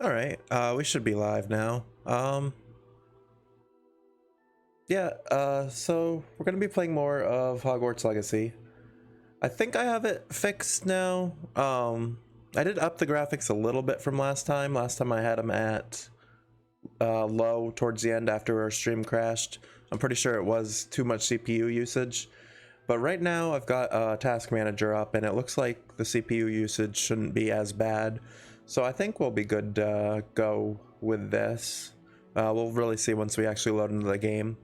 All right, we should be live now. So we're gonna be playing more of Hogwarts Legacy. I think I have it fixed now. I did up the graphics a little bit from last time. Last time I had them at low towards the end after our stream crashed. I'm pretty sure it was too much CPU usage. But right now I've got Task Manager up and it looks like the CPU usage shouldn't be as bad. So I think we'll be good to go with this. We'll really see once we actually load into the game.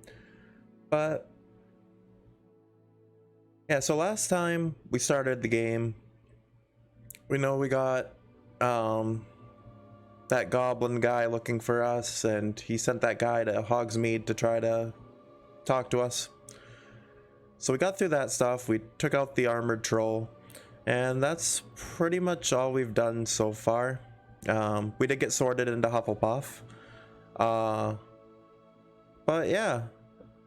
But yeah, so last time we started the game, we know we got that goblin guy looking for us, and he sent that guy to Hogsmeade to try to talk to us. So we got through that stuff, we took out the armored troll, and that's pretty much all we've done so far. We did get sorted into Hufflepuff. But yeah,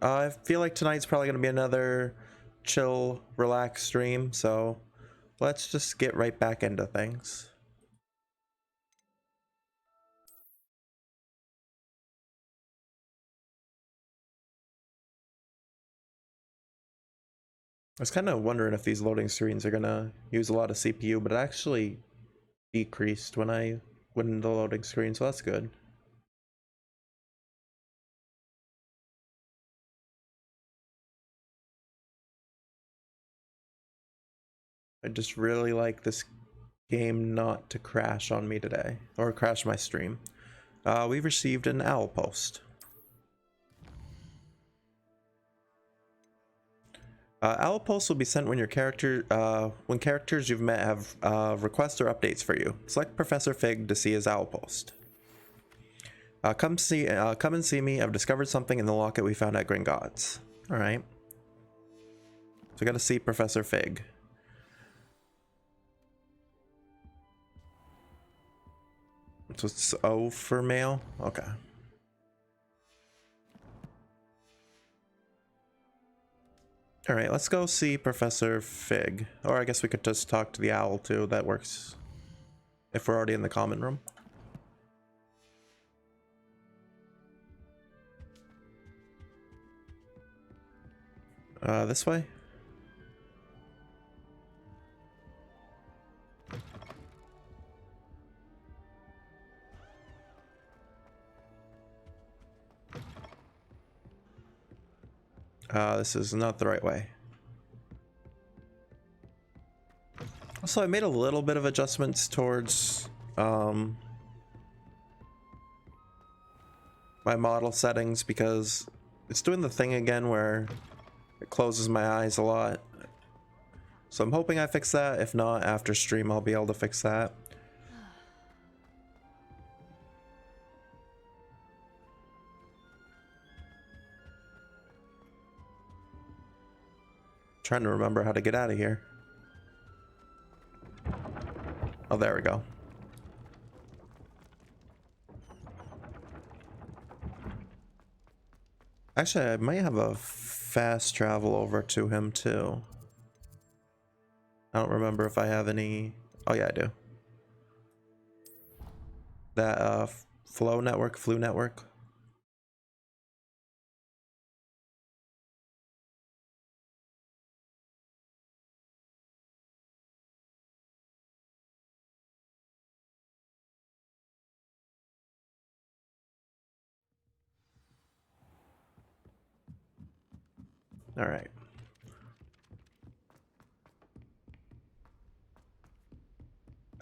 I feel like tonight's probably going to be another chill, relaxed stream, so let's just get right back into things. I was kind of wondering if these loading screens are going to use a lot of CPU, but it actually decreased when I went into the loading screen, so that's good. I just really like this game not to crash on me today, or crash my stream. We've received an owl post. Owl posts will be sent when your when characters you've met have requests or updates for you. Select Professor Fig to see his owl post. Come and see me. I've discovered something in the locket we found at Gringotts. All right. So we got to see Professor Fig. So it's O for male. Okay. All right, let's go see Professor Fig. Or I guess we could just talk to the owl too. That works if we're already in the common room. This way? This is not the right way. Also, I made a little bit of adjustments towards my model settings because it's doing the thing again where it closes my eyes a lot. So I'm hoping I fix that. If not, after stream I'll be able to fix that. Trying to remember how to get out of here. Oh, there we go. Actually, I might have a fast travel over to him too. I don't remember if I have any. Oh yeah, I do. That flu network. All right.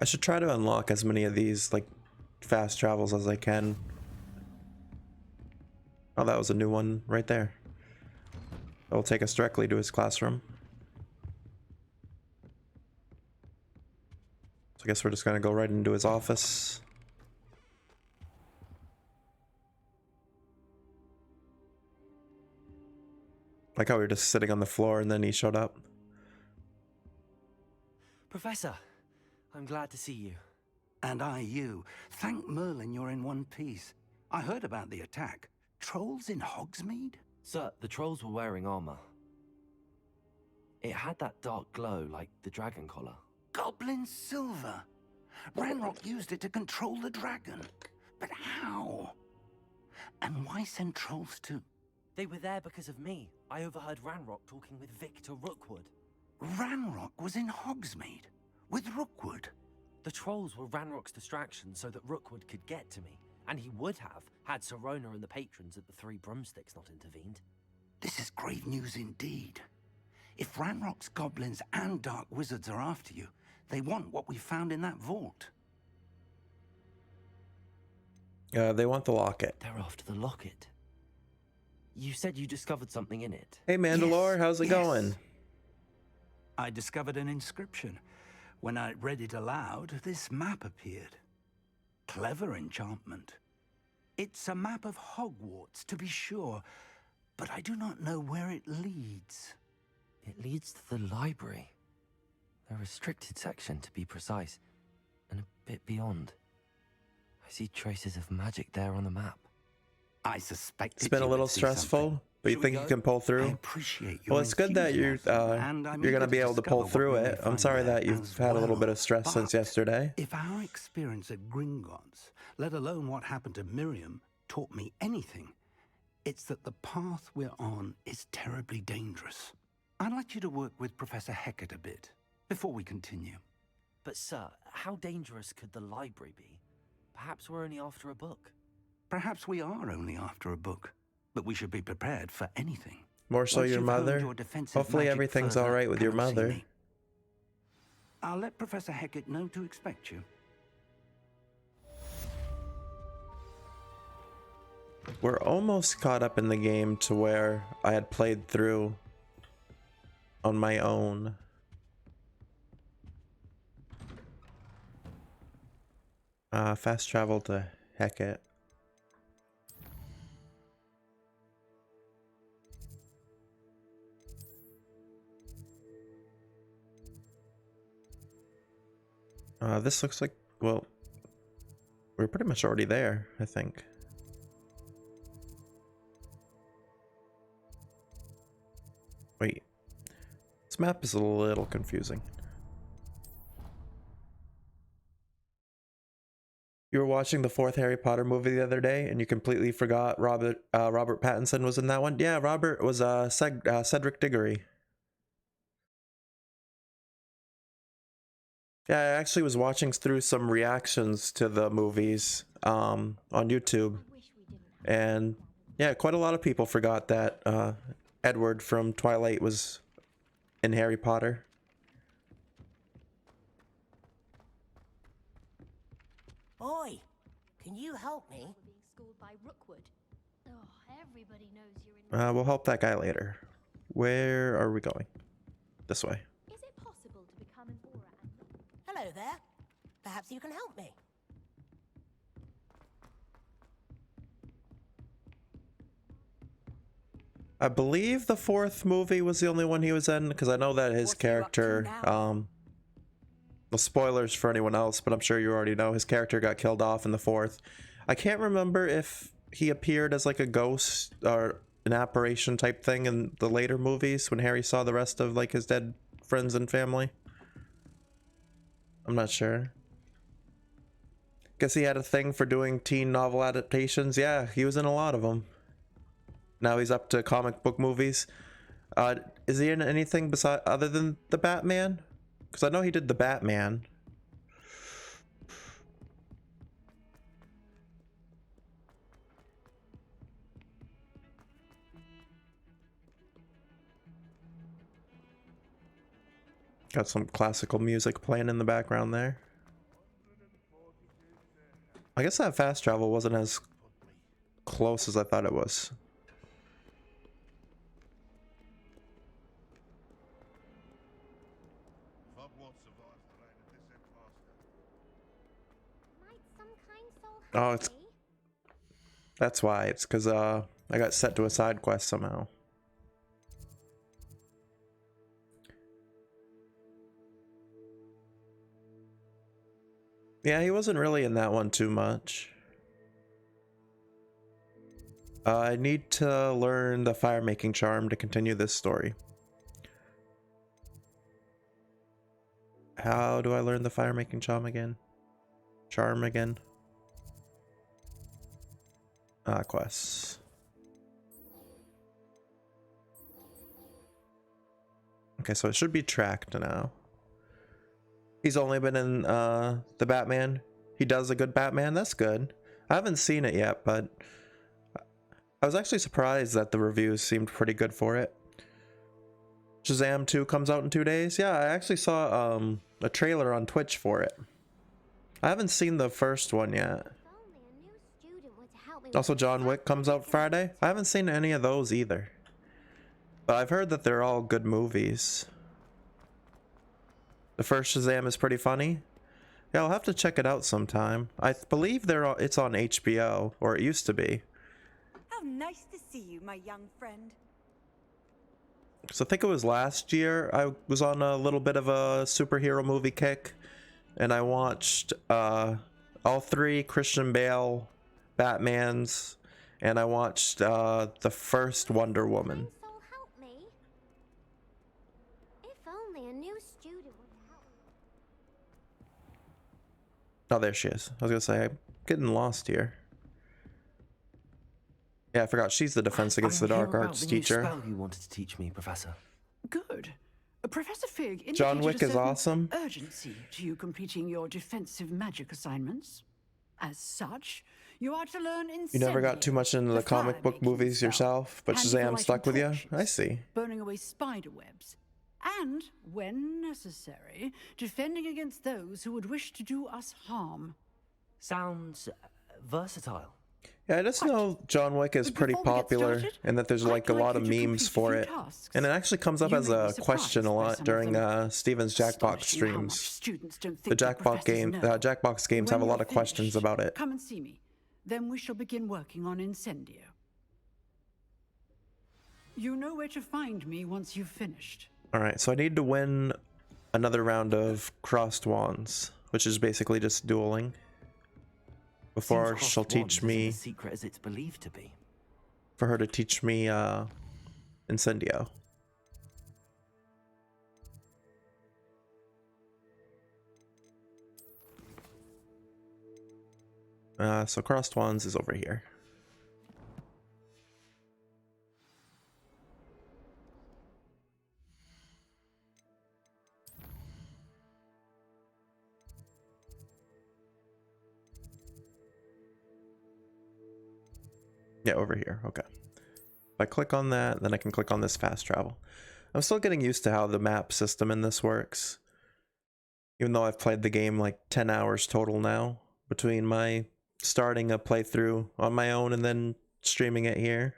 I should try to unlock as many of these like fast travels as I can. Oh, that was a new one right there. It'll take us directly to his classroom. So I guess we're just gonna go right into his office. Like how we were just sitting on the floor and then he showed up. Professor, I'm glad to see you. And I you. Thank Merlin you're in one piece. I heard about the attack. Trolls in Hogsmeade? Sir, the trolls were wearing armor. It had that dark glow like the dragon collar. Goblin silver. Ranrock used it to control the dragon. But how? And why send trolls to... They were there because of me. I overheard Ranrock talking with Victor Rookwood. Ranrock was in Hogsmeade with Rookwood. The trolls were Ranrock's distraction so that Rookwood could get to me. And he would have, had Serona and the patrons at the Three Broomsticks not intervened. This is grave news indeed. If Ranrock's goblins and dark wizards are after you, they want what we found in that vault. They want the locket. They're after the locket. You said you discovered something in it. Hey, Mandalore, Yes, how's it yes. going? I discovered an inscription. When I read it aloud, this map appeared. Clever enchantment. It's a map of Hogwarts, to be sure, but I do not know where it leads. It leads to the library. A restricted section, to be precise, and a bit beyond. I see traces of magic there on the map. I suspect It's been a little stressful, but you think you can pull I through? appreciate your Well, it's good that you're enthusiasm, and I'm you're eager gonna be able to pull discover what through we may it. I'm find sorry there that you've as had a little bit well. of stress since But yesterday. If our experience at Gringotts, let alone what happened to Miriam, taught me anything, it's that the path we're on is terribly dangerous. I'd like you to work with Professor Hecat a bit before we continue. But sir, how dangerous could the library be? Perhaps we're only after a book. Perhaps we are only after a book, but we should be prepared for anything. More so Once your you've honed mother? your defensive Hopefully magic everything's further, all right with your come and see mother. me. I'll let Professor Hecat know to expect you. We're almost caught up in the game to where I had played through on my own. Fast travel to Hecate. This looks like, well, we're pretty much already there, I think. Wait, this map is a little confusing. You were watching the fourth Harry Potter movie the other day, and you completely forgot Robert Pattinson was in that one. Yeah, Robert was Cedric Diggory. Yeah, I actually was watching through some reactions to the movies on YouTube, and yeah, quite a lot of people forgot that Edward from Twilight was in Harry Potter. Oi, can you help me? Being schooled by Rookwood. Oh, everybody knows you're in. We'll help that guy later. Where are we going? This way. Is it possible to become an aura and Hello there. Perhaps you can help me. I believe the fourth movie was the only one he was in, because I know that his What are you up to character, now? well, spoilers for anyone else, but I'm sure you already know, his character got killed off in the fourth. I can't remember if he appeared as like a ghost or an apparition type thing in the later movies when Harry saw the rest of like his dead friends and family. I'm not sure. Guess he had a thing for doing teen novel adaptations. Yeah, he was in a lot of them. Now he's up to comic book movies. Is he in anything beside other than the Batman? Because I know he did the Batman. Got some classical music playing in the background there. I guess that fast travel wasn't as close as I thought it was. might some kind soul Oh, help it's- me? That's why. It's because I got set to a side quest somehow. Yeah, he wasn't really in that one too much. I need to learn the fire making charm to continue this story. How do I learn the fire making charm again? Charm again. Quests. Okay, so it should be tracked now. He's only been in the Batman. He does a good Batman. That's good. I haven't seen it yet, but I was actually surprised that the reviews seemed pretty good for it. Shazam 2 comes out in 2 days. Yeah, I actually saw a trailer on Twitch for it. I haven't seen the first one yet. Also, John Wick comes out Friday. I haven't seen any of those either. But I've heard that they're all good movies. The first Shazam is pretty funny. Yeah, I'll have to check it out sometime. I believe it's on HBO, or it used to be. How nice to see you, my young friend. So I think it was last year I was on a little bit of a superhero movie kick, and I watched all 3 Christian Bale Batmans, and I watched the first Wonder Woman. So help me. If only a new student would help. Oh, there she is. I was gonna say, I'm getting lost here. Yeah, I forgot she's the Defense Against the Dark Arts teacher. Spell you wanted to teach me, Professor. Good. Professor Fig indicated John Wick a is certain awesome. urgency to you completing your defensive magic assignments. As such, you are to learn in You never got too much into the comic book movies yourself, but Shazam stuck with you? I see. Burning away spider webs. And, when necessary, defending against those who would wish to do us harm. Sounds versatile. Yeah, I just know John Wick is pretty popular and that there's like a lot of memes for it. And it actually comes up as a question a lot during Steven's Jackbox streams. The Jackbox games have a lot of questions about it. Come and see me. Then we shall begin working on Incendio. You know where to find me once you've finished. Alright, so I need to win another round of Crossed Wands, which is basically just dueling. Before she'll teach me, as secret as it's believed to be. For her to teach me Incendio. So Crossed Wands is over here. Yeah, over here. Okay. If I click on that, then I can click on this fast travel. I'm still getting used to how the map system in this works. Even though I've played the game like 10 hours total now, between my starting a playthrough on my own and then streaming it here.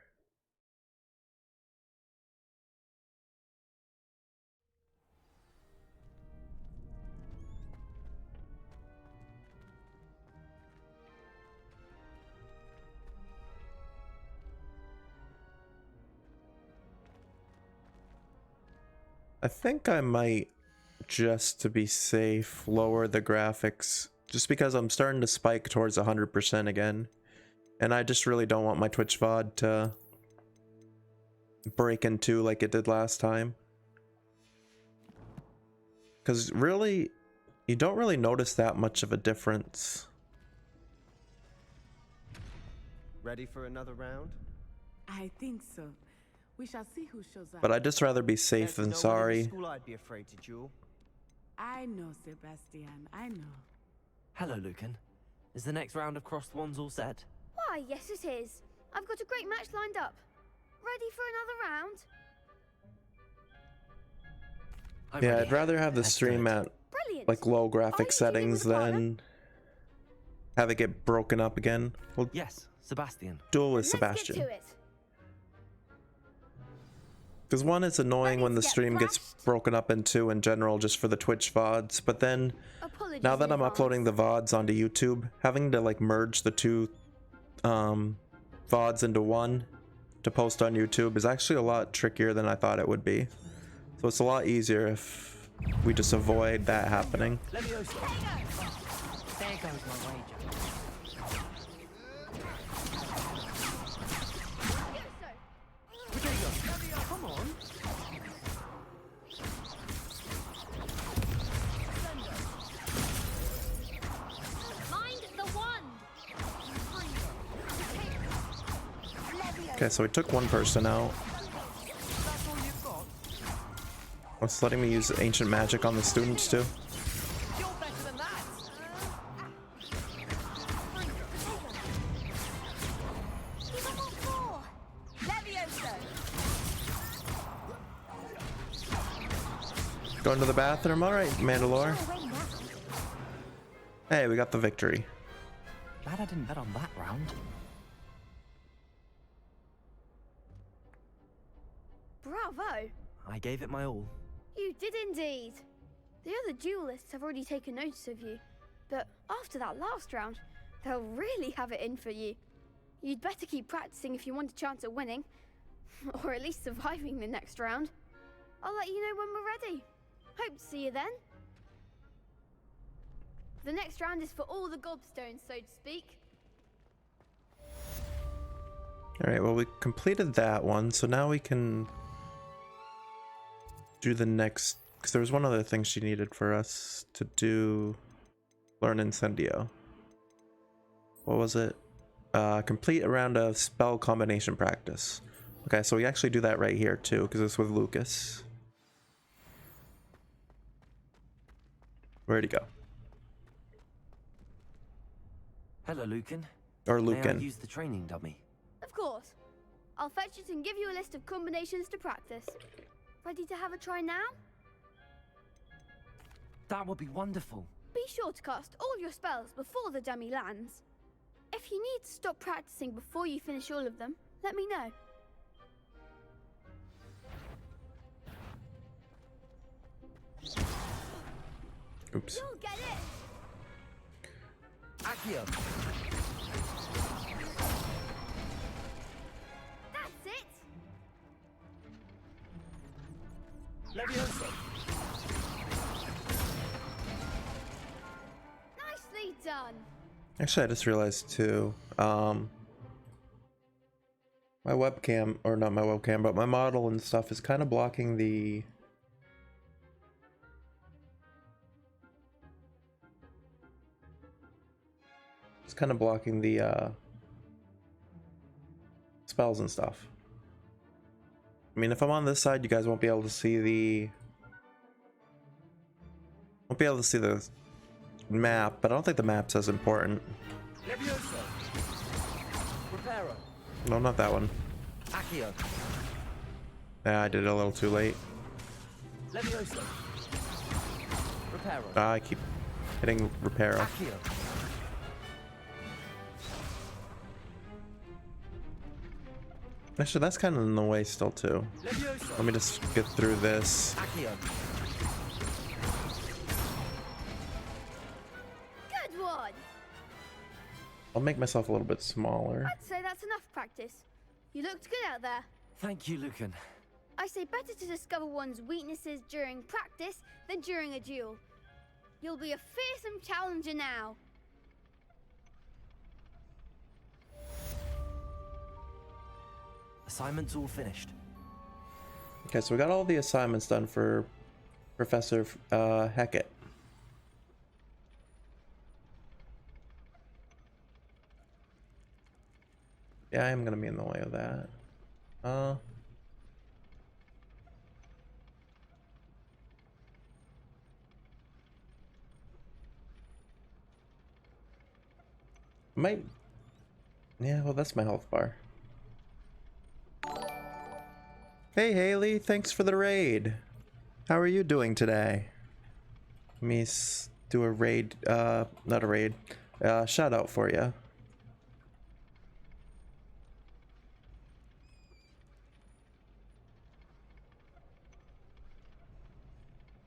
I think I might, just to be safe, lower the graphics, just because I'm starting to spike towards 100% again. And I just really don't want my Twitch VoD to break in two like it did last time. Because really, you don't really notice that much of a difference. Ready for another round? I think so. We shall see who shows up. But I'd just rather be safe than sorry. School I'd be afraid to duel. I know, Sebastian. I know. Hello, Lucan. Is the next round of Crossed Wands all set? Why, yes it is. I've got a great match lined up. Ready for another round? Yeah, ready. I'd rather have the Let's do stream it. at Brilliant. like low graphic Are you settings dealing with a partner? than have it get broken up again. Well, Yes, Sebastian. duel with Let's Sebastian. get to it. Because one, it's annoying Ready when to the get stream gets thrashed? broken up in two in general just for the Twitch VODs, but then Apologies now that in I'm uploading the advance. VODs onto YouTube, having to like merge the two VODs into one to post on YouTube is actually a lot trickier than I thought it would be. So it's a lot easier if we just avoid that happening. Let me know. There goes my wager. Come on. My Okay, so we took one person out. It's letting me use ancient magic on the students too. Going to the bathroom. All right, Mandalore. Hey, we got the victory. Glad I didn't bet on that round. Bravo! I gave it my all. You did indeed. The other duelists have already taken notice of you, but after that last round, they'll really have it in for you. You'd better keep practicing if you want a chance at winning, or at least surviving the next round. I'll let you know when we're ready. Hope to see you then. The next round is for all the gobstones, so to speak. All right, well, we completed that one, so now we can do the next, because there was one other thing she needed for us to do. Learn Incendio. What was it? Complete a round of spell combination practice. Okay, so we actually do that right here too, because it's with Lucas. Where'd he go? Hello, Lucan. Or May I Lucan. use the training dummy? Of course. I'll fetch it and give you a list of combinations to practice. Ready to have a try now? That would be wonderful. Be sure to cast all your spells before the dummy lands. If you need to stop practicing before you finish all of them, let me know. Oops. You'll get it! Accio. That's it! Leviosa. Nicely done! Actually, I just realized too, my webcam, or not my webcam, but my model and stuff is kind of blocking the... It's kind of blocking the, spells and stuff. I mean, if I'm on this side, you guys won't be able to see the... Won't be able to see the map, but I don't think the map's as important. Leviosa. Reparo. No, not that one. Accio. Yeah, I did it a little too late. Leviosa. Reparo. I keep hitting Reparo. Accio. Actually, that's kind of in the way still too. Leviosa. Let me just get through this. Accio. Good one! I'll make myself a little bit smaller. I'd say that's enough practice. You looked good out there. Thank you, Lucan. I say better to discover one's weaknesses during practice than during a duel. You'll be a fearsome challenger now. Assignment's all finished. Okay, so we got all the assignments done for Professor Hackett. Yeah, I am gonna be in the way of that. Might. Yeah, well, that's my health bar. Hey Haley, thanks for the raid. How are you doing today? Let me do a raid, not a raid, shout out for you.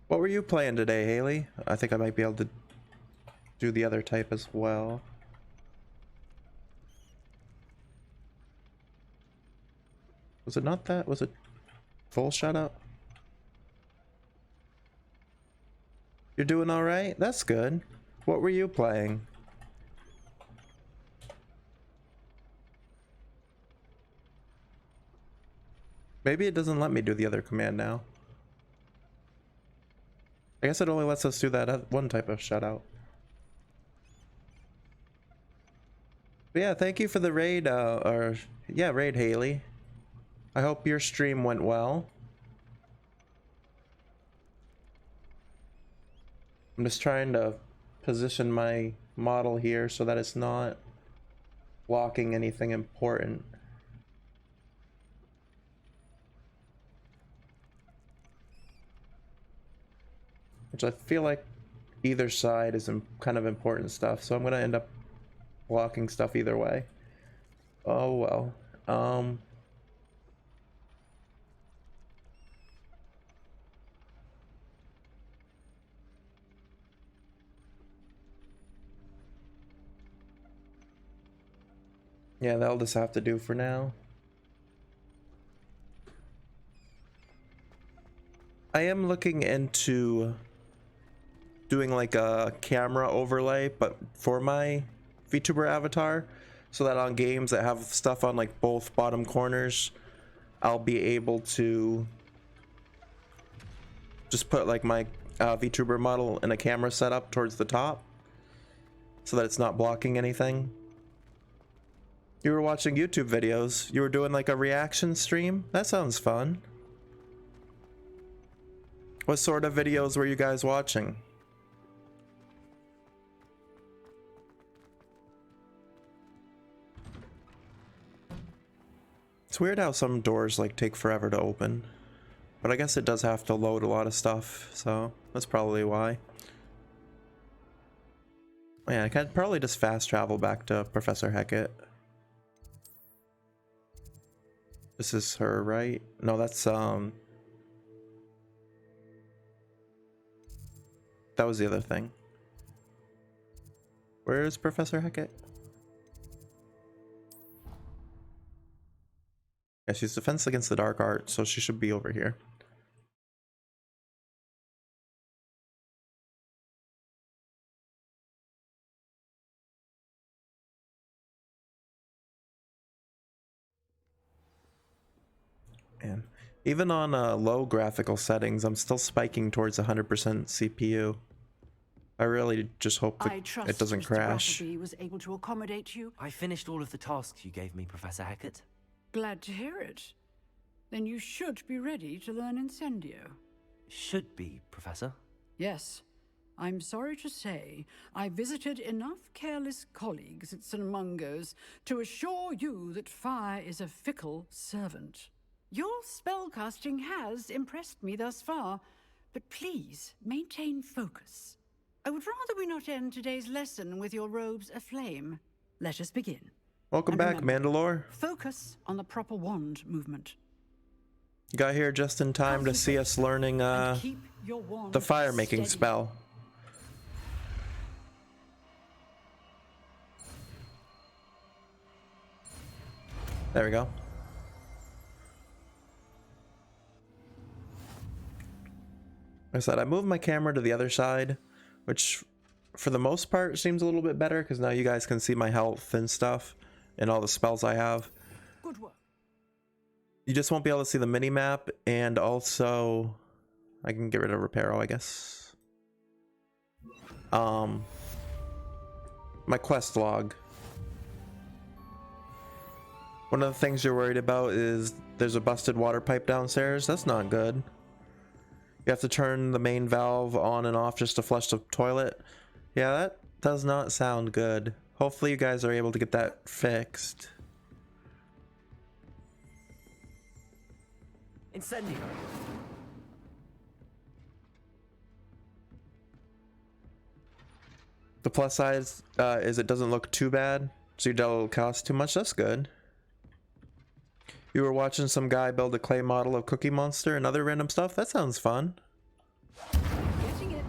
What were you playing today, Haley? I think I might be able to do the other type as well. Was it not that? Was it full shout out? You're doing all right? That's good. What were you playing? Maybe it doesn't let me do the other command now. I guess it only lets us do that one type of shout out. But yeah, thank you for the raid, raid Haley. I hope your stream went well. I'm just trying to position my model here so that it's not blocking anything important. Which I feel like either side is kind of important stuff, so I'm gonna end up blocking stuff either way. Oh well. Yeah, that'll just have to do for now. I am looking into doing like a camera overlay, but for my VTuber avatar, so that on games that have stuff on like both bottom corners, I'll be able to just put like my VTuber model in a camera setup towards the top, so that it's not blocking anything. You were watching YouTube videos. You were doing like a reaction stream? That sounds fun. What sort of videos were you guys watching? It's weird how some doors like take forever to open. But I guess it does have to load a lot of stuff, so that's probably why. Yeah, I could probably just fast travel back to Professor Hecat. This is her, right? No, that's that was the other thing. Where is Professor Hecat? Yeah, she's defense against the dark art, so she should be over here. Man, even on low graphical settings, I'm still spiking towards 100% CPU. I really just hope that it doesn't Mr. crash. Rafferty was able to accommodate you. I finished all of the tasks you gave me, Professor Hecat. Glad to hear it. Then you should be ready to learn Incendio. Should be, Professor. Yes. I'm sorry to say, I visited enough careless colleagues at St. Mungo's to assure you that fire is a fickle servant. Your spellcasting has impressed me thus far, but please maintain focus. I would rather we not end today's lesson with your robes aflame. Let us begin. Welcome And back, remember, Mandalore. Focus on the proper wand movement. Got here just in time to see us learning And keep your wand the fire making steady. spell. There we go. Like I said, I moved my camera to the other side, which for the most part seems a little bit better because now you guys can see my health and stuff and all the spells I have. Good work. You just won't be able to see the mini map, and also I can get rid of Reparo, I guess. My quest log. One of the things you're worried about is there's a busted water pipe downstairs. That's not good. You have to turn the main valve on and off just to flush the toilet. Yeah, that does not sound good. Hopefully you guys are able to get that fixed. Incendio. The plus side is it doesn't look too bad, so you don't cost too much. That's good. You were watching some guy build a clay model of Cookie Monster and other random stuff? That sounds fun. Getting it.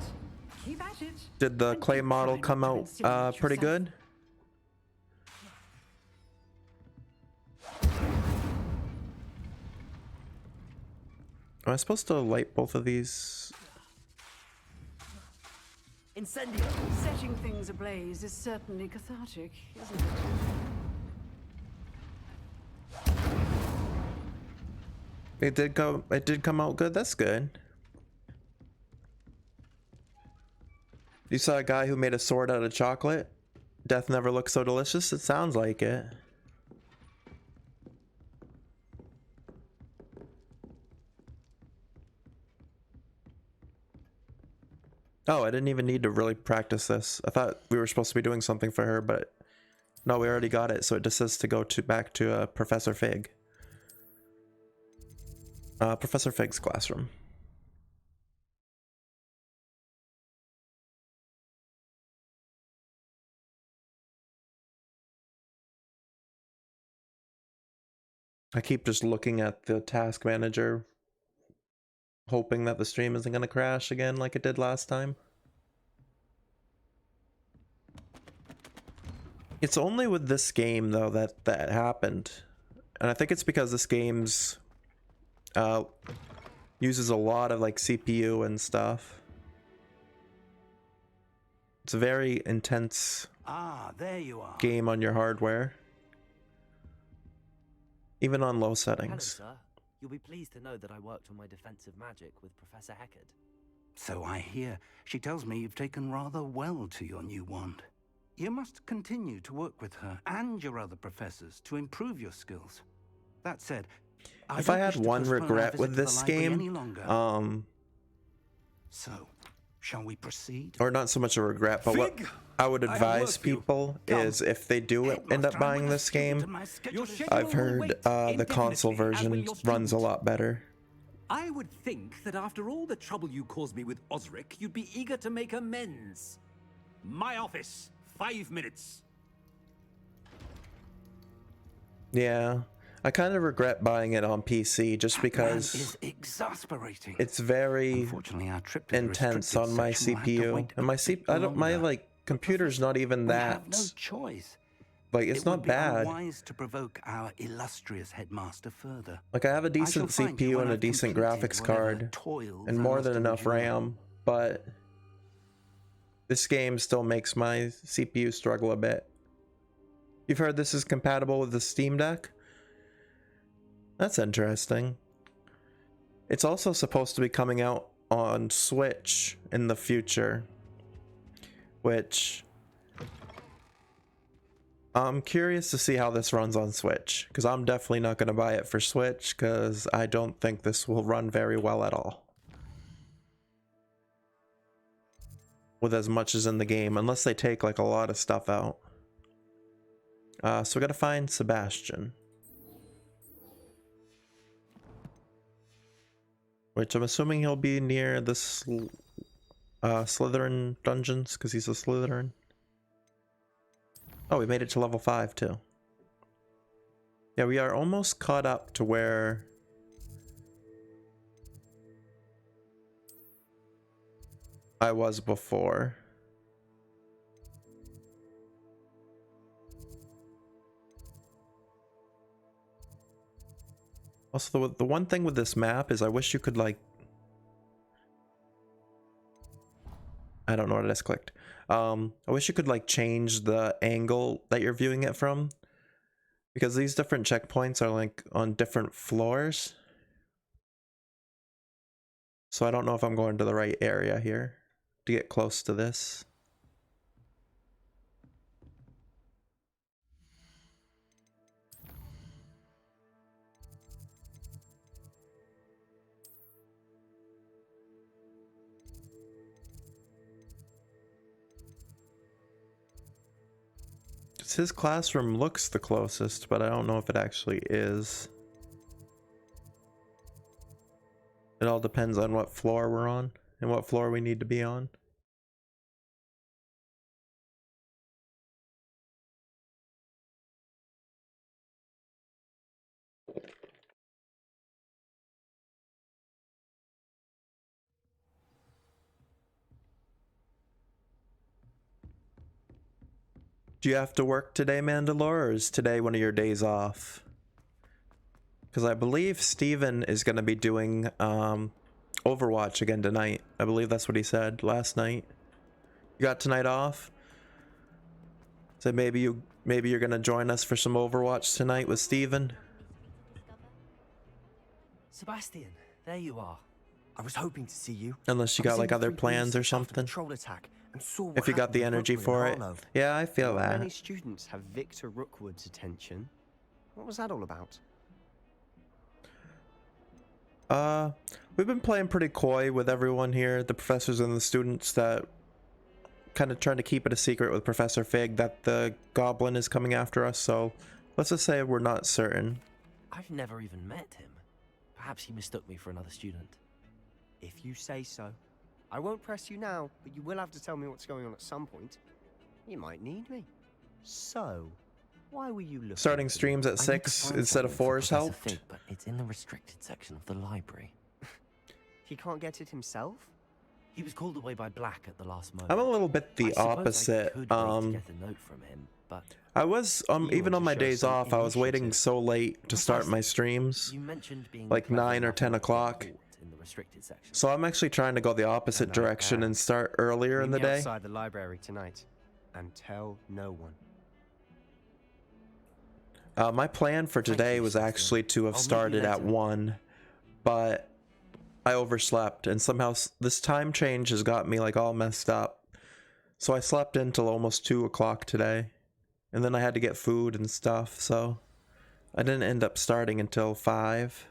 Keep at it. Did the And clay keep model trying come not to out insinuate pretty yourself. good? Am I supposed to light both of these? Incendio. Setting things ablaze is certainly cathartic, isn't it? It did come out good. That's good. You saw a guy who made a sword out of chocolate? Death never looks so delicious. It sounds like it. Oh, I didn't even need to really practice this. I thought we were supposed to be doing something for her, but no, we already got it. So it just says to go back to Professor Fig. Professor Fig's classroom. I keep just looking at the task manager, hoping that the stream isn't going to crash again like it did last time. It's only with this game though that happened, and I think it's because this game's uses a lot of like CPU and stuff. It's a very intense there you are. game on your hardware, even on low settings. Hello, sir. You'll be pleased to know that I worked on my defensive magic with Professor Heckard. So I hear. She tells me you've taken rather well to your new wand. You must continue to work with her and your other professors to improve your skills. That said, If I had one regret with this game, so shall we proceed? or not so much a regret, but what I would advise people is if they do end up buying this game, I've heard the console version runs a lot better. I would think that after all the trouble you caused me with Osric, you'd be eager to make amends. My office, 5 minutes. Yeah, I kind of regret buying it on PC just because is exasperating. it's very Our trip to the intense restricted on my section will have to CPU, wait and my like computer's not even We have that no choice. like it's It not would be bad. unwise to provoke our illustrious headmaster further. Like I have a decent shall find you CPU when and a I've decent completed graphics whatever card toils and I more must than enough endure. RAM, but this game still makes my CPU struggle a bit. You've heard this is compatible with the Steam Deck? That's interesting. It's also supposed to be coming out on Switch in the future, which I'm curious to see how this runs on Switch, because I'm definitely not going to buy it for Switch because I don't think this will run very well at all with as much as in the game, unless they take like a lot of stuff out. So we gotta find Sebastian, which I'm assuming he'll be near the Slytherin dungeons because he's a Slytherin. Oh, we made it to level 5 too. Yeah, we are almost caught up to where I was before. Also, the one thing with this map is I wish you could like... I don't know what I just clicked. I wish you could like change the angle that you're viewing it from, because these different checkpoints are like on different floors. So I don't know if I'm going to the right area here to get close to this. His classroom looks the closest, but I don't know if it actually is. It all depends on what floor we're on and what floor we need to be on. Do you have to work today, Mandalore, or is today one of your days off? Because I believe Steven is going to be doing Overwatch again tonight. I believe that's what he said last night. You got tonight off? So maybe you're going to join us for some Overwatch tonight with Steven? Sebastian, there you are. I was hoping to see you. Unless you I was got in like the other Three plans or Precinct after the something. troll attack and saw what If you got happened the with energy Rookwood for and it. Harlow. Yeah, I feel Not that. many students have Victor Rookwood's attention. What was that all about? We've been playing pretty coy with everyone here, the professors and the students, that kind of trying to keep it a secret with Professor Fig that the goblin is coming after us, so let's just say we're not certain. I've never even met him. Perhaps he mistook me for another student. If you say so. I won't press you now, but you will have to tell me what's going on at some point. You might need me. So, why were you looking Starting for me? streams at I need to 6 find instead of something 4 for has Professor helped. Fig, but it's in the restricted section of the library. He can't get it himself? He was called away by Black at the last moment. I'm a little bit the I suppose opposite. I could wait to get a note from him, but I was You even want on to my show days some off, I was waiting initiative. so late to start my streams, you mentioned being like clever 9 or enough 10 not to get o'clock. caught in the restricted section. So I'm actually trying to go the opposite No, direction and start earlier in Meet the me day. outside the library tonight, and tell no one. My plan for today was actually to have I'll meet you started at later. 1, but I overslept, and somehow this time change has got me like all messed up. So I slept until almost 2 o'clock today, and then I had to get food and stuff, so I didn't end up starting until 5.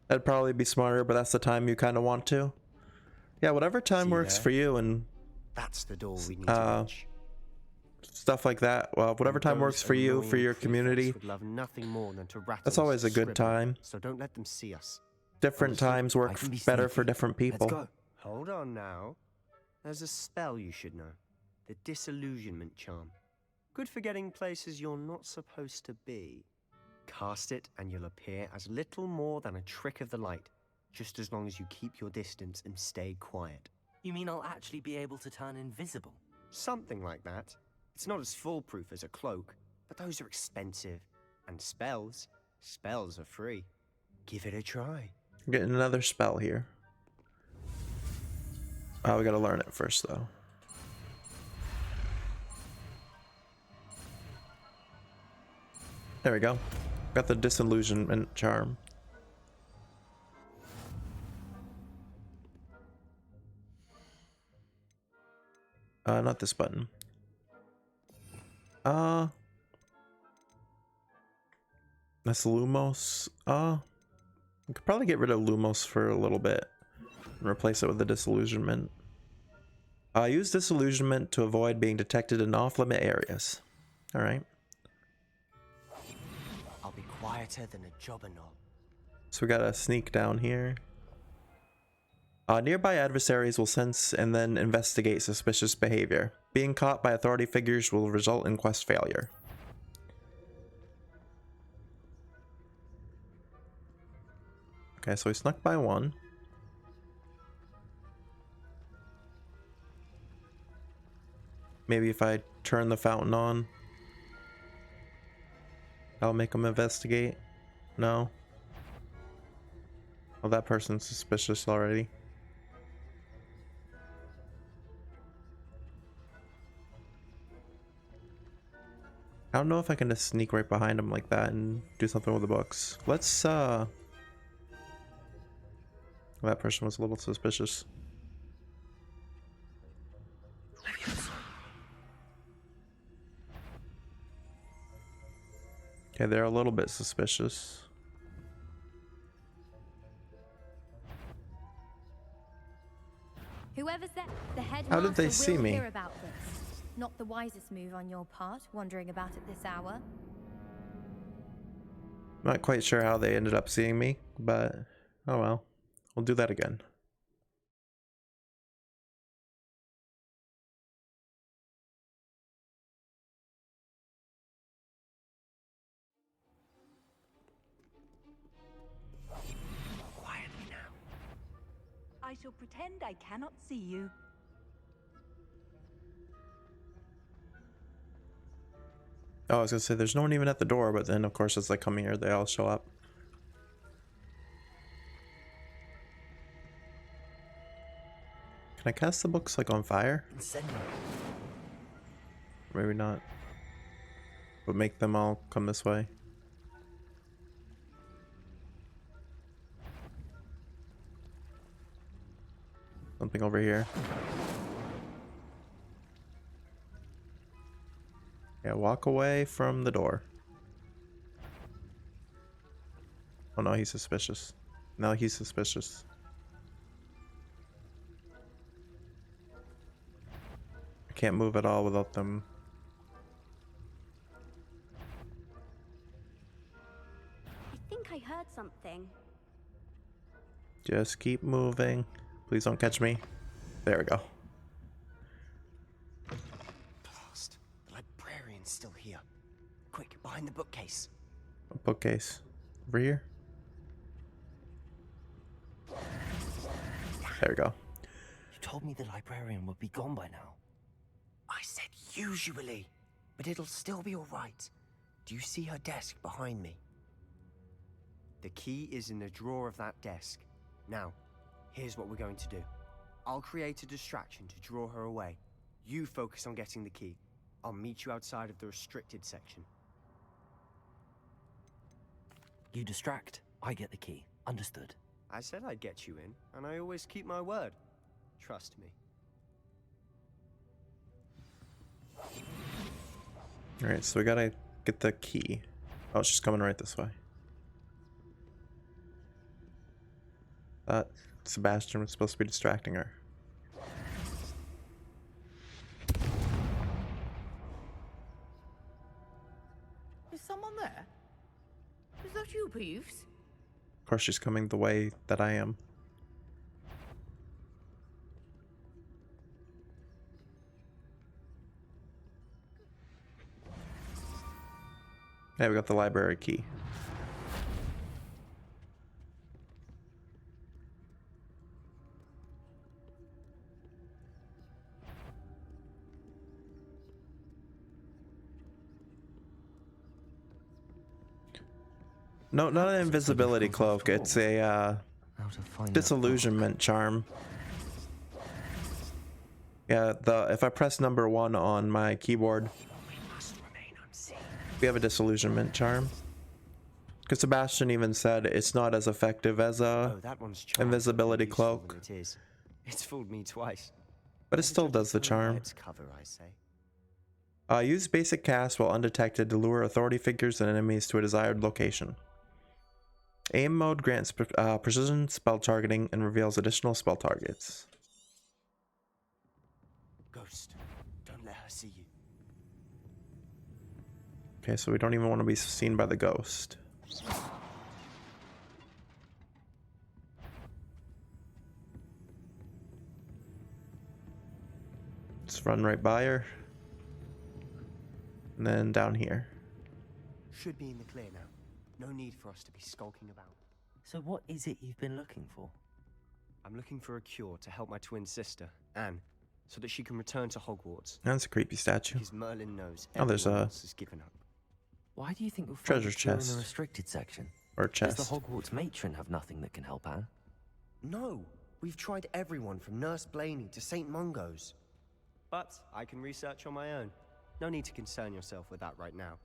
That'd probably be smarter, but that's the time you kind of want to. Yeah, whatever time See works there? for you and That's the door we need to reach. stuff like that. Well, whatever And time those works for you, for annoying your prefects community. would love nothing more than to rattle That's us always a good scribbling, time. So don't let them see us. Different Understood? times work I can be better sneaky. for different people. Let's go. Hold on now. There's a spell you should know. The Disillusionment Charm. Good for getting places you're not supposed to be. Cast it and you'll appear as little more than a trick of the light, just as long as you keep your distance and stay quiet. You mean I'll actually be able to turn invisible? Something like that. It's not as foolproof as a cloak, but those are expensive. And spells are free. Give it a try. I'm getting another spell here. Oh, we gotta learn it first, though. There we go. Got the Disillusionment Charm. Not this button. That's Lumos. We could probably get rid of Lumos for a little bit and replace it with the Disillusionment. Use Disillusionment to avoid being detected in off-limit areas. Alright. I'll be quieter than a jobberknoll. So we gotta sneak down here. Nearby adversaries will sense and then investigate suspicious behavior. Being caught by authority figures will result in quest failure. Okay, so we snuck by 1. Maybe if I turn the fountain on, I'll make them investigate. No. Oh, that person's suspicious already. I don't know if I can just sneak right behind him like that and do something with the books. Let's, that person was a little suspicious. Okay, they're a little bit suspicious. Whoever's there, the headmaster How did they see will me? hear about this. Not the wisest move on your part, wandering about at this hour. Not quite sure how they ended up seeing me, but oh well. We'll do that again. Quietly now. I shall pretend I cannot see you. Oh, I was gonna say there's no one even at the door, but then of course as I come here, they all show up. Can I cast the books like on fire? Maybe not. But make them all come this way. Something over here. Yeah, walk away from the door. Oh no, he's suspicious. No, he's suspicious. I can't move at all without them. I think I heard something. Just keep moving. Please don't catch me. There we go. Blast. The librarian's still here. Quick, behind the bookcase. A bookcase. Over here. There we go. You told me the librarian would be gone by now. I said usually, but it'll still be all right. Do you see her desk behind me? The key is in the drawer of that desk. Now, here's what we're going to do. I'll create a distraction to draw her away. You focus on getting the key. I'll meet you outside of the restricted section. You distract, I get the key. Understood. I said I'd get you in, and I always keep my word. Trust me. Alright, so we gotta get the key. Oh, she's coming right this way. Thought Sebastian was supposed to be distracting her. Is someone there? Is that you, Peeves? Of course, she's coming the way that I am. Yeah, we got the library key. No, not an invisibility cloak. It's a disillusionment charm. Yeah, if I press number 1 on my keyboard, we have a disillusionment charm. Because Sebastian even said it's not as effective as a invisibility cloak. It is. It's fooled me twice. But it still does the charm. Its cover, I say. Use basic cast while undetected to lure authority figures and enemies to a desired location. Aim mode grants precision spell targeting and reveals additional spell targets. Ghost, don't let her see you. Okay, so we don't even want to be seen by the ghost. Let's run right by her. And then down here. Should be in the clear now. No need for us to be skulking about. So what is it you've been looking for? I'm looking for a cure to help my twin sister, Anne, so that she can return to Hogwarts. That's a creepy statue. Because Merlin knows there's everyone a else has given up. Why do you think we'll find treasure a cure in chest. the restricted section? Or chest. Does the Hogwarts matron have nothing that can help Anne? No, we've tried everyone from Nurse Blaney to St. Mungo's. But I can research on my own. No need to concern yourself with that right now.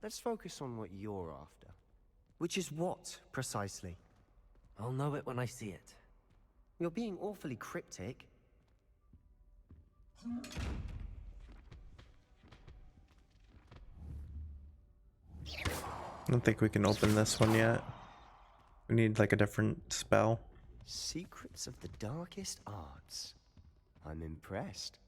Let's focus on what you're after. Which is what, precisely? I'll know it when I see it. You're being awfully cryptic. I don't think we can open this one yet. We need like a different spell. Secrets of the darkest arts. I'm impressed.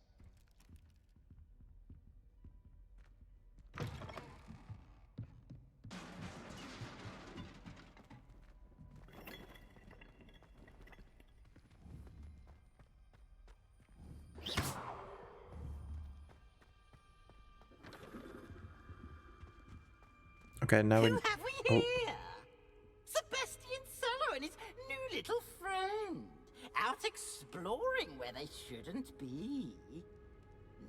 Okay, now we... Who have we here? Sebastian Sallow and his new little friend. Out exploring where they shouldn't be.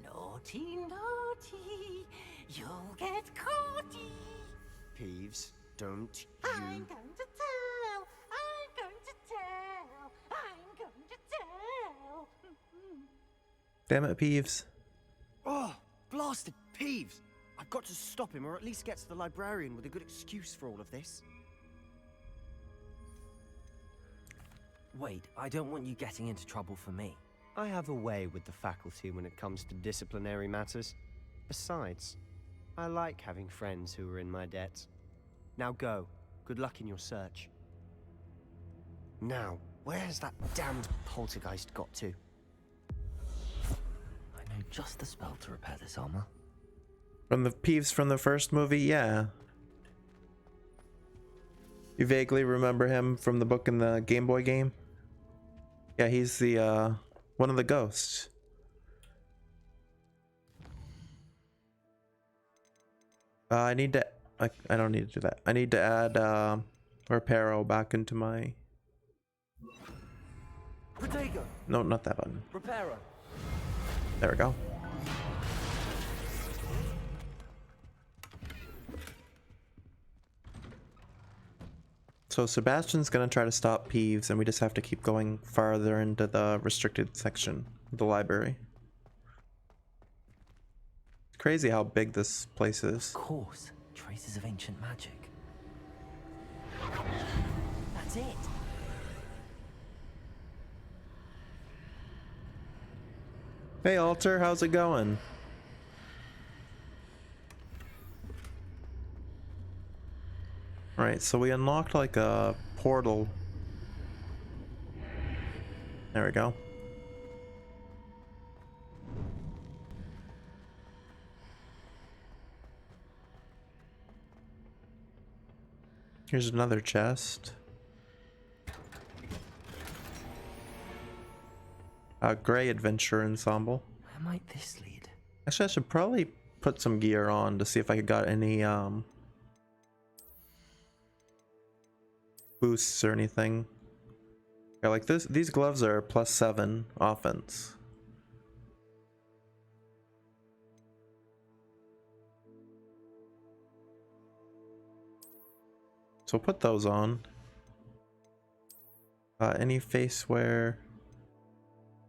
Naughty, naughty. You'll get caughty. Peeves, don't you... I'm going to tell. I'm going to tell. I'm going to tell. Damn it, Peeves. Oh, blasted Peeves! I've got to stop him, or at least get to the librarian with a good excuse for all of this. Wait, I don't want you getting into trouble for me. I have a way with the faculty when it comes to disciplinary matters. Besides, I like having friends who are in my debt. Now go. Good luck in your search. Now, where's that damned poltergeist got to? I know just the spell to repair this armor. From the Peeves from the first movie, yeah. You vaguely remember him from the book in the Game Boy game? Yeah, he's the, one of the ghosts. I need to... I don't need to do that. I need to add, Reparo back into my... Protego! No, not that button. Reparo! There we go. So Sebastian's gonna try to stop Peeves, and we just have to keep going farther into the restricted section of the library. It's crazy how big this place is. Of course, traces of ancient magic. That's it. Hey Alter, how's it going? Right, so we unlocked like a portal. There we go. Here's another chest. A Gray Adventure Ensemble. Where might this lead? Actually, I should probably put some gear on to see if I got any boosts or anything. Yeah, like these gloves are +7 offense. So put those on. Any face wear.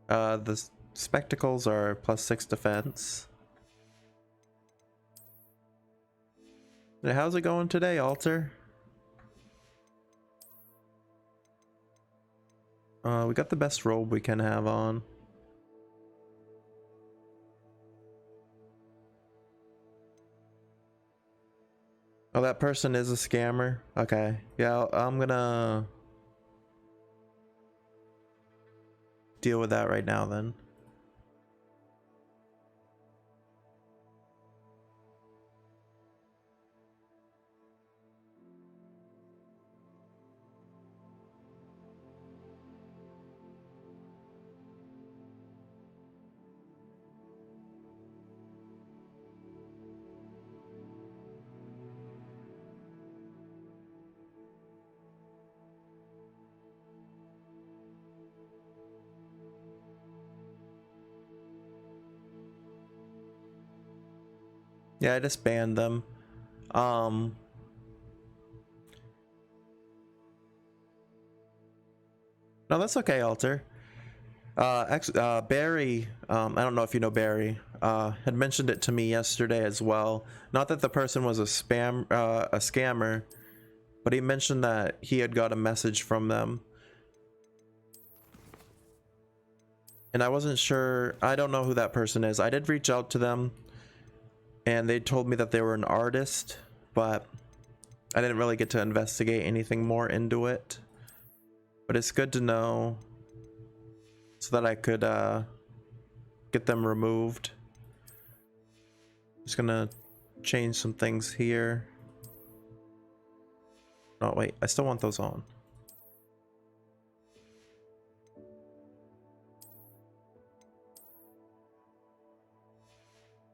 The spectacles are +6 defense. Hey, how's it going today, Alter? We got the best robe we can have on. Oh, that person is a scammer? Okay. Yeah, I'm gonna deal with that right now then. Yeah, I just banned them. No, that's okay, Alter. Barry, I don't know if you know Barry, had mentioned it to me yesterday as well. Not that the person was a scammer, but he mentioned that he had got a message from them. And I wasn't sure, I don't know who that person is. I did reach out to them, and they told me that they were an artist, but I didn't really get to investigate anything more into it. But it's good to know so that I could get them removed. Just gonna change some things here. Oh wait, I still want those on.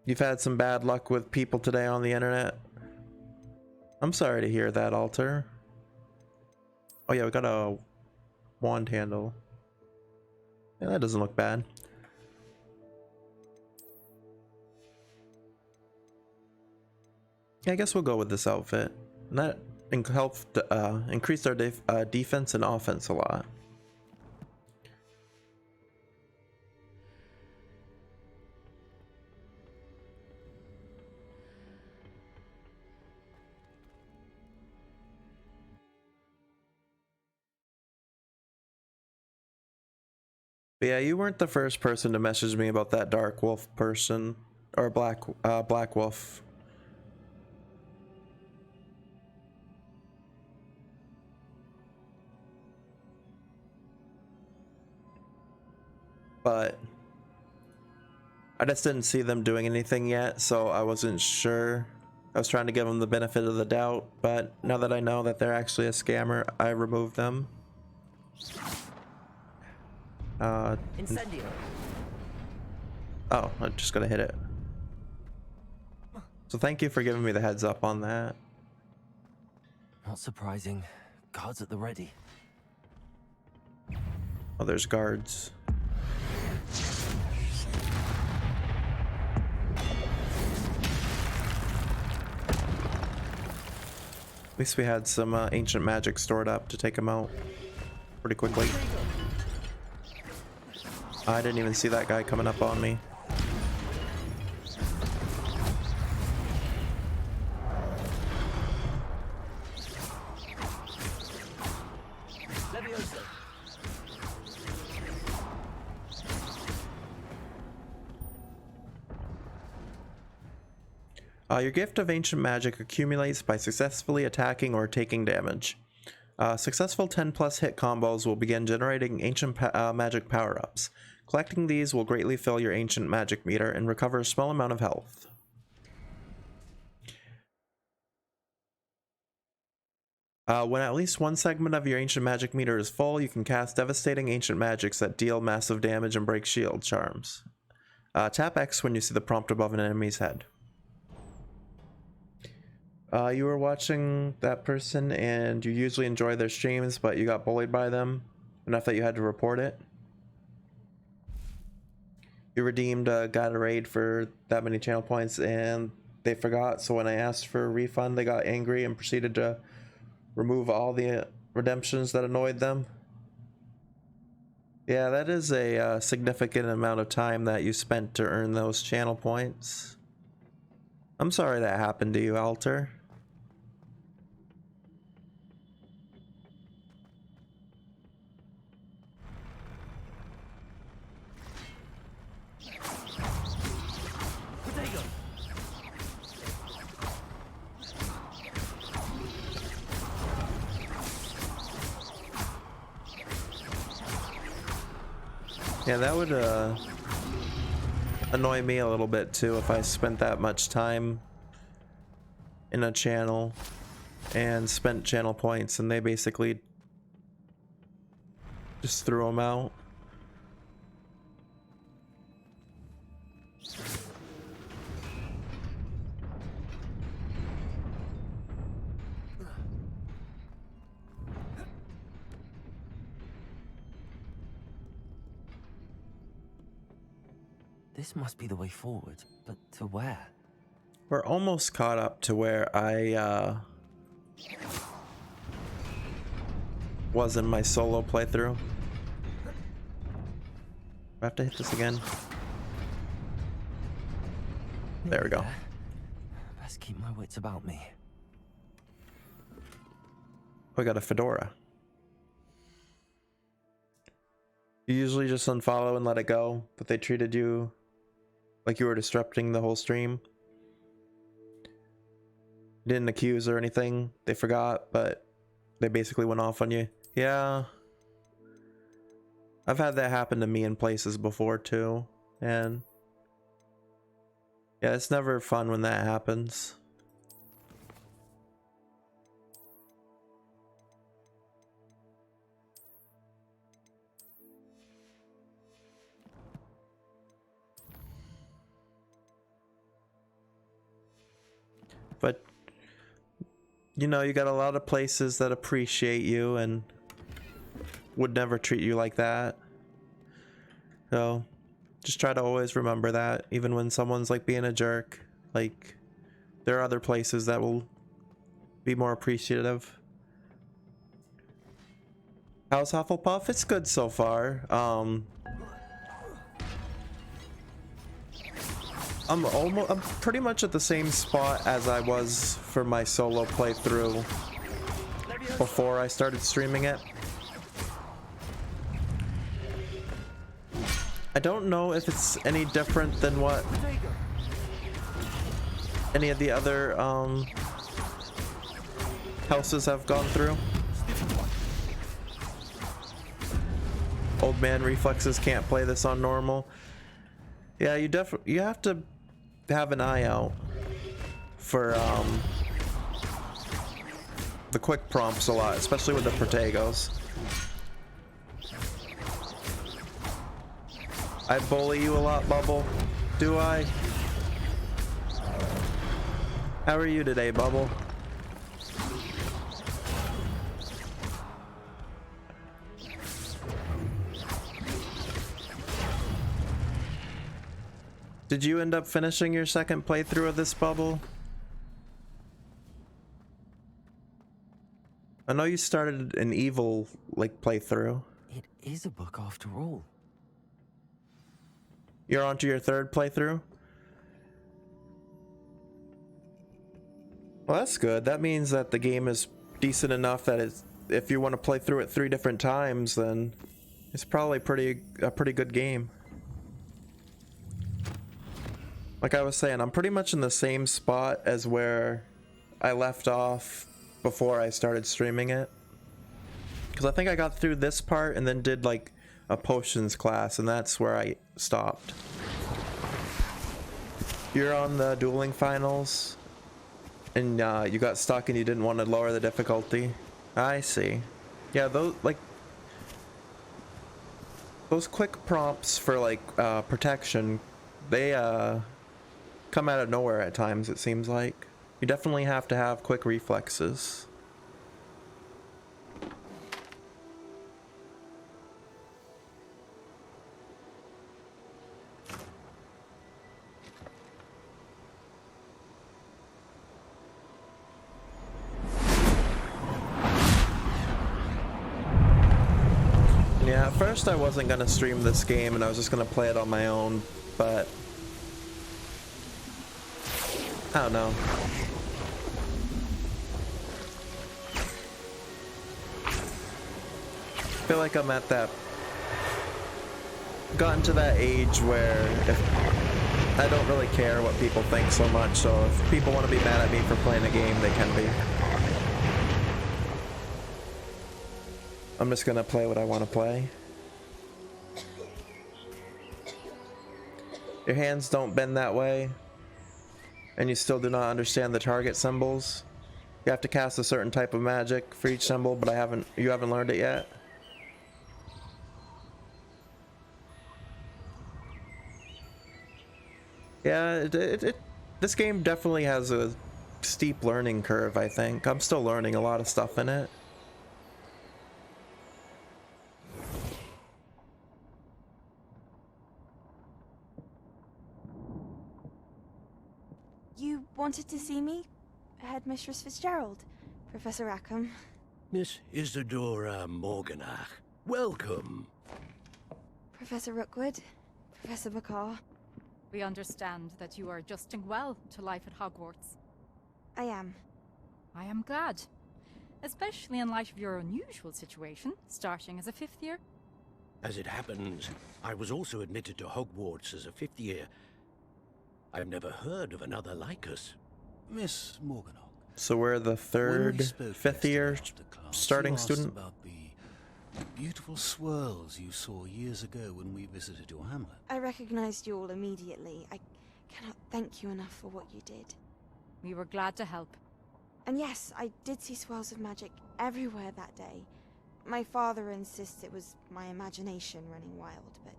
You've had some bad luck with people today on the internet. I'm sorry to hear that, Alter. Oh yeah, we got a wand handle. Yeah, that doesn't look bad. Yeah, I guess we'll go with this outfit. And that helped increase our defense and offense a lot. But yeah, you weren't the first person to message me about that dark wolf person, or black wolf. But I just didn't see them doing anything yet, so I wasn't sure. I was trying to give them the benefit of the doubt, but now that I know that they're actually a scammer, I removed them. Incendio. Oh, I'm just gonna hit it. So thank you for giving me the heads up on that. Not surprising. Guards at the ready. Oh, there's guards. At least we had some ancient magic stored up to take them out pretty quickly. I didn't even see that guy coming up on me. Your gift of ancient magic accumulates by successfully attacking or taking damage. Successful 10+ hit combos will begin generating ancient magic power-ups. Collecting these will greatly fill your ancient magic meter and recover a small amount of health. When at least one segment of your ancient magic meter is full, you can cast devastating ancient magics that deal massive damage and break shield charms. Tap X when you see the prompt above an enemy's head. You were watching that person and you usually enjoy their streams, but you got bullied by them enough that you had to report it. You redeemed a raid for that many channel points and they forgot, so when I asked for a refund, they got angry and proceeded to remove all the redemptions that annoyed them. Yeah, that is a significant amount of time that you spent to earn those channel points. I'm sorry that happened to you, Alter. Yeah, that would annoy me a little bit too if I spent that much time in a channel and spent channel points and they basically just threw them out. This must be the way forward, but to where? We're almost caught up to where I was in my solo playthrough. I have to hit this again. There we go. Best keep my wits about me. We got a fedora. You usually just unfollow and let it go, but they treated you like you were disrupting the whole stream. Didn't accuse or anything. They forgot, but they basically went off on you. Yeah. I've had that happen to me in places before too. And yeah, it's never fun when that happens. But you know, you got a lot of places that appreciate you and would never treat you like that. So just try to always remember that, even when someone's like being a jerk. Like, there are other places that will be more appreciative. How's Hufflepuff? It's good so far. I'm pretty much at the same spot as I was for my solo playthrough before I started streaming it. I don't know if it's any different than what any of the other houses have gone through. Old man reflexes can't play this on normal. Yeah, you have to have an eye out for the quick prompts a lot, especially with the Protagos. I bully you a lot, Bubble. Do I? How are you today, Bubble? Did you end up finishing your second playthrough of this, Bubble? I know you started an evil playthrough. It is a book after all. You're on to your third playthrough? Well, that's good. That means that the game is decent enough that if you want to play through it 3 different times, then it's probably a pretty good game. Like I was saying, I'm pretty much in the same spot as where I left off before I started streaming it. Because I think I got through this part and then did like a potions class, and that's where I stopped. You're on the dueling finals and you got stuck and you didn't want to lower the difficulty. I see. Yeah, those quick prompts for protection, they come out of nowhere at times, it seems like. You definitely have to have quick reflexes. Yeah, at first I wasn't gonna stream this game and I was just gonna play it on my own, but I don't know. I feel like I'm at that, gotten to that age where if I don't really care what people think so much, so if people want to be mad at me for playing a game, they can be. I'm just gonna play what I want to play. Your hands don't bend that way, and you still do not understand the target symbols. You have to cast a certain type of magic for each symbol, but you haven't learned it yet. Yeah, this game definitely has a steep learning curve, I think. I'm still learning a lot of stuff in it. You wanted to see me? Headmistress Fitzgerald, Professor Rackham. Miss Isadora Morganach, welcome. Professor Rookwood, Professor Bakar. We understand that you are adjusting well to life at Hogwarts. I am. I am glad. Especially in light of your unusual situation, starting as a 5th year. As it happens, I was also admitted to Hogwarts as a 5th year. I've never heard of another like us. Miss Morganach. So we're the third, 5th year starting student? About the beautiful swirls you saw years ago when we visited your hamlet. I recognized you all immediately. I cannot thank you enough for what you did. We were glad to help. And yes, I did see swirls of magic everywhere that day. My father insists it was my imagination running wild, but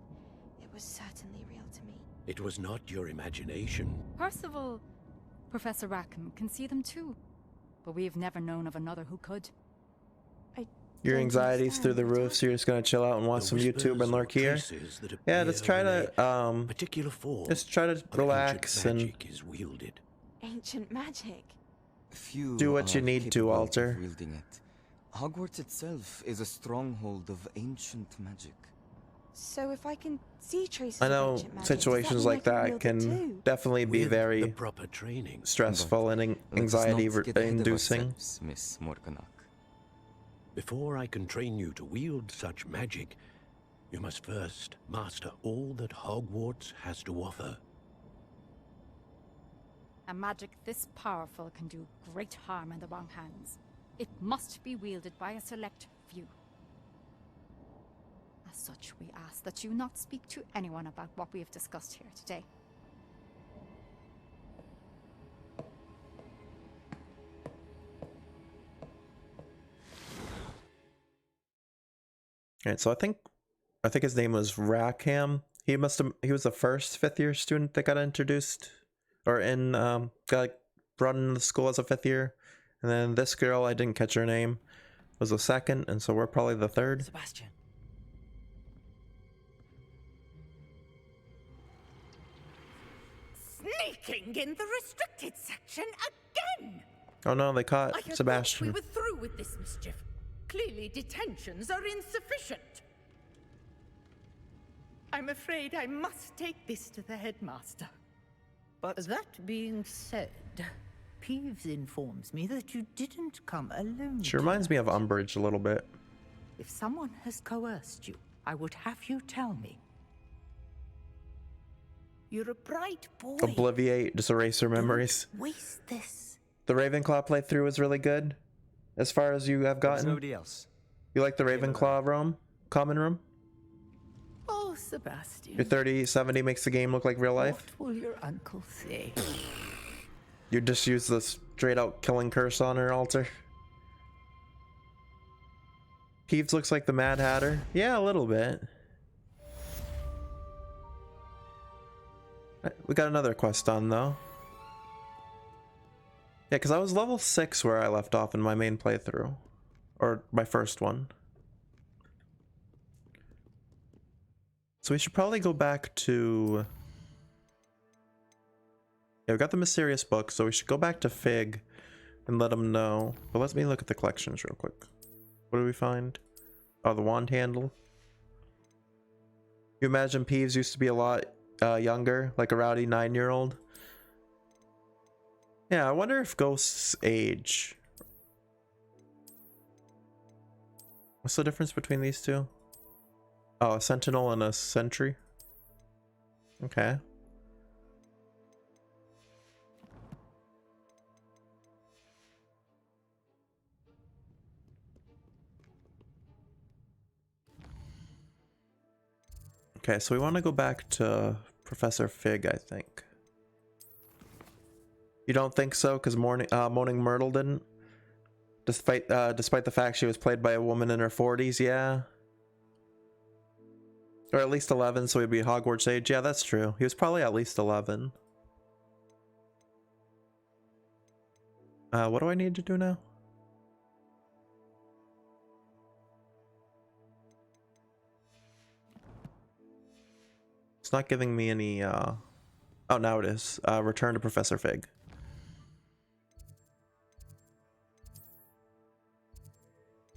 it was certainly real to me. It was not your imagination. Percival, Professor Rackham can see them too. But we have never known of another who could. Your anxiety's through the roof, so you're just gonna chill out and watch some YouTube and lurk here. Yeah, let's try to just try to relax and ancient magic. Do what you need to, Alter. Hogwarts itself is a stronghold of ancient magic. So if I can see traces I know of ancient magic, situations like that can definitely be very stressful and anxiety-inducing. Miss Morganach. Before I can train you to wield such magic, You must first master all that Hogwarts has to offer. A magic this powerful can do great harm in the wrong hands. It must be wielded by a select few. As such, we ask that you not speak to anyone about what we have discussed here today. Alright, so I think his name was Rackham. He was the first 5th year student that got introduced or got brought into the school as a 5th year. And then this girl, I didn't catch her name, was the 2nd, and so we're probably the 3rd. Sebastian. Sneaking in the restricted section again! Oh no, they caught I had Sebastian. thought we were through with this mischief. Clearly detentions are insufficient. I'm afraid I must take this to the headmaster. But that being said, Peeves informs me that you didn't come alone. She reminds me of Umbridge a little bit. If someone has coerced you, I would have you tell me. You're a bright boy. Obliviate, just erase her memories. Waste this. The Ravenclaw playthrough was really good, as far as you have gotten. There's nobody else. You like the Ravenclaw room? Common room? Oh, Sebastian. Your 3070 makes the game look like real life? What will your uncle say? You just use the straight out killing curse on her altar. Peeves looks like the Mad Hatter. Yeah, a little bit. We got another quest done though. Yeah, because I was level 6 where I left off in my main playthrough. Or my first one. So we should probably go back to... Yeah, we got the mysterious book, so we should go back to Fig and let him know. But let me look at the collections real quick. What do we find? Oh, the wand handle. You imagine Peeves used to be a lot younger, like a rowdy 9-year-old. Yeah, I wonder if ghosts age. What's the difference between these two? Oh, a sentinel and a sentry. Okay. Okay, so we want to go back to Professor Fig, I think. You don't think so? Because Moaning Myrtle didn't? Despite the fact she was played by a woman in her 40s, yeah. Or at least 11, so he'd be Hogwarts age. Yeah, that's true. He was probably at least 11. What do I need to do now? It's not giving me any, Oh, now it is. Return to Professor Fig.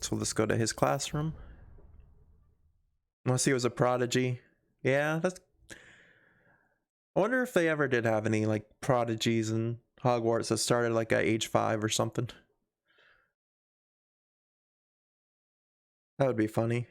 So let's go to his classroom. Unless he was a prodigy. Yeah, that's... I wonder if they ever did have any, like, prodigies in Hogwarts that started, like, at age 5 or something. That would be funny.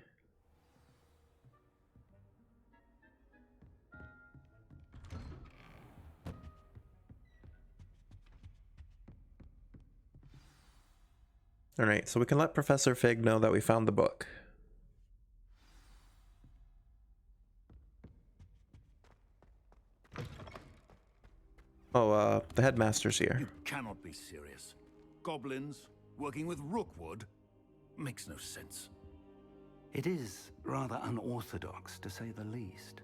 Alright, so we can let Professor Fig know that we found the book. Oh, the headmaster's here. You cannot be serious. Goblins working with Rookwood makes no sense. It is rather unorthodox, to say the least.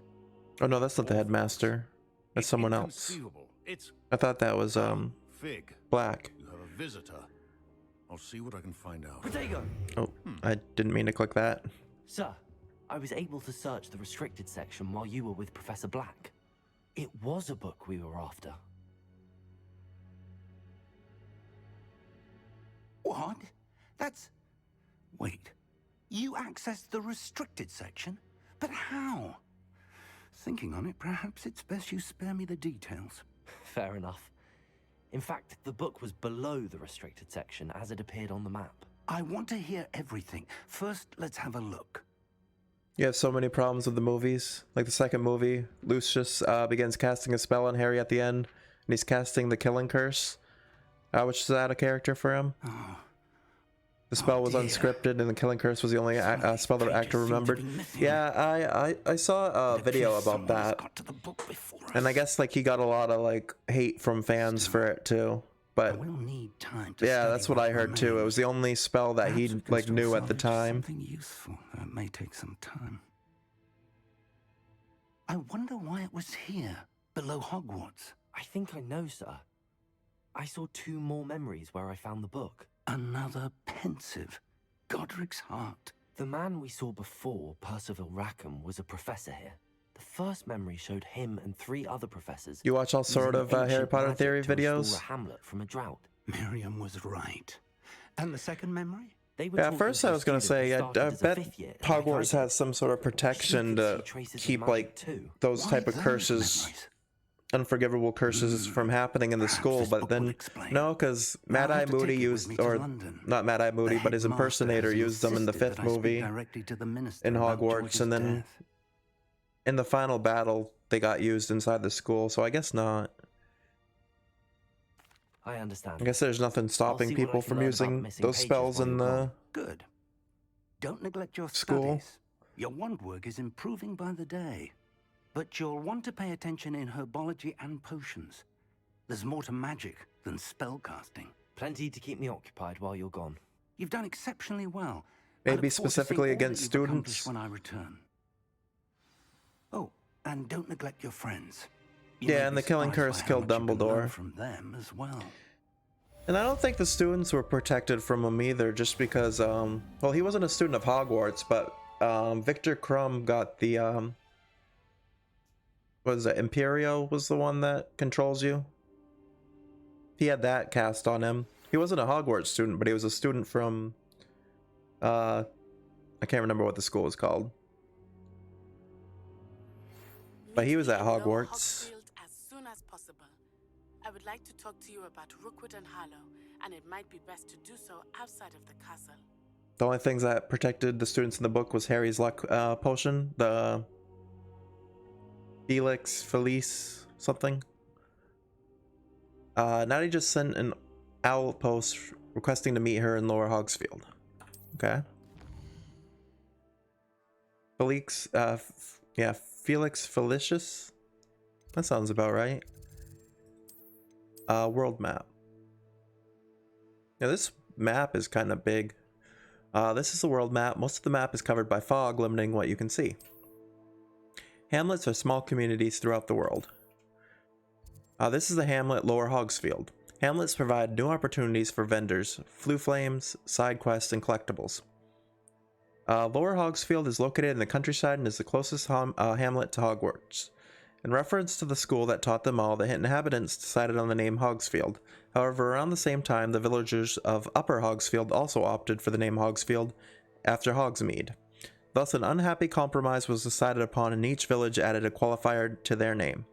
Oh no, that's not the headmaster. That's someone else. It's I thought that was, Fig. Black. You have a visitor. I'll see what I can find out. Protego! Oh, I didn't mean to click that. Sir, I was able to search the restricted section while you were with Professor Black. It was a book we were after. What? That's... Wait. You accessed the restricted section? But how? Thinking on it, perhaps it's best you spare me the details. Fair enough. In fact, the book was below the restricted section as it appeared on the map. I want to hear everything. First, let's have a look. You have so many problems with the movies. Like the second movie, Lucius begins casting a spell on Harry at the end, and he's casting the Killing Curse, which is out of character for him. The spell was unscripted, and the Killing Curse was the only spell the actor remembered. Yeah, I saw a video about that, and I guess like he got a lot of like hate from fans for it too. But yeah, that's what I heard too. It was the only spell that he like knew at the time. Something useful. That may take some time. I wonder why it was here, below Hogwarts. I think I know, sir. I saw 2 more memories where I found the book. Another pensive. Godric's heart. The man we saw before, Percival Rackham, was a professor here. The first memory showed him and 3 other professors. You watch all sort of Harry Potter theory videos? A hamlet from a drought. Miriam was right. And the second memory? Yeah, at first I was going to say, I bet Hogwarts has some sort of protection to keep like those type of curses, unforgivable curses from happening in the school, but then no, because Mad-Eye Moody used, or not Mad-Eye Moody, but his impersonator used them in the 5th movie in Hogwarts, and then in the final battle they got used inside the school, so I guess not. I understand. I guess there's nothing stopping people from using those spells in the Good. Don't neglect your school. Studies. Your wand work is improving by the day. But you'll want to pay attention in herbology and potions. There's more to magic than spellcasting. Plenty to keep me occupied while you're gone. You've done exceptionally well. Maybe specifically against students. When I return. Oh, and don't neglect your friends. Yeah, and the Killing Curse killed Dumbledore. From them as well. And I don't think the students were protected from him either, just because, well, he wasn't a student of Hogwarts, but Victor Crumb got the, what is it, Imperio was the one that controls you? He had that cast on him. He wasn't a Hogwarts student, but he was a student from, I can't remember what the school was called. But he was at Hogwarts. I would like to talk to you about Rookwood and Harlow, and it might be best to do so outside of the castle. The only things that protected the students in the book was Harry's luck potion, the Felix Felice something. Natty just sent an owl post requesting to meet her in Lower Hogsfield. Okay. Felix, yeah, Felix Felicius? That sounds about right. World map. Yeah, this map is kind of big. This is the world map. Most of the map is covered by fog, limiting what you can see. Hamlets are small communities throughout the world. This is the hamlet Lower Hogsfield. Hamlets provide new opportunities for vendors, flue flames, side quests, and collectibles. Lower Hogsfield is located in the countryside and is the closest hamlet to Hogwarts. In reference to the school that taught them all, the inhabitants decided on the name Hogsfield. However, around the same time, the villagers of Upper Hogsfield also opted for the name Hogsfield after Hogsmeade. Thus, an unhappy compromise was decided upon, and each village added a qualifier to their name.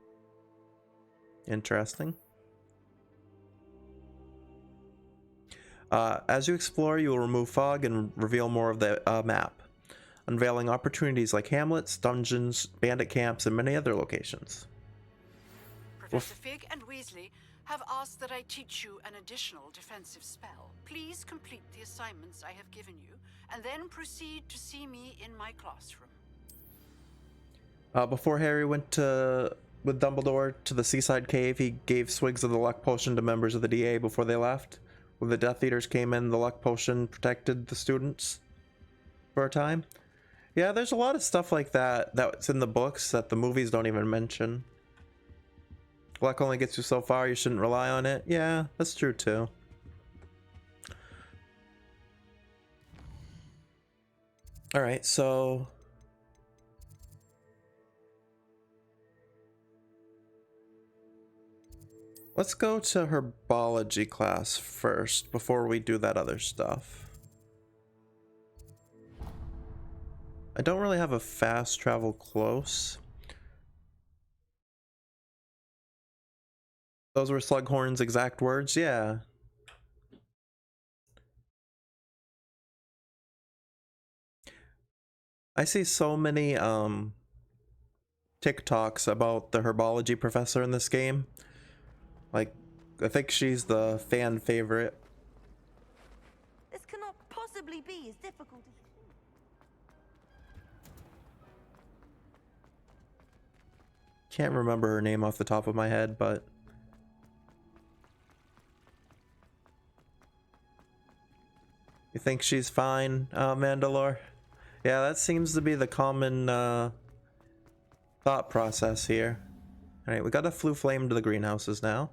Interesting. As you explore, you will remove fog and reveal more of the map, unveiling opportunities like hamlets, dungeons, bandit camps, and many other locations. Professor Fig and Weasley have asked that I teach you an additional defensive spell. Please complete the assignments I have given you, and then proceed to see me in my classroom. Before Harry went with Dumbledore to the seaside cave, he gave swigs of the luck potion to members of the DA before they left. When the Death Eaters came in, the luck potion protected the students for a time. Yeah, there's a lot of stuff like that that's in the books that the movies don't even mention. Luck only gets you so far, you shouldn't rely on it. Yeah, that's true too. Alright, so let's go to herbology class first before we do that other stuff. I don't really have a fast travel close. Those were Slughorn's exact words? Yeah. I see so many TikToks about the herbology professor in this game. Like, I think she's the fan favorite. This cannot possibly be as difficult as... Can't remember her name off the top of my head, but you think she's fine, Mandalore? Yeah, that seems to be the common thought process here. Alright, we got a flu flame to the greenhouses now.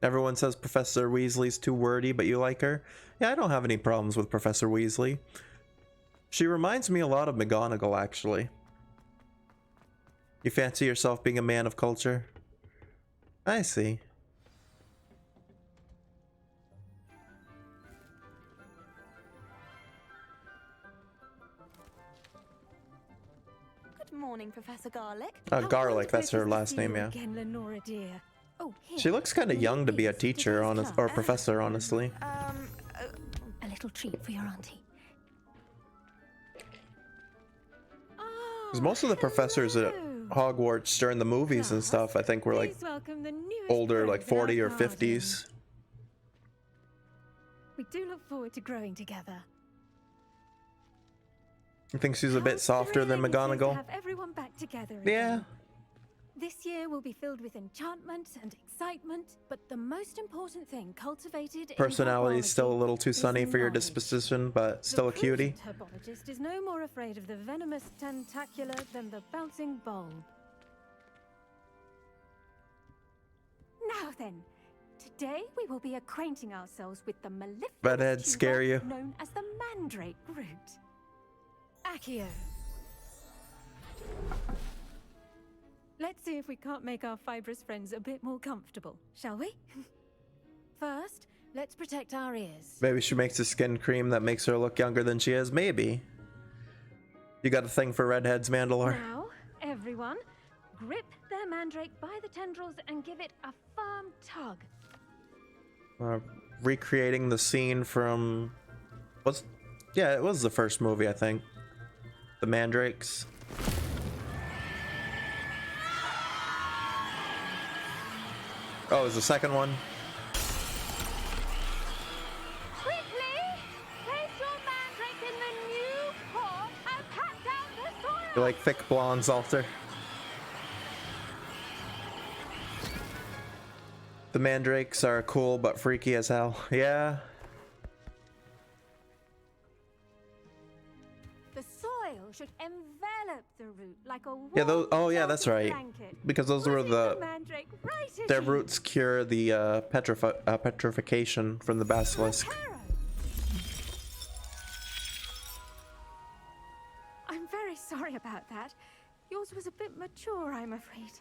Everyone says Professor Weasley's too wordy, but you like her? Yeah, I don't have any problems with Professor Weasley. She reminds me a lot of McGonagall, actually. You fancy yourself being a man of culture? I see. Good morning, Professor Garlick. Garlic, that's her last name, yeah. Again, Lenora dear. Oh, here. She looks kind of young to be a teacher, or professor, honestly. A little treat for your auntie. Because most of the professors at Hogwarts during the movies and stuff, I think were like older, like 40 or 50s. We do look forward to growing together. I think she's a bit softer than McGonagall. Have everyone back together again. Yeah. This year will be filled with enchantment and excitement, but the most important thing cultivated Personality in is still a little too sunny for your disposition, but still a cutie. The herbologist is no more afraid of the venomous tentacular than the bouncing bulb. Now then, today we will be acquainting ourselves with the maleficent Redheads scare you. known as the mandrake root. Accio. Let's see if we can't make our fibrous friends a bit more comfortable, shall we? First, let's protect our ears. Maybe she makes a skin cream that makes her look younger than she is. Maybe. You got a thing for redheads, Mandalore? Now, everyone, grip their mandrake by the tendrils and give it a firm tug. Recreating the scene from... Yeah, it was the first movie, I think. The Mandrakes. Oh, it was the second one? Quickly! Place your mandrake in the new pot and pat down the soil! You're like thick blondes, Alter. The mandrakes are cool but freaky as hell. Yeah. The soil should envelop the root like a Yeah, those. Oh, yeah, that's right. blanket. Because those were the. Mandrake right at Their you. roots cure the petrification from the basilisk. I'm very sorry about that. Yours was a bit mature, I'm afraid.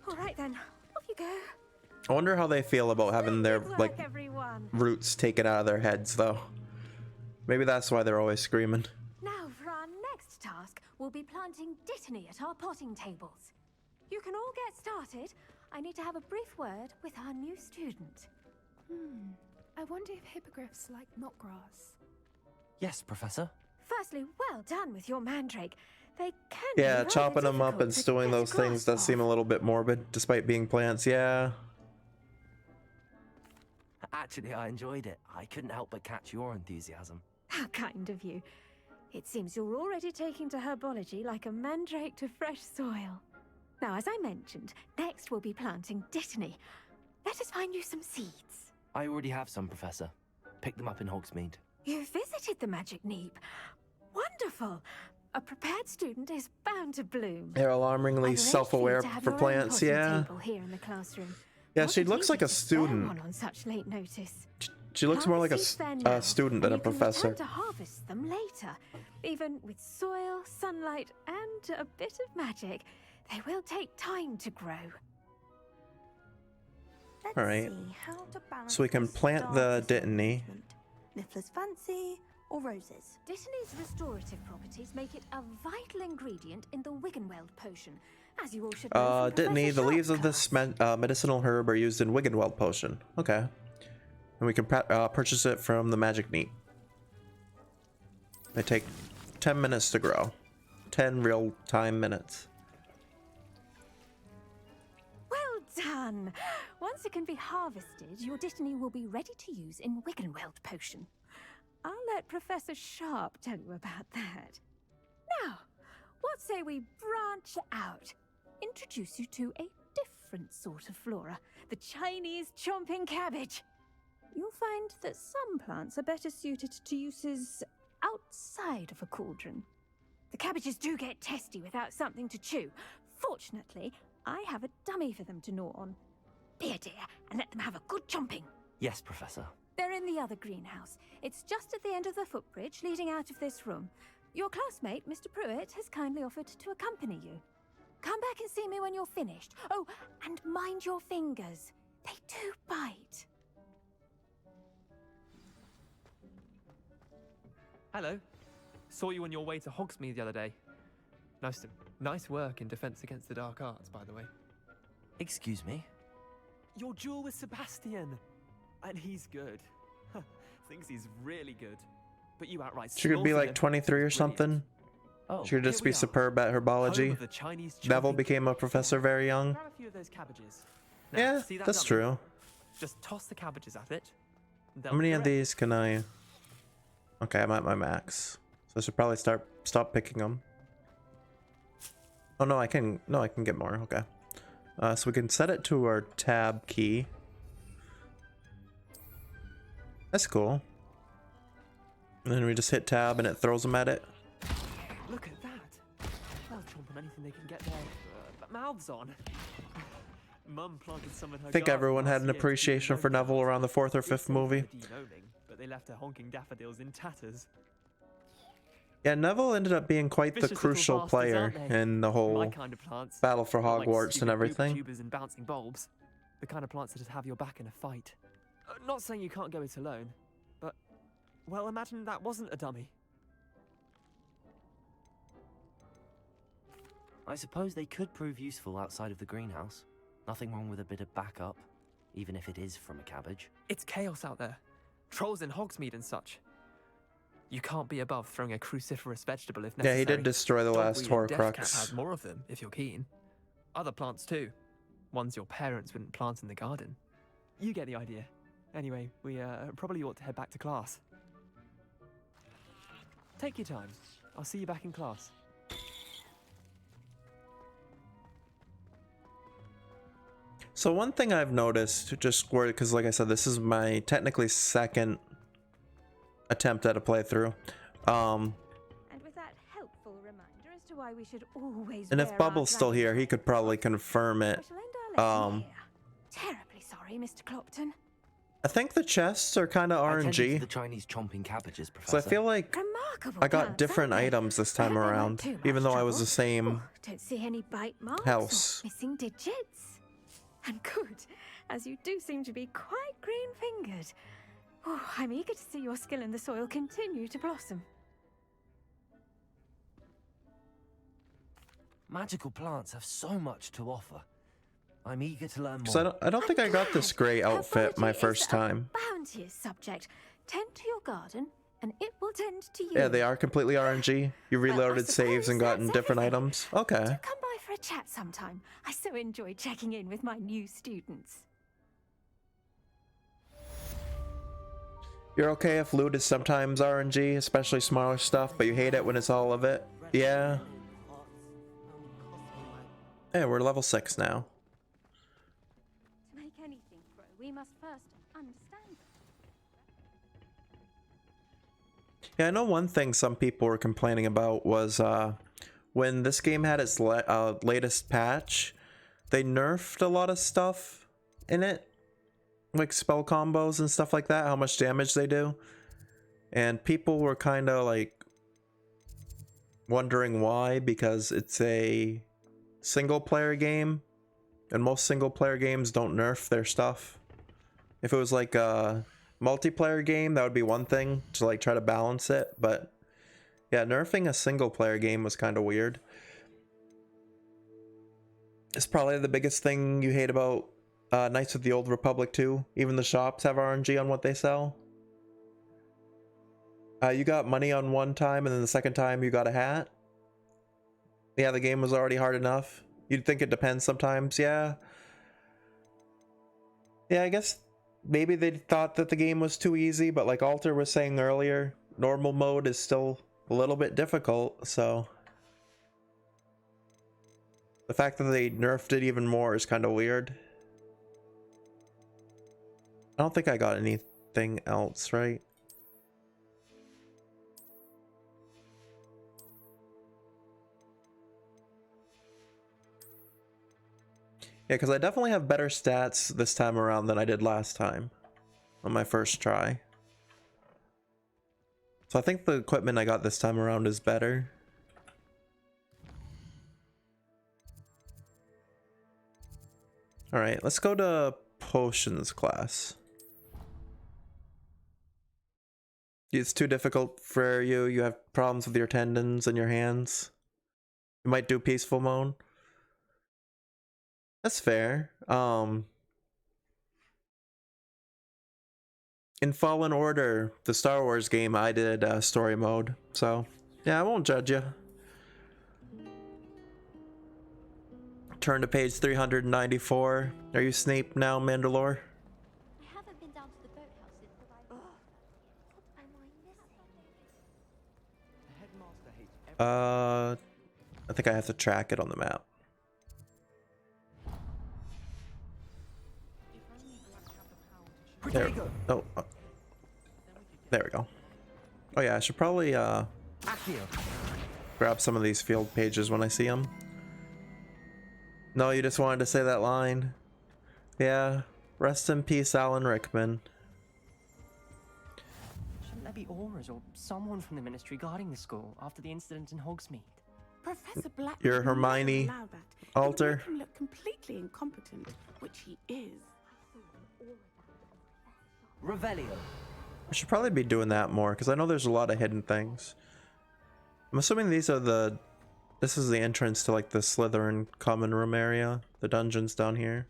All right then, off you go. I wonder how they feel about having their like everyone. roots taken out of their heads, though. Maybe that's why they're always screaming. Now for our next task, we'll be planting dittany at our potting tables. You can all get started. I need to have a brief word with our new student. I wonder if hippogriffs like knotgrass. Yes, Professor. Firstly, well done with your mandrake. They can Yeah, be rather chopping them up difficult and to stewing get those a things grasp does seem a little bit morbid, despite being plants. Yeah. Actually, I enjoyed it. I couldn't help but catch your enthusiasm. How kind of you. It seems you're already taking to herbology like a mandrake to fresh soil. Now, as I mentioned, next we'll be planting dittany. Let us find you some seeds. I already have some, Professor. Picked them up in Hogsmeade. You visited the Magic Neep. Wonderful. A prepared student is bound to bloom. They're alarmingly self-aware for plants. Yeah. Here in the classroom. Yeah, she looks like a student. On such late notice. She looks more like a student than a professor. You can return to harvest them later. Even with soil, sunlight, and a bit of magic, they will take time to grow. Let's All right. see how to balance So we can this plant dark the soil dittany. management. Niffler's fancy or roses? Dittany's restorative properties make it a vital ingredient in the Wiggenweld potion, as you all should know from Dittany, Professor the leaves of Sharp's this medicinal herb are used in Wiggenweld potion. Okay. And we can purchase it from the magic neat. They take 10 minutes to grow. 10 real-time minutes. Well done! Once it can be harvested, your Dittany will be ready to use in Wiggenweld potion. I'll let Professor Sharp tell you about that. Now, what say we branch out? Introduce you to a different sort of flora, the Chinese chomping cabbage. You'll find that some plants are better suited to uses outside of a cauldron. The cabbages do get testy without something to chew. Fortunately, I have a dummy for them to gnaw on. Be a dear and let them have a good chomping. Yes, Professor. They're in the other greenhouse. It's just at the end of the footbridge leading out of this room. Your classmate, Mr. Pruitt, has kindly offered to accompany you. Come back and see me when you're finished. Oh, and mind your fingers. They do bite. Hello. Saw you on your way to Hogsmeade the other day. Nice work in Defense Against the Dark Arts, by the way. Excuse me? Your duel with Sebastian. And he's good. Thinks he's really good. But you outright She could be like 23 or something. Oh, She could just be superb at herbology. Neville became a professor very young. Grab a few of those cabbages. Now, Yeah, see that that's dummy? true. Just toss the cabbages at it. How many of these can I... Okay, I'm at my max. So I should probably stop picking them. Oh no, I can get more. Okay. So we can set it to our tab key. That's cool. And then we just hit tab and it throws them at it. Look at that. They'll chomp on anything they can get their mouths on. Mum planted some in her I think garden everyone had last an year to appreciation keep for them Neville around the 4th or 5th movie. but they left her honking daffodils in tatters. Yeah, Neville ended up being quite the Vicious little crucial bastards, player aren't they? in the whole My kind of plants. battle for Not like Hogwarts and stupid everything. tubers and bouncing bulbs. The kind of plants that'd have your back in a fight. Not saying you can't go it alone, but, well, imagine that wasn't a dummy. I suppose they could prove useful outside of the greenhouse. Nothing wrong with a bit of backup, even if it is from a cabbage. It's chaos out there. Trolls in Hogsmeade and such. You can't be above throwing a cruciferous vegetable if necessary. Yeah, he did destroy the last Dogweed and Deathcap Horcrux. has more of them, if you're keen. Other plants too. Ones your parents wouldn't plant in the garden. You get the idea. Anyway, we probably ought to head back to class. Take your time. I'll see you back in class. So one thing I've noticed, just because like I said, this is my technically second attempt at a playthrough. And with that helpful reminder as to why we should always And wear if Bubble's still here, he could probably confirm it. Terribly sorry, Mr. Clopton. I think the chests are kind of I tended to RNG. the Chinese chomping cabbages, So Professor. I feel like Remarkable I got plants, different aren't they? items this time around, too much even though I was trouble. the same. Don't see any bite marks House. or missing digits. And good, as you do seem to be quite green-fingered. Oh, I'm eager to see your skill in the soil continue to blossom. Magical plants have so much to offer. I'm eager to learn more. So I don't think I got this gray outfit my first time. Bounteous subject. Tend to your garden, and it will tend to you. Yeah, they are completely RNG. You reloaded saves and gotten different items. Okay. Do come by for a chat sometime. I so enjoy checking in with my new students. You're okay if loot is sometimes RNG, especially smaller stuff, but you hate it when it's all of it? Yeah. Hey, we're level 6 now. To make anything grow, we must first understand. Yeah, I know one thing some people were complaining about was when this game had its latest patch, they nerfed a lot of stuff in it. Like spell combos and stuff like that, how much damage they do. And people were kind of like wondering why, because it's a single player game and most single player games don't nerf their stuff. If it was like a multiplayer game, that would be one thing to like try to balance it, but yeah, nerfing a single player game was kind of weird. It's probably the biggest thing you hate about Knights of the Old Republic too. Even the shops have RNG on what they sell. You got money on one time, and then the second time you got a hat. Yeah, the game was already hard enough. You'd think it depends sometimes, yeah. Yeah, I guess maybe they thought that the game was too easy, but like Alter was saying earlier, normal mode is still a little bit difficult, so... The fact that they nerfed it even more is kind of weird. I don't think I got anything else, right? Yeah, because I definitely have better stats this time around than I did last time on my first try. So I think the equipment I got this time around is better. Alright, let's go to potions class. It's too difficult for you. You have problems with your tendons and your hands. You might do peaceful mode. That's fair. In Fallen Order, the Star Wars game, I did story mode. So, yeah, I won't judge you. Turn to page 394. Are you Snape now, Mandalore? I haven't been down to the boathouse since the ride. What am I missing? I think I have to track it on the map. There. Oh, there we go. Oh yeah, I should probably grab some of these field pages when I see them. No, you just wanted to say that line. Yeah. Rest in peace, Alan Rickman. Shouldn't there be Aurors or someone from the Ministry guarding the school after the incident in Hogsmeade? Professor Black. You're Hermione, Alter. It would make him look completely incompetent, which he is. Revelio. I should probably be doing that more because I know there's a lot of hidden things. I'm assuming these are the... This is the entrance to like the Slytherin common room area. The dungeons down here.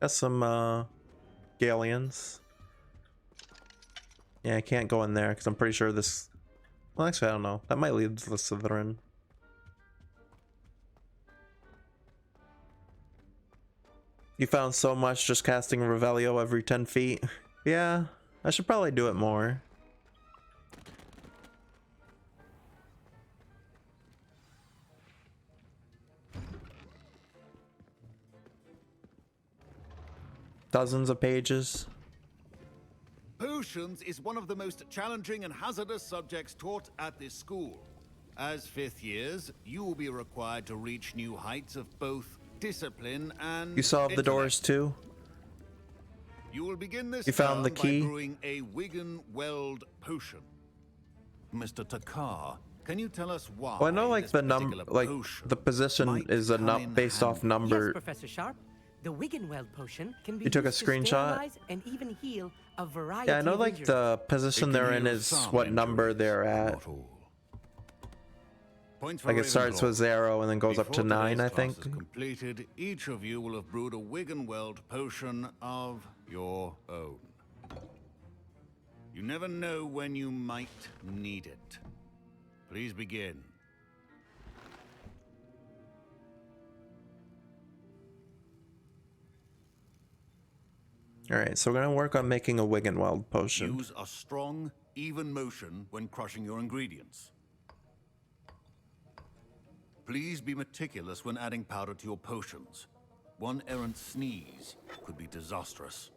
Got some galleons. Yeah, I can't go in there because I'm pretty sure this... Well, actually, I don't know. That might lead to the Slytherin. You found so much just casting Revelio every 10 feet. Yeah, I should probably do it more. Dozens of pages. Potions is one of the most challenging and hazardous subjects taught at this school. As fifth years, you will be required to reach new heights of both discipline and You solved the doors too? You will begin this You found the term key? by brewing a Wigan Weld potion. Mr. Takar, can you tell us why? Well, I know like this the number, particular like potion the position is a based off number. Yes, Professor Sharp. The Wiggenweld potion can be You took a used to screenshot? sterilize and even heal a variety Yeah, I know of like injuries. the position they're in is what number they're at. Points for Like it starts with Ravenclaw. 0 and then goes up to Before 9, I today's class think. is completed, each of you will have brewed a Wiggenweld potion of your own. You never know when you might need it. Please begin. Alright, so we're gonna work on making a Wiggenweld potion. Use a strong, even motion when crushing your ingredients. Please be meticulous when adding powder to your potions. One errant sneeze could be disastrous.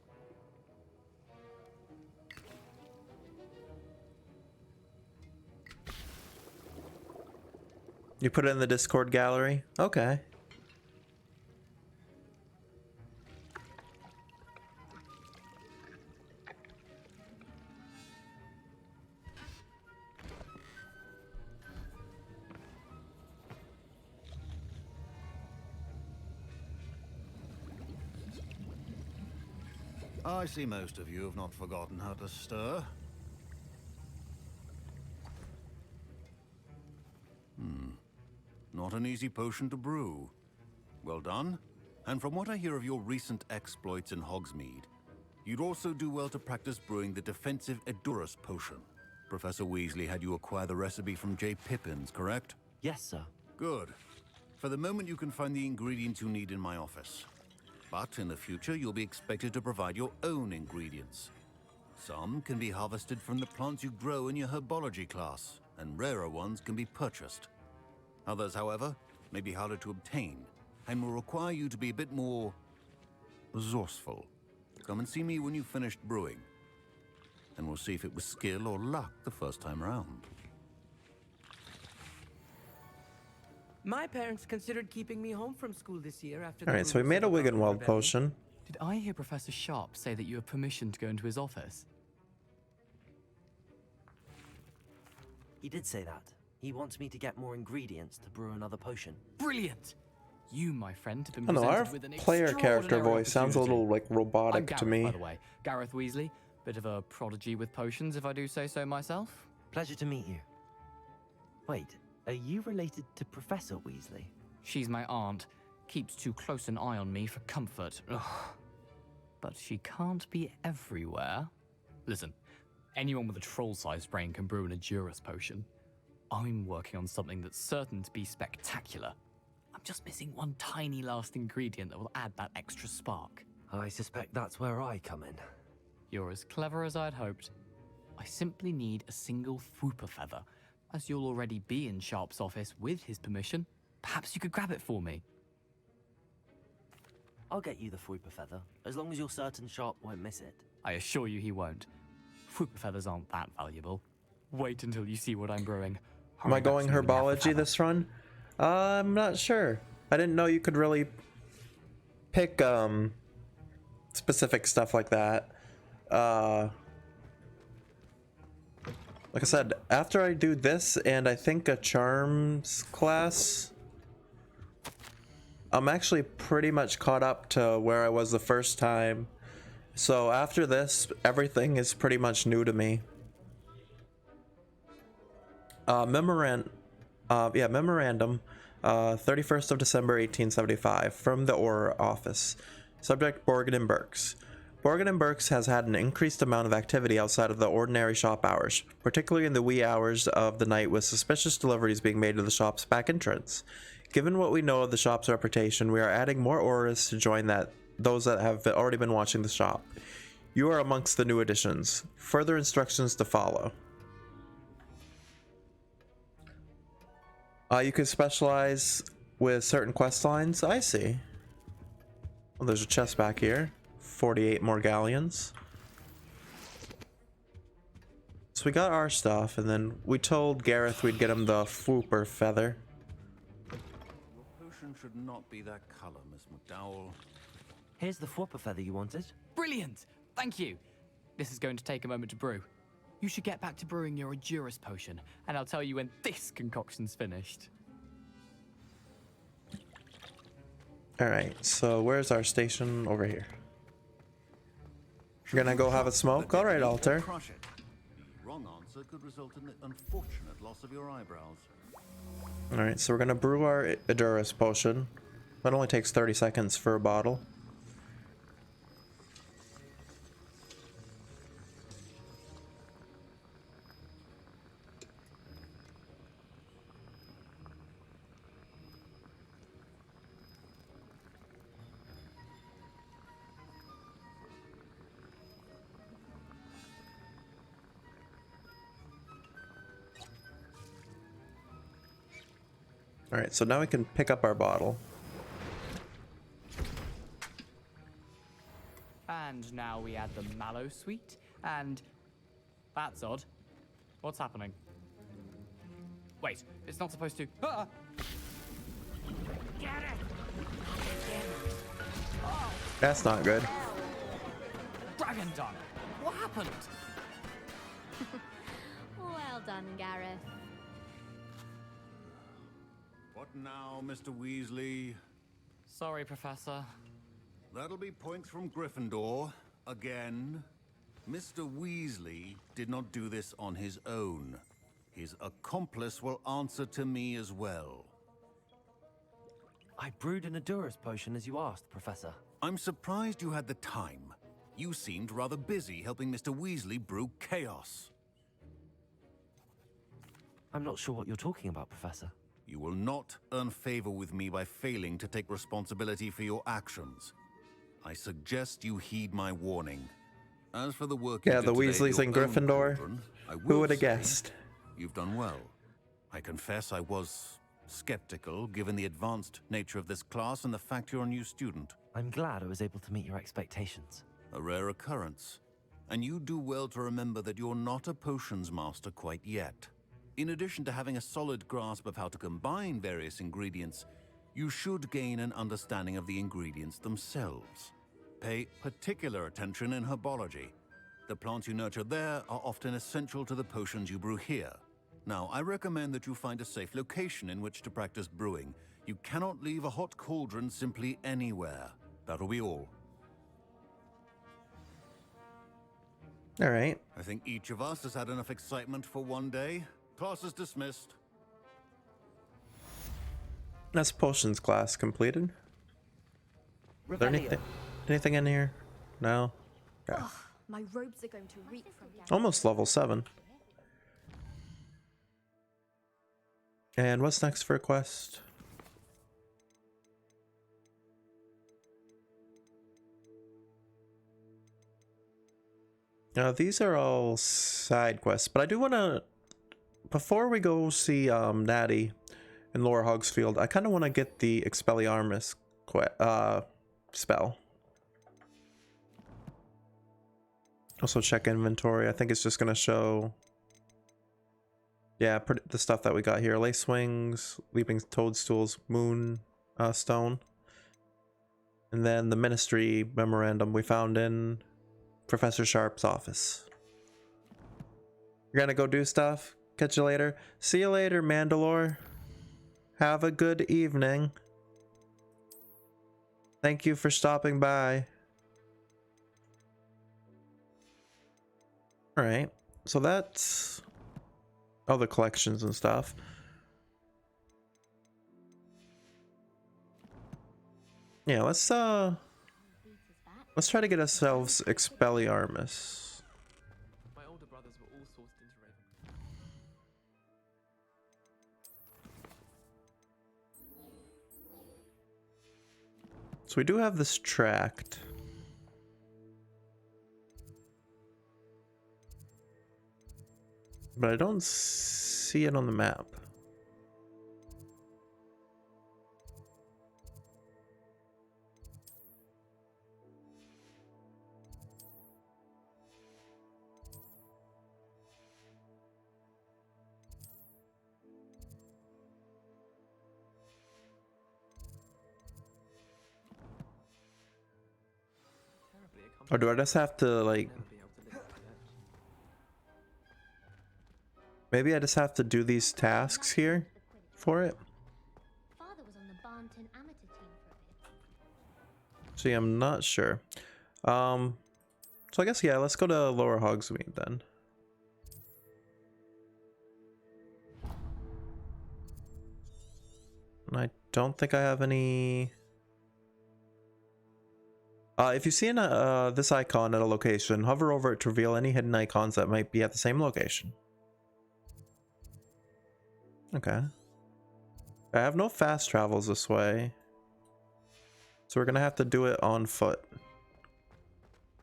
You put it in the Discord gallery? Okay. I see most of you have not forgotten how to stir. Not an easy potion to brew. Well done. And from what I hear of your recent exploits in Hogsmeade, you'd also do well to practice brewing the defensive Edurus potion. Professor Weasley had you acquire the recipe from J. Pippins, correct? Yes, sir. Good. For the moment, you can find the ingredients you need in my office. But in the future, you'll be expected to provide your own ingredients. Some can be harvested from the plants you grow in your herbology class, and rarer ones can be purchased. Others, however, may be harder to obtain, and will require you to be a bit more resourceful. Come and see me when you've finished brewing, and we'll see if it was skill or luck the first time around. My parents considered keeping me home from school this year after. All right, so we made a Wiggenweld potion. Did I hear Professor Sharp say that you have permission to go into his office? He did say that. He wants me to get more ingredients to brew another potion. Brilliant! You, my friend, have been I don't know, our presented with an player character extraordinary voice sounds a little like I'm robotic Gareth, to me. by the way. Gareth Weasley. Bit of a prodigy with potions, if I do say so myself. Pleasure to meet you. Wait, are you related to Professor Weasley? She's my aunt. Keeps too close an eye on me for comfort. Ugh. But she can't be everywhere. Listen, anyone with a troll-sized brain can brew an Edurus potion. I'm working on something that's certain to be spectacular. I'm just missing one tiny last ingredient that will add that extra spark. I suspect that's where I come in. You're as clever as I'd hoped. I simply need a single Fwooper feather. As you'll already be in Sharp's office with his permission, perhaps you could grab it for me. I'll get you the Fwooper feather, as long as you're certain Sharp won't miss it. I assure you he won't. Fwooper feathers aren't that valuable. Wait until you see what I'm brewing. Am I going herbology this run? I'm not sure. I didn't know you could really pick specific stuff like that. Like I said, after I do this and I think a charms class, I'm actually pretty much caught up to where I was the first time. So after this, everything is pretty much new to me. Memorandum, 31st of December 1875, from the Auror office. Subject: Borgin and Burks. Borgin and Burks has had an increased amount of activity outside of the ordinary shop hours, particularly in the wee hours of the night, with suspicious deliveries being made to the shop's back entrance. Given what we know of the shop's reputation, we are adding more Aurors to join those that have already been watching the shop. You are amongst the new additions. Further instructions to follow. You can specialize with certain quest lines. I see. Well, there's a chest back here. 48 more galleons. So we got our stuff, and then we told Gareth we'd get him the Fwooper feather. Your potion should not be that color, Miss McDowell. Here's the Fwooper feather you wanted. Brilliant! Thank you. This is going to take a moment to brew. You should get back to brewing your Edurus potion, and I'll tell you when this concoction's finished. Alright, so where's our station? Over here. You're gonna go have a smoke? Alright, Alter. Crush it. The wrong answer could result in the unfortunate loss of your eyebrows. Alright, so we're gonna brew our Edurus potion. That only takes 30 seconds for a bottle. Alright, so now we can pick up our bottle. And now we add the mallow sweet, and that's odd. What's happening? Wait, it's not supposed to. Ah! Get it! That's not good. Dragon Dung! What happened? Well done, Gareth. What now, Mr. Weasley? Sorry, Professor. That'll be points from Gryffindor. Again. Mr. Weasley did not do this on his own. His accomplice will answer to me as well. I brewed an Adurus potion as you asked, Professor. I'm surprised you had the time. You seemed rather busy helping Mr. Weasley brew chaos. I'm not sure what you're talking about, Professor. You will not earn favor with me by failing to take responsibility for your actions. I suggest you heed my warning. As for the work you Yeah, did the today at Weasleys your in own Gryffindor. cauldron, I Who will would have say guessed? You've done well. I confess I was skeptical, given the advanced nature of this class and the fact you're a new student. I'm glad I was able to meet your expectations. A rare occurrence. And you do well to remember that you're not a potions master quite yet. In addition to having a solid grasp of how to combine various ingredients, you should gain an understanding of the ingredients themselves. Pay particular attention in herbology. The plants you nurture there are often essential to the potions you brew here. Now, I recommend that you find a safe location in which to practice brewing. You cannot leave a hot cauldron simply anywhere. That'll be all. All right. I think each of us has had enough excitement for one day. Class is dismissed. That's potions class completed. Is there anything in here? No. Okay. Ugh, my robes are going to reek from Almost level 7. And what's next for a quest? Now these are all side quests, but I do want to, before we go see Natty in Lower Hogsfield, I kind of want to get the Expelliarmus spell. Also check inventory. I think it's just going to show, yeah, the stuff that we got here. Lace Wings, Leaping Toadstools, Moon Stone. And then the Ministry Memorandum we found in Professor Sharp's office. You're gonna go do stuff. Catch you later. See you later, Mandalore. Have a good evening. Thank you for stopping by. Alright, so that's all the collections and stuff. Yeah, let's try to get ourselves Expelliarmus. My older brothers were all sourced into Raven. So we do have this tract. But I don't see it on the map. Or do I just have to, like... Maybe I just have to do these tasks here for it? Father was on the Barnton amateur team for a bit. See, I'm not sure. So I guess, yeah, let's go to Lower Hogsmeade then. And I don't think I have any... if you see this icon at a location, hover over it to reveal any hidden icons that might be at the same location. Okay. I have no fast travels this way. So we're gonna have to do it on foot.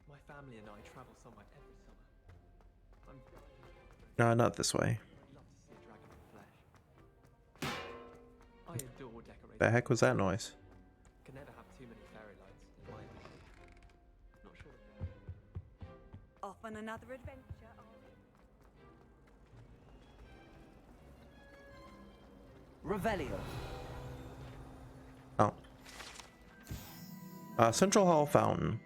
My family and I travel somewhere every summer. Not this way. I adore decorating. The heck was that noise? Can never have too many fairy lights, in my opinion. Not sure. Off on another adventure. Revelio. Oh. Central Hall Fountain.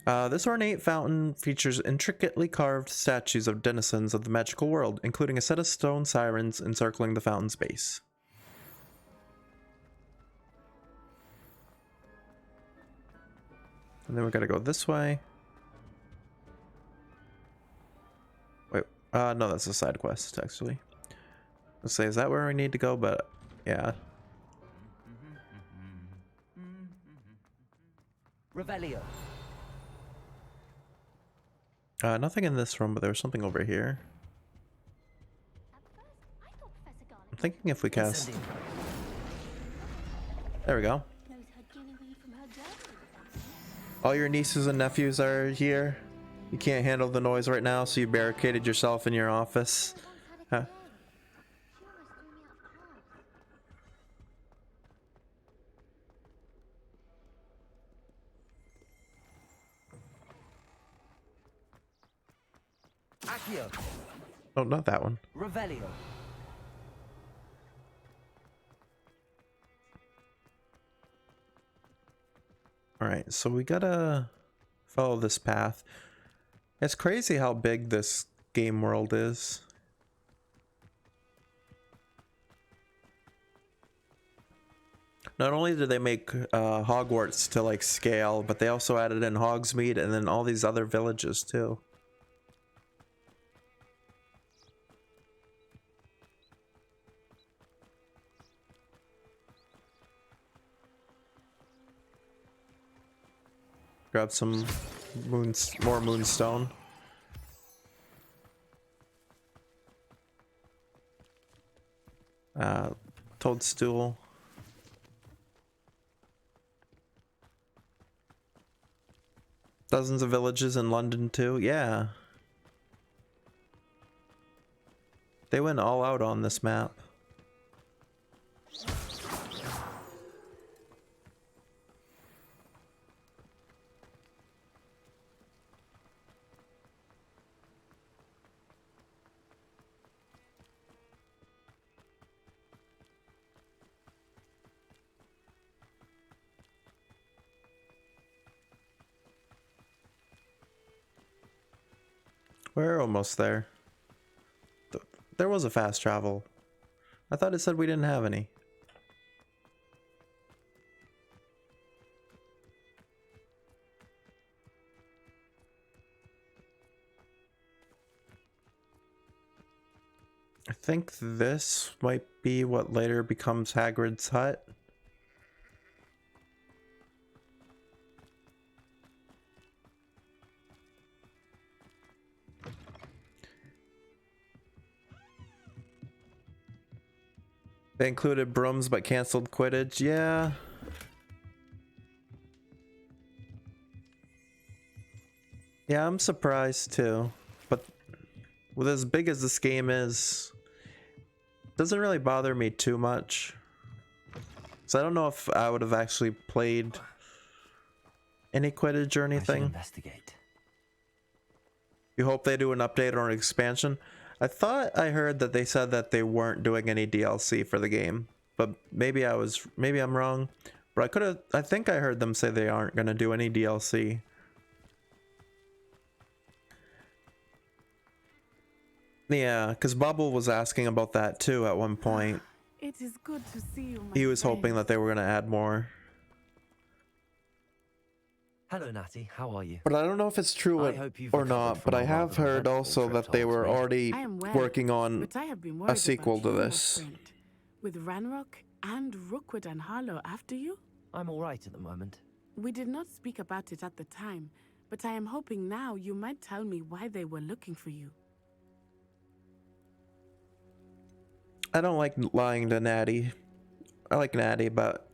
This ornate fountain features intricately carved statues of denizens of the magical world, including a set of stone sirens encircling the fountain's base. And then we gotta go this way. Wait, no, that's a side quest, actually. Let's say, is that where we need to go? But, yeah. Revelio. Nothing in this room, but there was something over here. I'm thinking if we cast... There we go. All your nieces and nephews are here. You can't handle the noise right now, so you barricaded yourself in your office. Huh? Accio. Oh, not that one. Revelio. Alright, so we gotta follow this path. It's crazy how big this game world is. Not only did they make Hogwarts to like scale, but they also added in Hogsmeade and then all these other villages too. Grab some more moonstone. Toadstool. Dozens of villages in London too. Yeah. They went all out on this map. We're almost there. There was a fast travel. I thought it said we didn't have any. I think this might be what later becomes Hagrid's hut. They included brooms but canceled Quidditch. Yeah. Yeah, I'm surprised too. But with as big as this game is, it doesn't really bother me too much. So I don't know if I would have actually played any Quidditch or anything. Investigate. You hope they do an update or an expansion? I thought I heard that they said that they weren't doing any DLC for the game, but maybe I'm wrong. But I think I heard them say they aren't going to do any DLC. Yeah, because Bubble was asking about that too at one point. It is good to see you, my He was friend. hoping that they were going to add more. Hello, Natty. How are you? But I don't know if it's true or not, but I have heard also that they were already I am well, working on but I have been worried a sequel about to you, my this. friend. With Ranrock and Rookwood and Harlow after you? I'm all right at the moment. We did not speak about it at the time, but I am hoping now you might tell me why they were looking for you. I don't like lying to Natty. I like Natty, but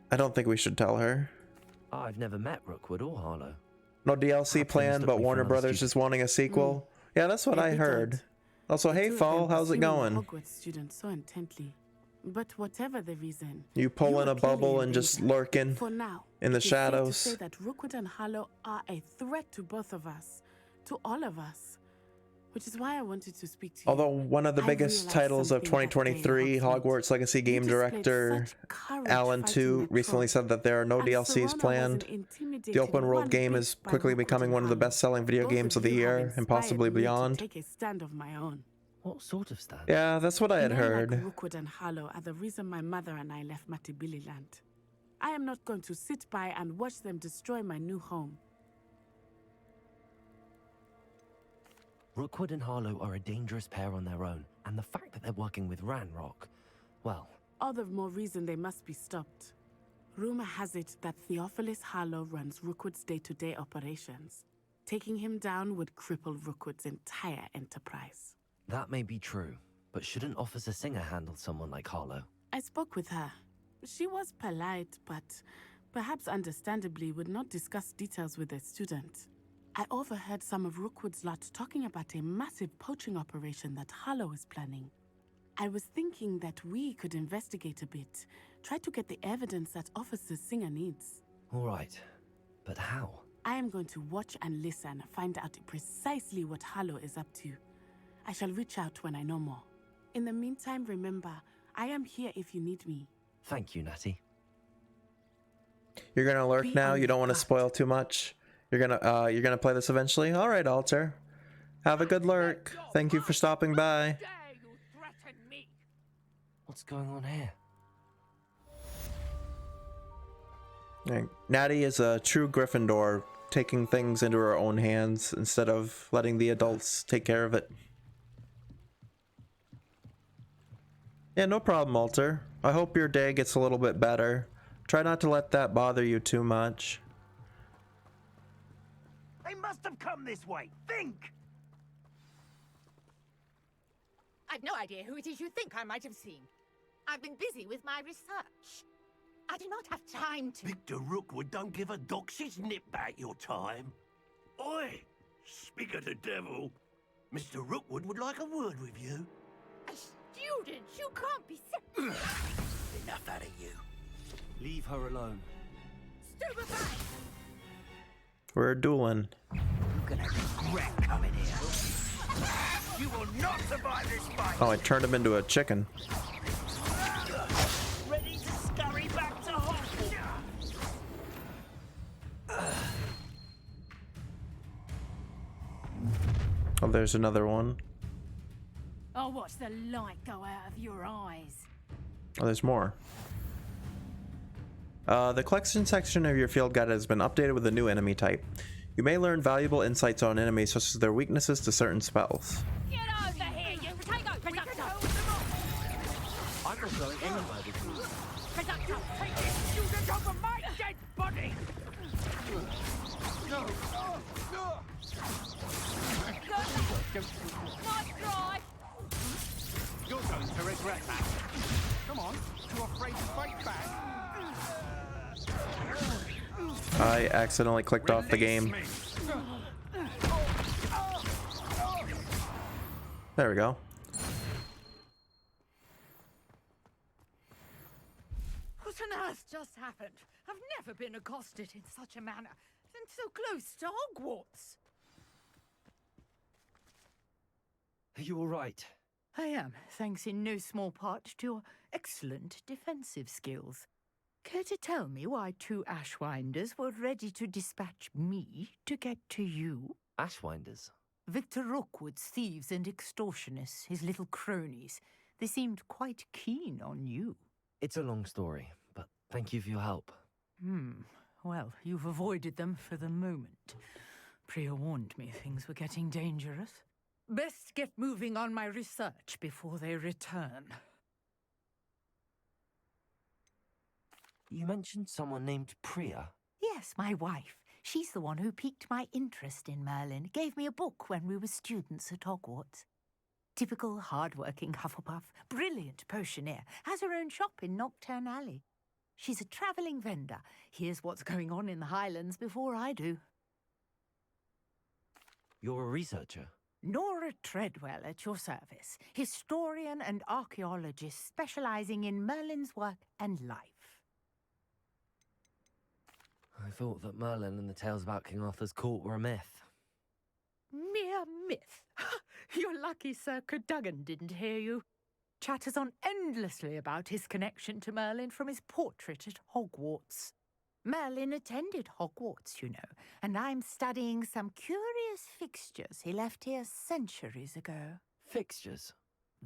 I don't think we should tell her. I've never met Rookwood or Harlow. No DLC planned, but Warner Brothers is wanting a sequel. Yeah, that's what I heard. Also, hey Fall, how's it going? Hogwarts students so intently. But whatever the reason, You pull in a bubble and just lurking for now, in the it is safe to shadows. say that Rookwood and Harlow are a threat to both of us, to all of us. Which is why I wanted to speak to you. Although one of the biggest titles of 2023, Hogwarts Legacy game director Alan 2 recently said that there are no DLCs planned. The open world game is quickly becoming one of the best-selling video games of the year and possibly beyond. Take a stand of my own. What sort of stand? Yeah, that's what I had Men heard. like Rookwood and Harlow are the reason my mother and I left Matibililand. I am not going to sit by and watch them destroy my new home. Rookwood and Harlow are a dangerous pair on their own, and the fact that they're working with Ranrock, well... All the more reason they must be stopped. Rumor has it that Theophilus Harlow runs Rookwood's day-to-day operations. Taking him down would cripple Rookwood's entire enterprise. That may be true, but shouldn't Officer Singer handle someone like Harlow? I spoke with her. She was polite, but perhaps understandably would not discuss details with a student. I overheard some of Rookwood's lot talking about a massive poaching operation that Harlow is planning. I was thinking that we could investigate a bit, try to get the evidence that Officer Singer needs. All right, but how? I am going to watch and listen, find out precisely what Harlow is up to. I shall reach out when I know more. In the meantime, remember, I am here if you need me. Thank you, Natty. You're gonna lurk now. You don't want to spoil too much. You're gonna play this eventually. All right, Alter. Have a good lurk. Thank you for stopping by. What's going on here? Natty is a true Gryffindor, taking things into her own hands instead of letting the adults take care of it. Yeah, no problem, Alter. I hope your day gets a little bit better. Try not to let that bother you too much. They must have come this way. Think! I've no idea who it is you think I might have seen. I've been busy with my research. I do not have time to... Victor Rookwood don't give a doxy's nip back your time. Oi! Speak of the devil. Mr. Rookwood would like a word with you. A student? You can't be so... Enough out of you. Leave her alone. Stupefy! We're dueling. You're gonna regret coming here. You will not survive this fight. Oh, I turned him into a chicken. Ready to scurry back to Hogwarts. Oh, there's another one. I'll watch the light go out of your eyes. Oh, there's more. The collection section of your field guide has been updated with a new enemy type. You may learn valuable insights on enemies, such as their weaknesses to certain spells. Get over here, you potato producer! I'm not going anywhere with you. Producer, Take this student over my dead body! nice try! You're going to regret that. Come on, you afraid to fight back? I accidentally clicked off the game. There we go. What on earth just happened? I've never been accosted in such a manner, and so close to Hogwarts. Are you all right? I am, thanks in no small part to your excellent defensive skills. Care to tell me why 2 Ashwinders were ready to dispatch me to get to you? Ashwinders? Victor Rookwood's thieves and extortionists, his little cronies. They seemed quite keen on you. It's a long story, but thank you for your help. Well, you've avoided them for the moment. Priya warned me things were getting dangerous. Best get moving on my research before they return. You mentioned someone named Priya. Yes, my wife. She's the one who piqued my interest in Merlin. Gave me a book when we were students at Hogwarts. Typical hard-working Hufflepuff. Brilliant potioneer. Has her own shop in Knockturn Alley. She's a travelling vendor. Hears what's going on in the Highlands before I do. You're a researcher? Nora Treadwell at your service. Historian and archaeologist specialising in Merlin's work and life. I thought that Merlin and the tales about King Arthur's court were a myth. Mere myth. You're lucky Sir Cadogan didn't hear you. Chatters on endlessly about his connection to Merlin from his portrait at Hogwarts. Merlin attended Hogwarts, you know, and I'm studying some curious fixtures he left here centuries ago. Fixtures?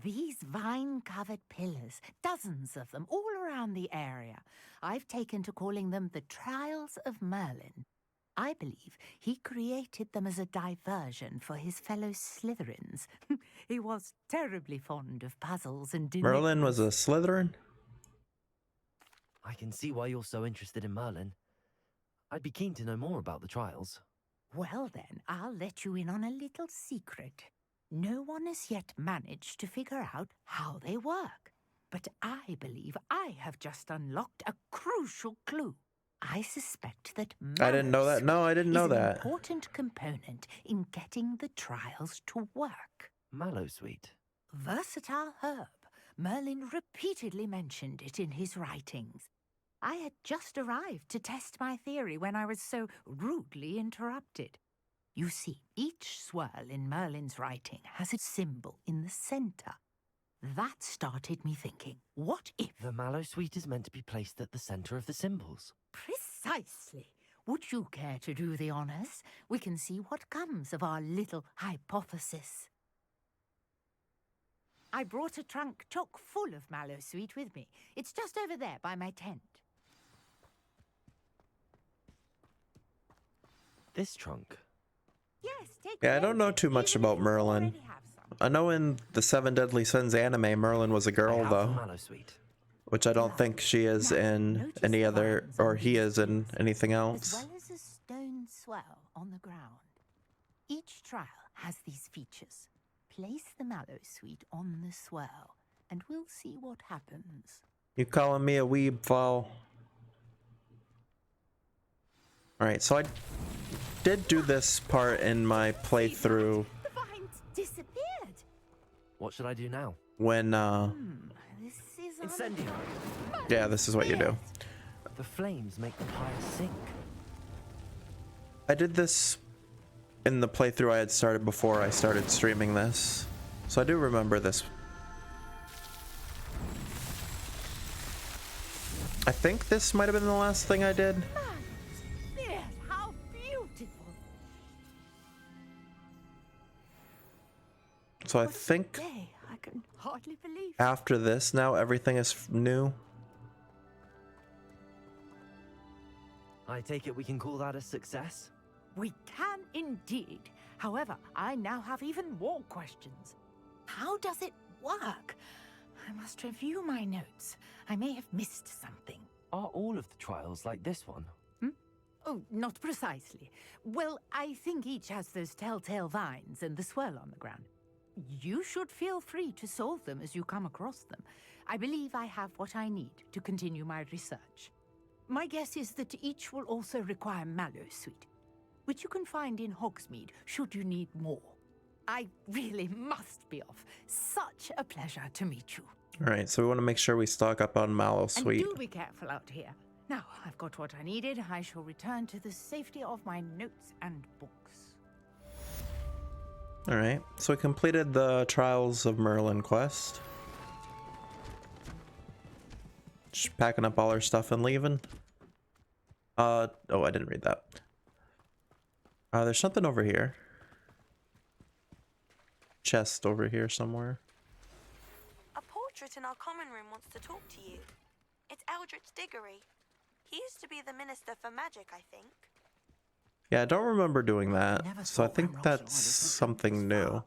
These vine-covered pillars, dozens of them, all around the area. I've taken to calling them the Trials of Merlin. I believe he created them as a diversion for his fellow Slytherins. He was terribly fond of puzzles and Merlin was a Slytherin? I can see why you're so interested in Merlin. I'd be keen to know more about the trials. Well then, I'll let you in on a little secret. No one has yet managed to figure out how they work. But I believe I have just unlocked a crucial clue. I suspect that I didn't know that. No, I didn't know is an that. important component in getting the trials to work. Mallowsweet. Versatile herb. Merlin repeatedly mentioned it in his writings. I had just arrived to test my theory when I was so rudely interrupted. You see, each swirl in Merlin's writing has a symbol in the center. That started me thinking, what if... The Mallowsweet is meant to be placed at the center of the symbols. Precisely. Would you care to do the honors? We can see what comes of our little hypothesis. I brought a trunk chock full of Mallowsweet with me. It's just over there by my tent. This trunk? Yes, take Yeah, I don't know too much about Merlin. I know in the Seven Deadly Sins anime, Merlin was a girl, though. Which I don't think she is in any other, or he is in anything As else. well as a stone swell on the ground. Each trial has these features. Place the Mallowsweet on the swirl, and we'll see what happens. You calling me a weeb, Val? Alright, so I did do this part in my playthrough The vines disappeared. What should I do now? when, This is Incendio. yeah, this is what you do. The flames make the pyre sink. I did this in the playthrough I had started before I started streaming this. So I do remember this. I think this might have been the last thing I did. Yes, how beautiful. So I think Day, I can hardly believe. after this, now everything is new. I take it we can call that a success? We can indeed. However, I now have even more questions. How does it work? I must review my notes. I may have missed something. Are all of the trials like this one? Oh, not precisely. Well, I think each has those telltale vines and the swirl on the ground. You should feel free to solve them as you come across them. I believe I have what I need to continue my research. My guess is that each will also require Mallowsweet, which you can find in Hogsmeade should you need more. I really must be off. Such a pleasure to meet you. Alright, so we want to make sure we stock up on Mallowsweet. And do be careful out here. Now, I've got what I needed. I shall return to the safety of my notes and books. Alright, so we completed the Trials of Merlin quest. Just packing up all our stuff and leaving. Oh, I didn't read that. There's something over here. Chest over here somewhere. A portrait in our common room wants to talk to you. It's Eldritch Diggory. He used to be the Minister for Magic, I think. Yeah, I don't remember doing that, so I think that's something new.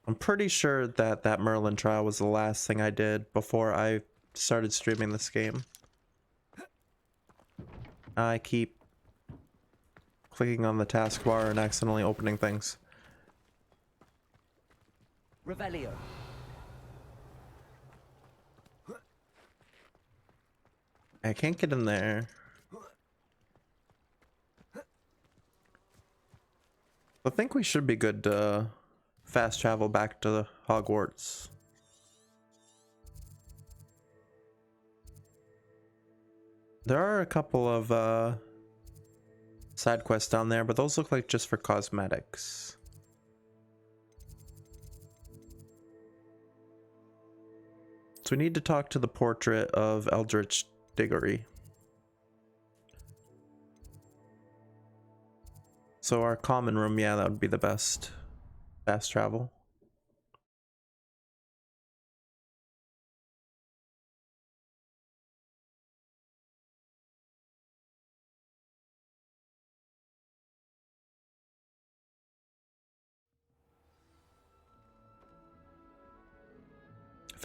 I'm pretty sure that that Merlin trial was the last thing I did before I started streaming this game. I keep clicking on the taskbar and accidentally opening things. Revelio. I can't get in there. I think we should be good to fast travel back to Hogwarts. There are a couple of side quests down there, but those look like just for cosmetics. So we need to talk to the portrait of Eldritch Diggory. So our common room, yeah, that would be the best fast travel.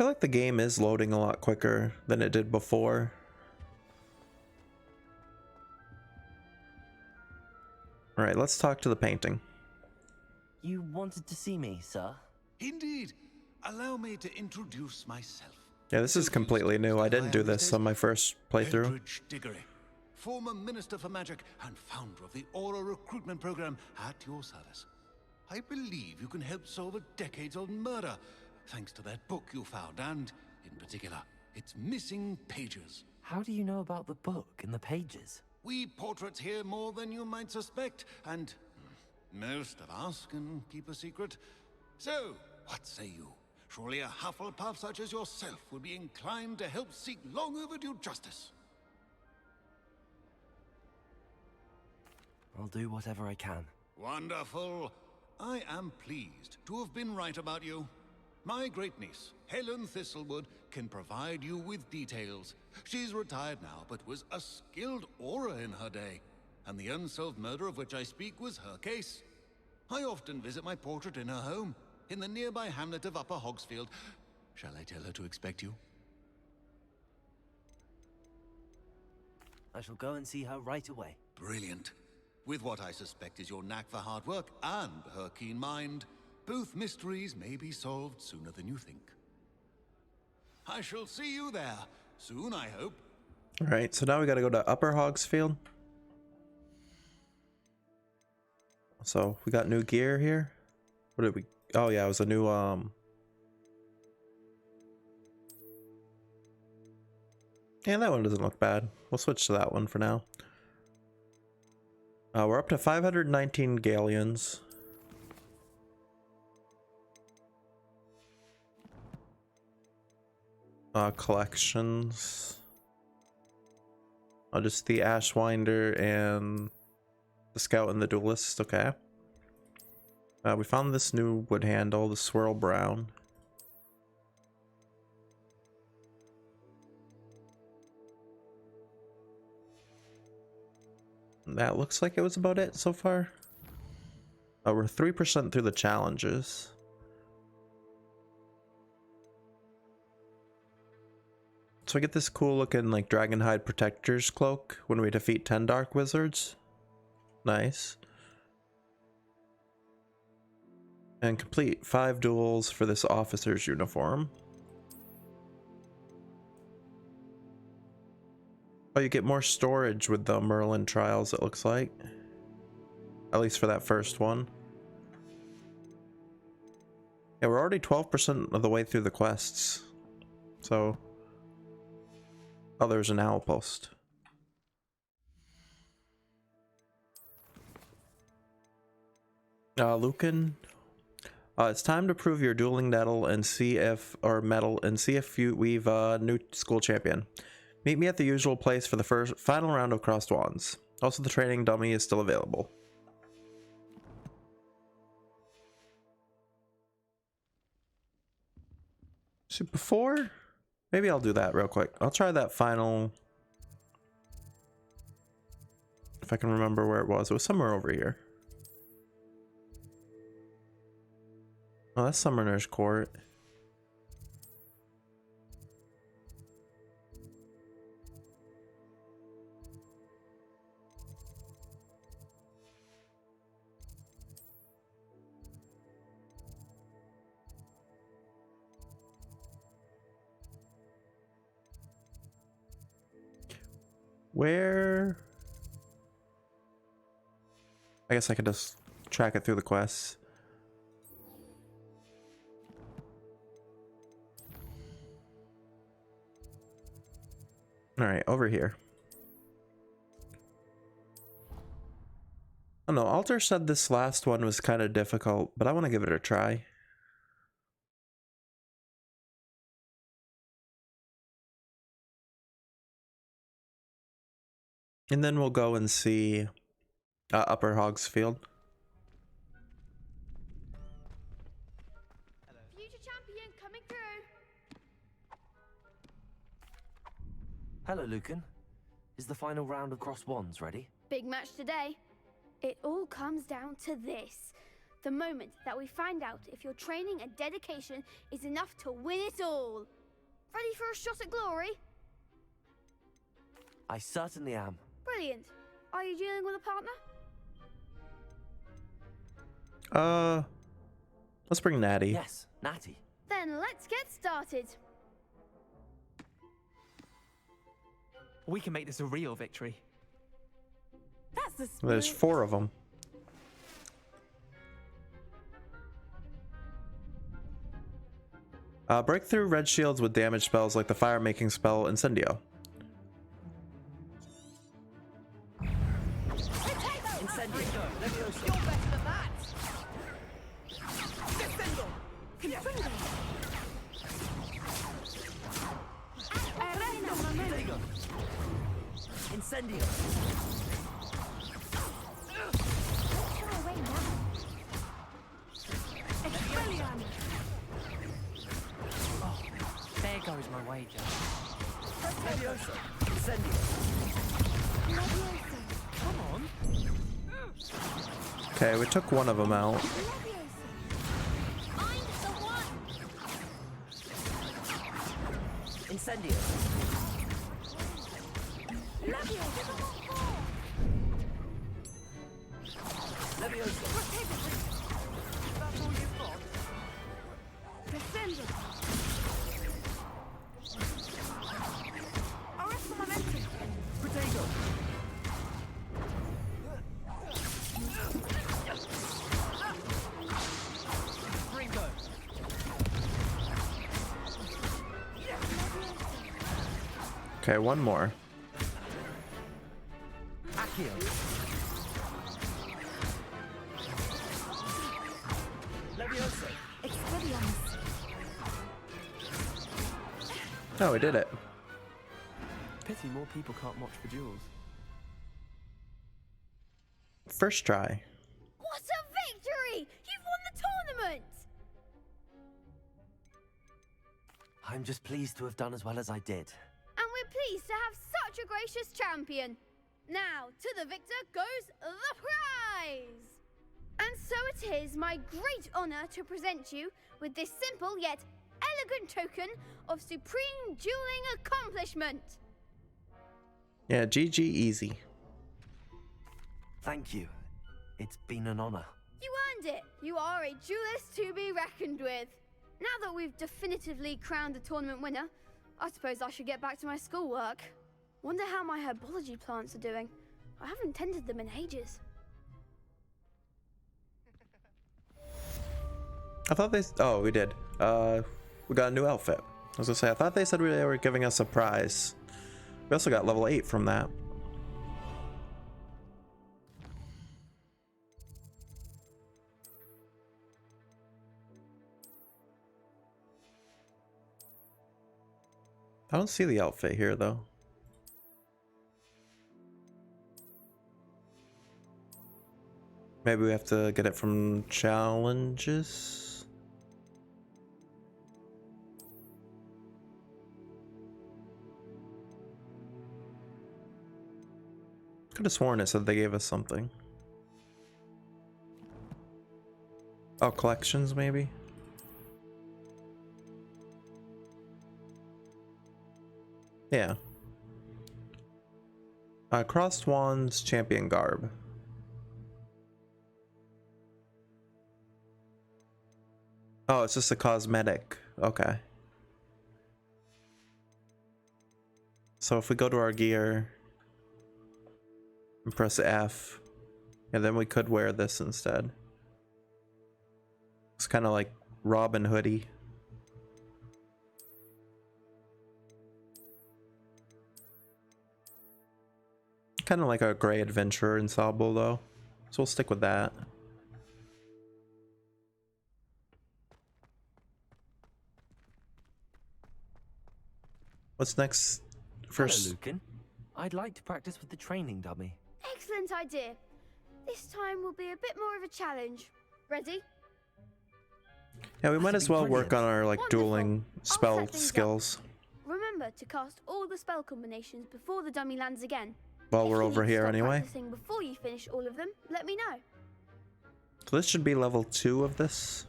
feel like the game is loading a lot quicker than it did before. All right, let's talk to the painting. You wanted to see me, sir? Indeed. Allow me to introduce myself. Yeah, this is completely new. I didn't do this on my first playthrough. Eldridge Diggory, former Minister for Magic and founder of the Aura recruitment program at your service. I believe you can help solve a decades-old murder, thanks to that book you found, and, in particular, its missing pages. How do you know about the book and the pages? We portraits hear more than you might suspect, and most of us can keep a secret. So, what say you? Surely a Hufflepuff such as yourself would be inclined to help seek long overdue justice. I'll do whatever I can. Wonderful. I am pleased to have been right about you. My great niece, Helen Thistlewood, can provide you with details. She's retired now, but was a skilled aura in her day. And the unsolved murder of which I speak was her case. I often visit my portrait in her home, in the nearby hamlet of Upper Hogsfield. Shall I tell her to expect you? I shall go and see her right away. Brilliant. With what I suspect is your knack for hard work and her keen mind, both mysteries may be solved sooner than you think. I shall see you there soon, I hope. All right, so now we got to go to Upper Hogsfield. So we got new gear here. What did we? Oh yeah, it was a new Yeah, that one doesn't look bad. We'll switch to that one for now. We're up to 519 galleons. Collections. Just the Ashwinder and the Scout and the Duelist. Okay. We found this new wood handle, the Swirl Brown. That looks like it was about it so far. We're 3% through the challenges. So I get this cool looking like Dragonhide Protector's cloak when we defeat 10 Dark Wizards. Nice. And complete 5 duels for this officer's uniform. Oh, you get more storage with the Merlin trials, it looks like. At least for that first one. Yeah, we're already 12% of the way through the quests. So... Oh, there's an owl post. Lucan. It's time to prove your dueling metal and see if we've a new school champion. Meet me at the usual place for the final round of Crossed Wands. Also, the training dummy is still available. So before, maybe I'll do that real quick. I'll try that final. If I can remember where it was. It was somewhere over here. Oh, that's Summoner's Court. Where? I guess I could just track it through the quests. Alright, over here. Oh no, Alter said this last one was kind of difficult, but I want to give it a try. And then we'll go and see Upper Hogsfield. Future champion coming through. Hello, Lucan. Is the final round of Crossed Wands ready? Big match today. It all comes down to this. The moment that we find out if your training and dedication is enough to win it all. Ready for a shot at glory? I certainly am. Brilliant. Are you dealing with a partner? Let's bring Natty. Yes, Natty. Then let's get started. We can make this a real victory. That's the spirit. There's 4 of them. Break through red shields with damage spells like the fire-making spell Incendio. Incendio. You're better than that. Descendo. Incendio. There goes my wager. Levioso. Incendio. Come on. Okay, we took one of them out. Incendio. Levioso. That's all you've got. Descendo. Arrest the momentum. Potato. Ringo. Okay, one more. Accio. Levioso. Expelliarmus. Oh, we did it. Pity more people can't watch the duels. First try. What a victory! You've won the tournament! I'm just pleased to have done as well as I did. And we're pleased to have such a gracious champion. Now, to the victor goes the prize! And so it is my great honor to present you with this simple yet elegant token of supreme dueling accomplishment. Yeah, GG easy. Thank you. It's been an honor. You earned it. You are a duelist to be reckoned with. Now that we've definitively crowned the tournament winner, I suppose I should get back to my schoolwork. Wonder how my herbology plants are doing. I haven't tended them in ages. I thought they... Oh, we did. We got a new outfit. I was gonna say, I thought they said they were giving us a prize. We also got level 8 from that. I don't see the outfit here, though. Maybe we have to get it from challenges? Could have sworn it said they gave us something. Oh, collections, maybe? Yeah. Crossed Wands Champion Garb. Oh, it's just a cosmetic. Okay. So if we go to our gear and press F, and then we could wear this instead. It's kind of like Robin Hoodie. Kind of like a gray adventurer ensemble though, so we'll stick with that. What's next? First. Hello, Lucan. I'd like to practice with the training dummy. Excellent idea. This time will be a bit more of a challenge. Ready? Yeah, we might as well work on our like Wonderful. dueling I'll spell set things up. skills Remember to cast all the spell combinations before the dummy lands again. while If we're you over need to here stop anyway. practicing before you finish all of them, let me know. So this should be level 2 of this.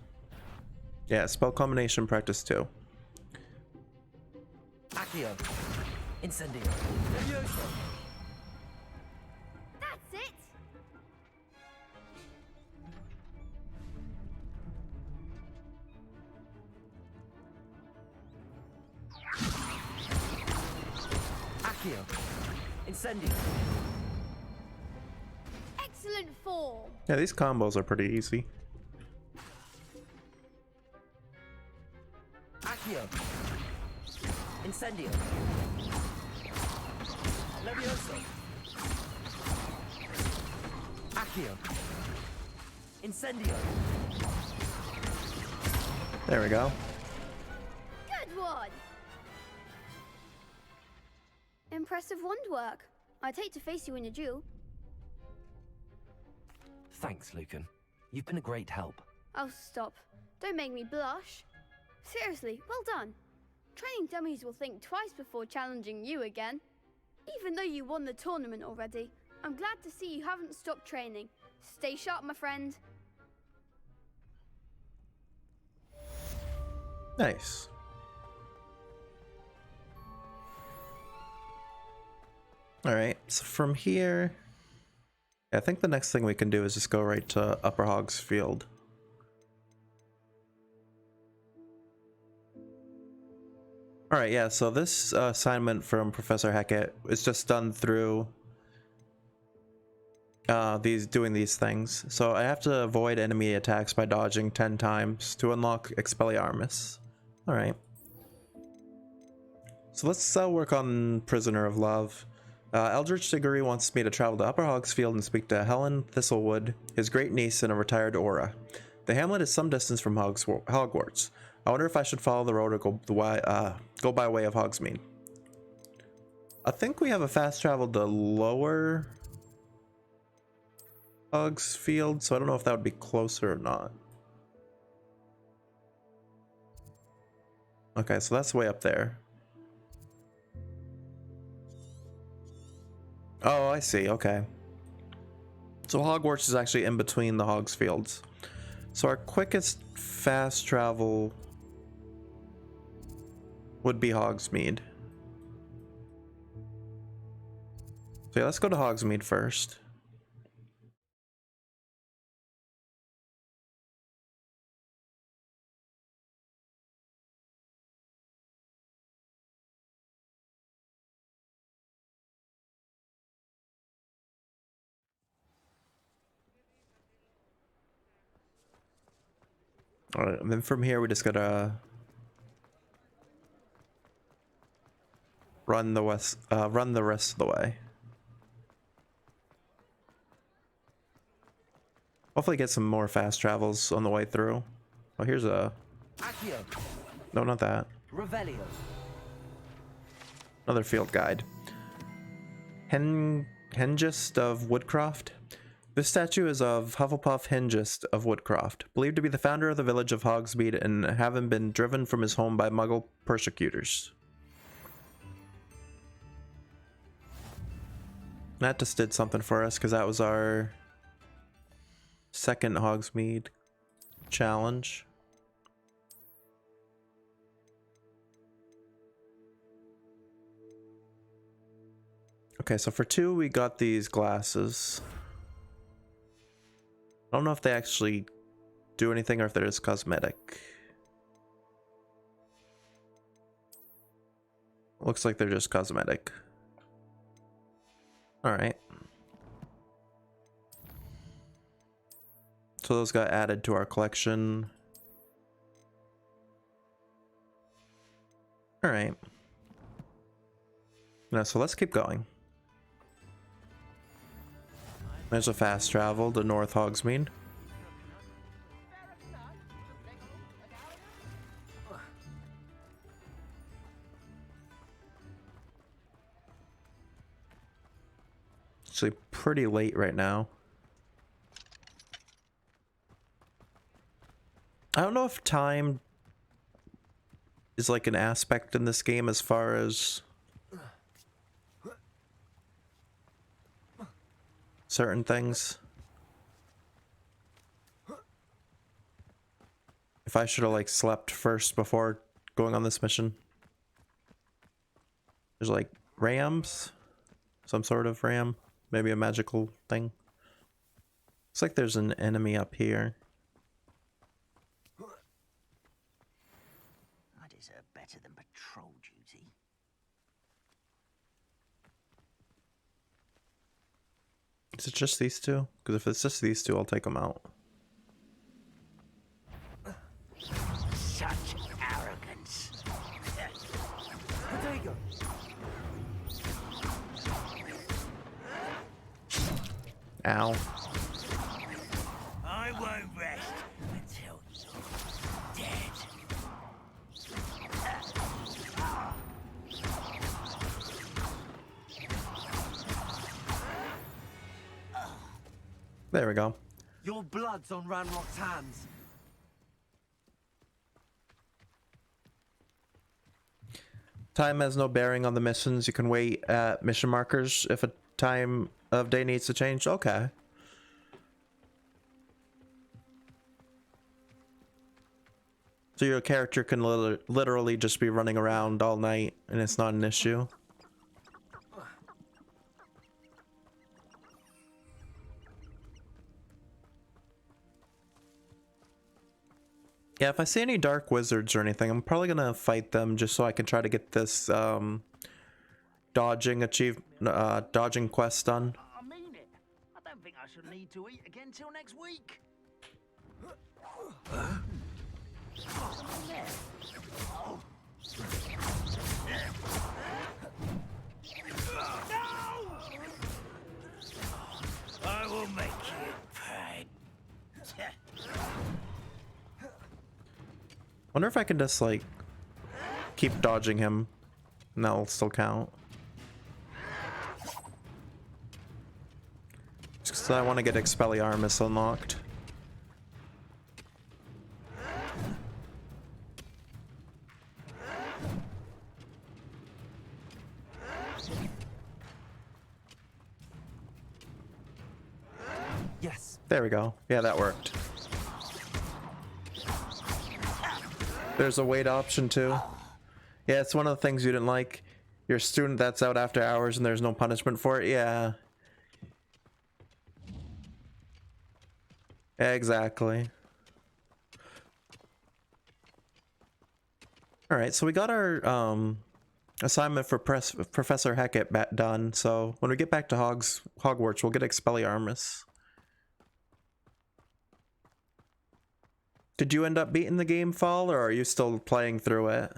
Yeah, spell combination practice 2. Accio. Incendio. That's it! Accio. Incendio. Excellent form! Yeah, these combos are pretty easy. Accio. Incendio. Levioso. Accio. Incendio. There we go. Good one! Impressive wand work. I'd hate to face you in a duel. Thanks, Lucan. You've been a great help. Oh, stop. Don't make me blush. Seriously, well done. Training dummies will think twice before challenging you again. Even though you won the tournament already, I'm glad to see you haven't stopped training. Stay sharp, my friend. Nice. Alright, so from here, I think the next thing we can do is just go right to Upper Hogs Field. Alright, yeah, so this assignment from Professor Hackett is just done through doing these things. So I have to avoid enemy attacks by dodging 10 times to unlock Expelliarmus. Alright. So let's work on Prisoner of Love. Eldritch Diggory wants me to travel to Upper Hogsfield and speak to Helen Thistlewood, his great niece and a retired aura. The hamlet is some distance from Hogwarts. I wonder if I should follow the road or go by way of Hogsmeade. I think we have a fast travel to Lower Hogsfield, so I don't know if that would be closer or not. Okay, so that's way up there. Oh, I see. Okay. So Hogwarts is actually in between the Hogsfields. So our quickest fast travel would be Hogsmeade. So yeah, let's go to Hogsmeade first. All right, and then from here we just gotta run the rest of the way. Hopefully get some more fast travels on the way through. Oh, here's a... Accio. No, not that. Revelio. Another field guide. Hengist of Woodcroft. This statue is of Hufflepuff Hengist of Woodcroft, believed to be the founder of the village of Hogsmeade and having been driven from his home by Muggle persecutors. That just did something for us because that was our second Hogsmeade challenge. Okay, so for 2 we got these glasses. I don't know if they actually do anything or if they're just cosmetic. Looks like they're just cosmetic. Alright. So those got added to our collection. Alright. No, so let's keep going. There's a fast travel to North Hogsmeade. Actually pretty late right now. I don't know if time is like an aspect in this game as far as certain things. if I should have like slept first before going on this mission. There's like rams, some sort of ram, maybe a magical thing. Looks like there's an enemy up here. I deserve better than patrol duty. Is it just these two? Because if it's just these two, I'll take them out. Such arrogance. Potato. Ow. I won't rest until you're dead. There we go. Your blood's on Ranrock's hands. Time has no bearing on the missions. You can wait at mission markers if a time of day needs to change. Okay. So your character can literally just be running around all night and it's not an issue. Yeah, if I see any dark wizards or anything, I'm probably gonna fight them just so I can try to get this dodging quest done. I mean it. I don't think I should need to eat again till next week. I will make you pay. Wonder if I can just like keep dodging him and that'll still count. Just 'cause I want to get Expelliarmus unlocked. Yes. There we go. Yeah, that worked. There's a wait option too. Yeah, it's one of the things you didn't like. You're a student that's out after hours and there's no punishment for it. Yeah. Exactly. Alright, so we got our assignment for Professor Hecat done. So when we get back to Hogwarts, we'll get Expelliarmus. Did you end up beating the game, Fall, or are you still playing through it?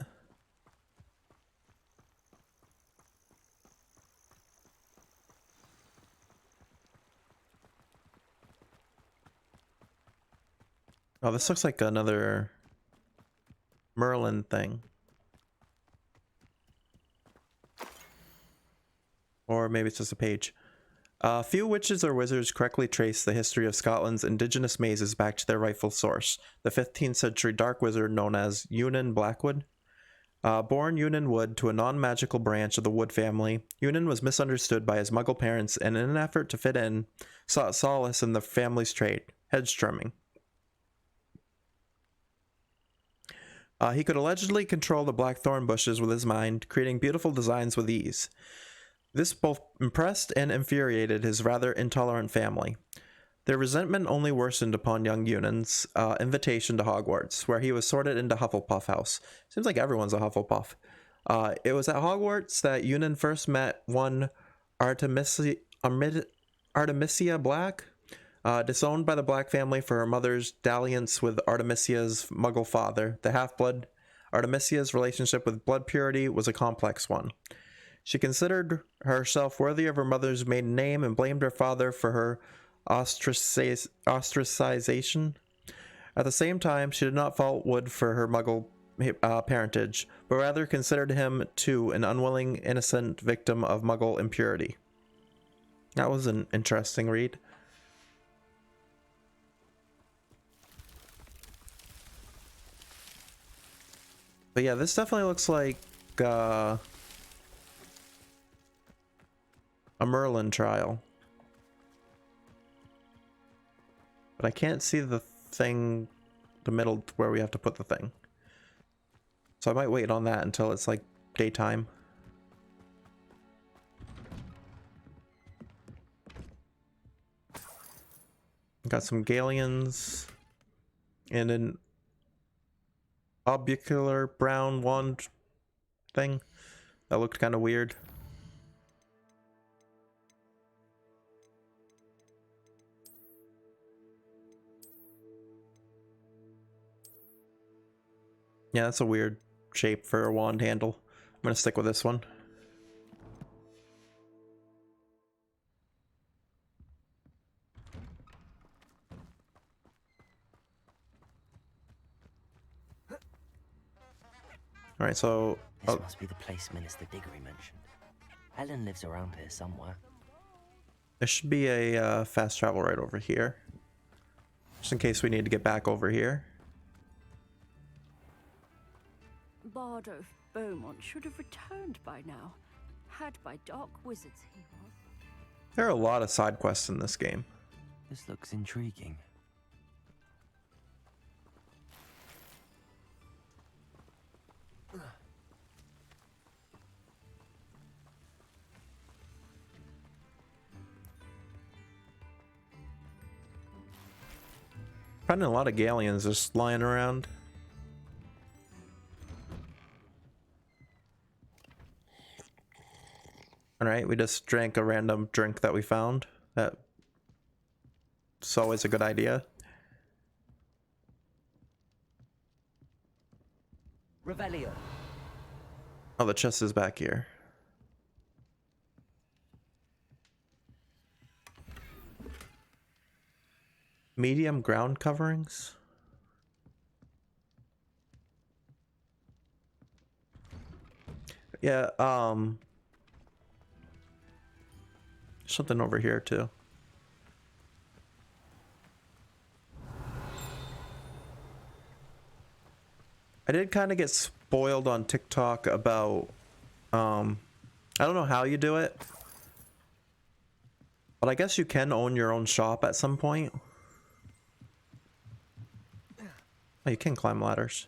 Oh, this looks like another Merlin thing. Or maybe it's just a page. Few witches or wizards correctly trace the history of Scotland's indigenous mazes back to their rightful source, the 15th century dark wizard known as Eunan Blackwood. Born Eunan Wood to a non-magical branch of the Wood family, Eunan was misunderstood by his muggle parents and in an effort to fit in, sought solace in the family's trade, hedge-trimming. He could allegedly control the blackthorn bushes with his mind, creating beautiful designs with ease. This both impressed and infuriated his rather intolerant family. Their resentment only worsened upon young Eunan's invitation to Hogwarts, where he was sorted into Hufflepuff House. Seems like everyone's a Hufflepuff. It was at Hogwarts that Eunan first met one Artemisia Black, disowned by the Black family for her mother's dalliance with Artemisia's muggle father. The half-blood Artemisia's relationship with blood purity was a complex one. She considered herself worthy of her mother's maiden name and blamed her father for her ostracization. At the same time, she did not fault Wood for her muggle parentage, but rather considered him too an unwilling, innocent victim of muggle impurity. That was an interesting read. But yeah, this definitely looks like a Merlin trial. But I can't see the thing the middle where we have to put the thing. So I might wait on that until it's like daytime. Got some galleons and an obucular brown wand thing that looked kind of weird. Yeah, that's a weird shape for a wand handle. I'm gonna stick with this one. All right, so This must be the place Minister Diggory mentioned. Helen lives around here somewhere. there should be a fast travel right over here, just in case we need to get back over here. Bardo of Beaumont should have returned by now. Had by dark wizards he was. There are a lot of side quests in this game. This looks intriguing. Finding a lot of galleons just lying around. Alright, we just drank a random drink that we found. That's always a good idea. Revelio. Oh, the chest is back here. Medium ground coverings? Yeah, something over here too. I did kind of get spoiled on TikTok about, I don't know how you do it, but I guess you can own your own shop at some point. Oh, you can climb ladders.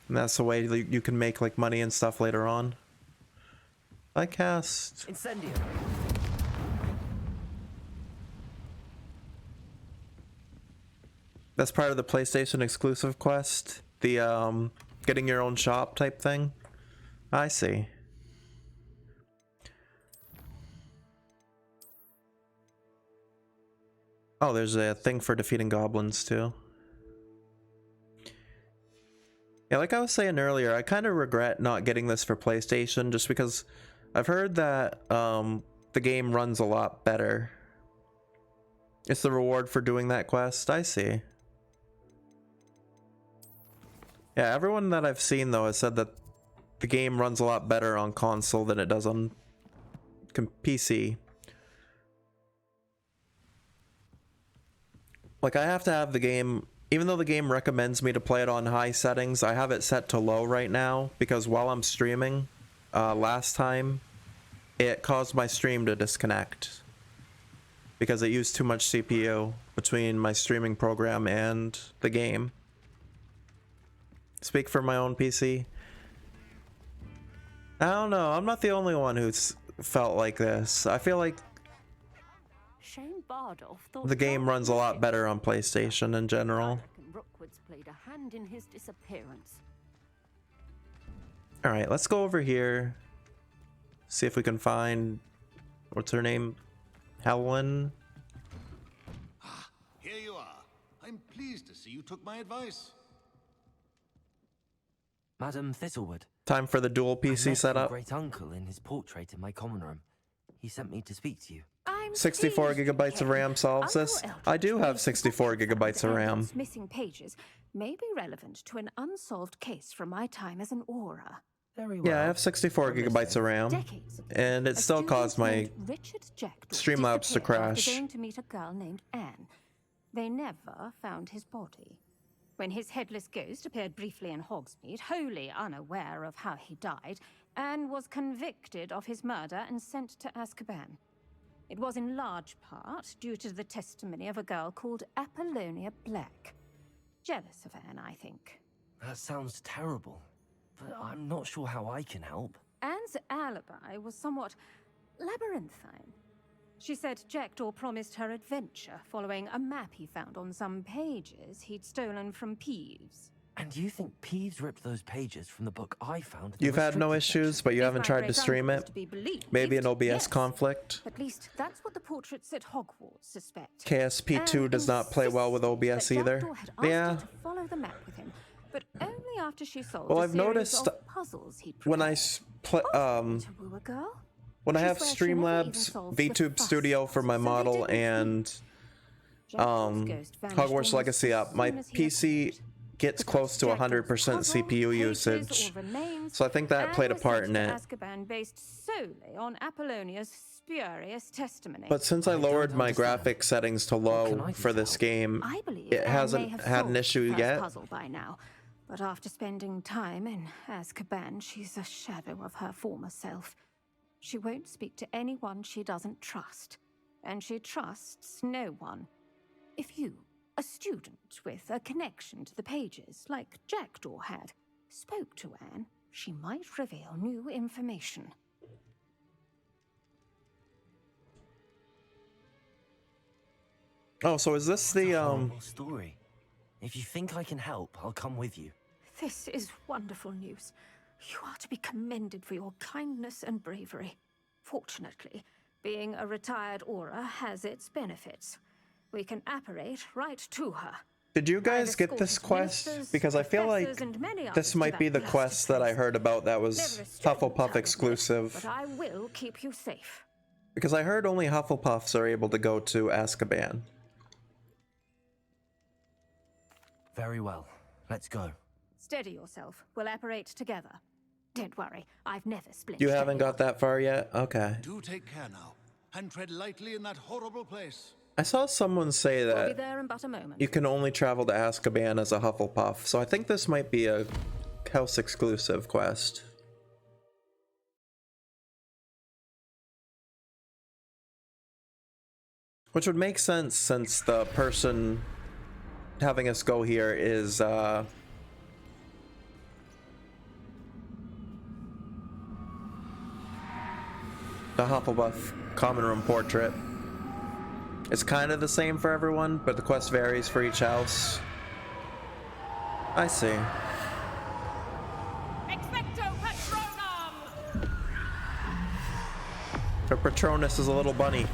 And that's the way you can make like money and stuff later on. I cast Incendio. That's part of the PlayStation exclusive quest, the getting your own shop type thing. I see. Oh, there's a thing for defeating goblins too. Yeah, like I was saying earlier, I kind of regret not getting this for PlayStation just because I've heard that the game runs a lot better. It's the reward for doing that quest. I see. Yeah, everyone that I've seen though has said that the game runs a lot better on console than it does on PC. Like I have to have the game, even though the game recommends me to play it on high settings, I have it set to low right now because while I'm streaming, last time it caused my stream to disconnect because it used too much CPU between my streaming program and the game. Speak for my own PC. I don't know, I'm not the only one who's felt like this. I feel like Shane Bardolph thought the game runs a lot better on PlayStation in general. Rookwood's played a hand in his disappearance. Alright, let's go over here. See if we can find, what's her name? Helen? Here you are. I'm pleased to see you took my advice. Madam Thistlewood. Time for the dual PC I met setup. your great uncle in his portrait in my common room. He sent me to speak to you. 64 gigabytes of RAM solves this. I do have 64 gigabytes of RAM. Missing pages may be relevant to an unsolved case from my time as an aura. Very Yeah, I have 64 gigabytes of RAM, and it still caused my Streamlabs to crash. After going to meet a girl named Anne. They never found his body. when his headless ghost appeared briefly in Hogsmeade, wholly unaware of how he died, Anne was convicted of his murder and sent to Azkaban. It was in large part due to the testimony of a girl called Apollonia Black. Jealous of Anne, I think. That sounds terrible, but I'm not sure how I can help. Anne's alibi was somewhat labyrinthine. She said Jackdaw promised her adventure following a map he found on some pages he'd stolen from Peeves. And you think Peeves ripped those pages from the book I found? You've had no issues, but you haven't tried to stream it? Maybe an OBS conflict? At least that's what the portraits at Hogwarts suspect. KSP2 does not play well with OBS either. Yeah. To follow the map with him, but only after she solved Well, a I've series noticed of puzzles he'd when I when I She have swears she never even Streamlabs solves the VTube Studio for my model and Hogwarts Legacy up, my PC gets close to 100% CPU usage. So I think that played a part in it. Azkaban based solely on Apollonia's spurious testimony. But since I lowered my graphic settings to low for this game, I believe it Anne hasn't may have had an solved issue the first yet. puzzle by now. But after spending time in Azkaban, she's a shadow of her former self. She won't speak to anyone she doesn't trust. And she trusts no one. If you, a student with a connection to the pages, like Jackdaw had, spoke to Anne, she might reveal new information. Oh, so is this the Horrible story. If you think I can help, I'll come with you. This is wonderful news. You are to be commended for your kindness and bravery. Fortunately, being a retired Aura has its benefits. We can apparate right to her. Did you guys get this quest? Because I feel like this might be the quest that I heard about that was Hufflepuff exclusive. But I will keep you safe. Because I heard only Hufflepuffs are able to go to Azkaban. Very well. Let's go. Steady yourself. We'll apparate together. Don't worry, I've never split. You haven't got that far yet? Okay. Do take care now, and tread lightly in that horrible place. I saw someone say We'll be that there in but a moment. you can only travel to Azkaban as a Hufflepuff, so I think this might be a house exclusive quest. Which would make sense since the person having us go here is the Hufflepuff common room portrait. It's kind of the same for everyone, but the quest varies for each house. I see. Expecto Patronum! Her Patronus is a little bunny.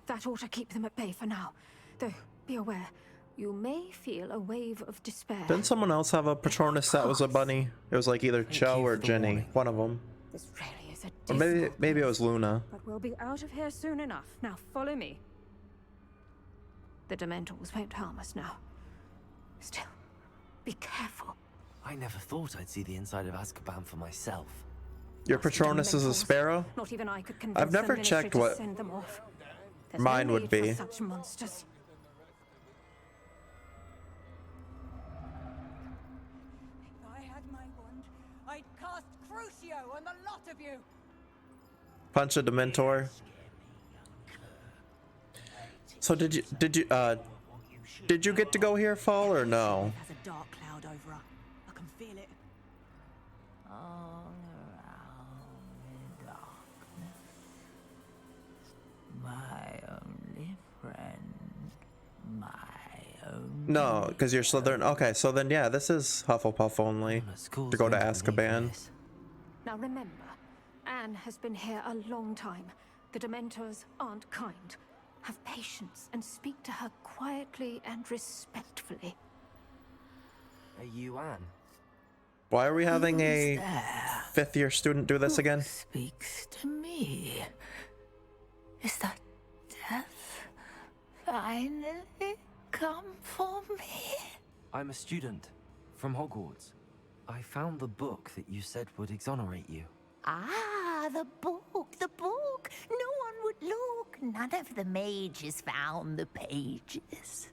That ought to keep them at bay for now. Though, be aware, you may feel a wave of despair. Didn't someone else have a Patronus that was a bunny? It was like either Cho or Jenny, one of them. This really is a Or maybe it was Luna. But we'll be out of here soon enough. Now follow me. The Dementors won't harm us now. Still, be careful. I never thought I'd see the inside of Azkaban for myself. Your Patronus is a sparrow? Not even I could convince I've never the Ministry checked to what send them off. There's mine no would need be. for such monsters. If I had my wand, I'd cast Crucio on the lot of you. Punch a Dementor. So did you get to go here, Fall, or no? Has a dark cloud over her. I can feel it. All around in darkness, my only friend, my only... No, because you're Slytherin. Okay, so then yeah, this is Hufflepuff only. To go to Azkaban. Now remember, Anne has been here a long time. The Dementors aren't kind. Have patience and speak to her quietly and respectfully. Are you Anne? Why are we having a fifth-year student do this again? Speaks to me. Is that death finally come for me? I'm a student from Hogwarts. I found the book that you said would exonerate you. Ah, the book, the book. No one would Look, none of the mages found the pages.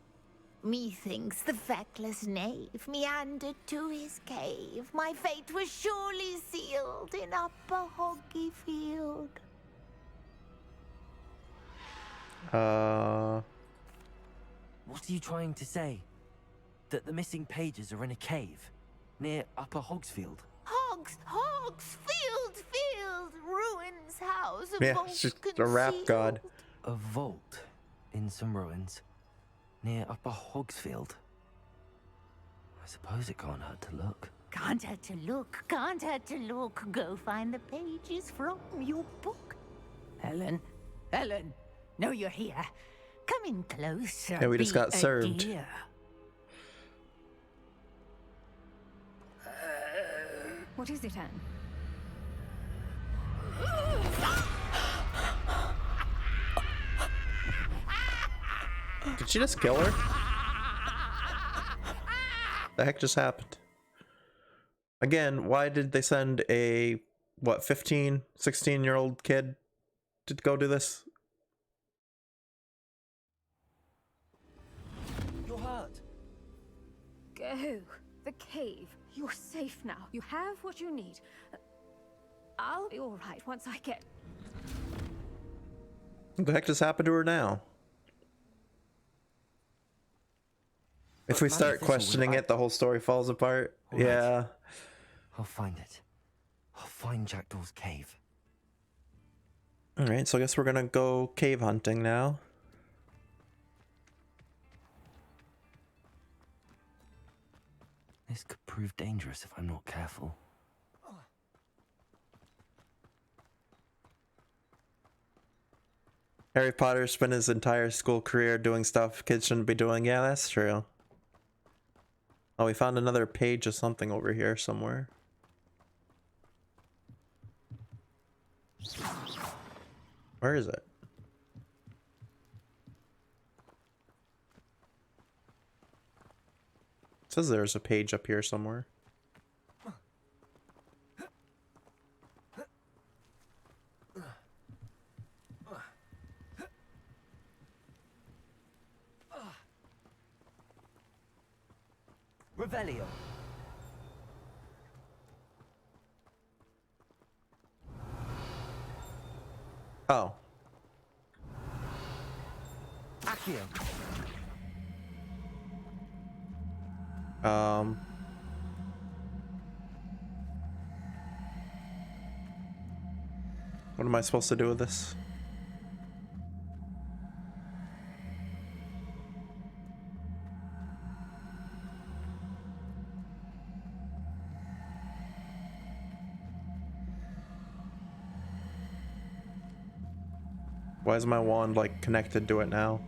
Methinks the feckless knave meandered to his cave. My fate was surely sealed in Upper Hoggy Field. What are you trying to say? That the missing pages are in a cave near Upper Hogsfield? Field, ruins house, a Yeah, vault she's a rap god. A vault in some ruins near Upper Hogsfield. I suppose it can't hurt to look. Can't hurt to look, can't hurt to look. Go find the pages from your book. Helen, know you're here. Come in closer. Yeah, we just got served. Dear. What is it, Anne? Did she just kill her? The heck just happened? Again, why did they send a, what, 15, 16-year-old kid to go do this? You're hurt. Go. The cave. You're safe now. You have what you need. I'll be all right once I get... What the heck just happened to her now? If we start questioning it, the whole story falls apart. Yeah. I'll find it. I'll find Jackdaw's cave. Alright, so I guess we're gonna go cave hunting now. This could prove dangerous if I'm not careful. Harry Potter spent his entire school career doing stuff kids shouldn't be doing. Yeah, that's true. Oh, we found another page of something over here somewhere. Where is it? It says there's a page up here somewhere. Revelio. Oh. Accio. What am I supposed to do with this? Why is my wand like connected to it now?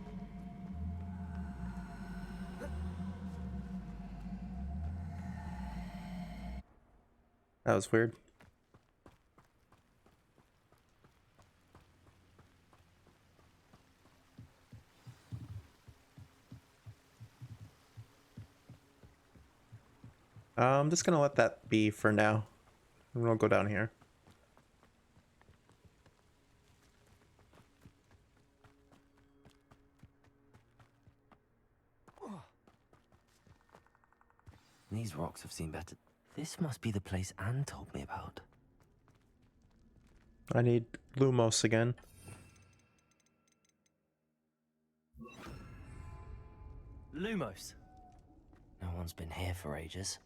That was weird. I'm just gonna let that be for now. And we'll go down here. These rocks have seen better. This must be the place Anne told me about. I need Lumos again. Lumos. No one's been here for ages.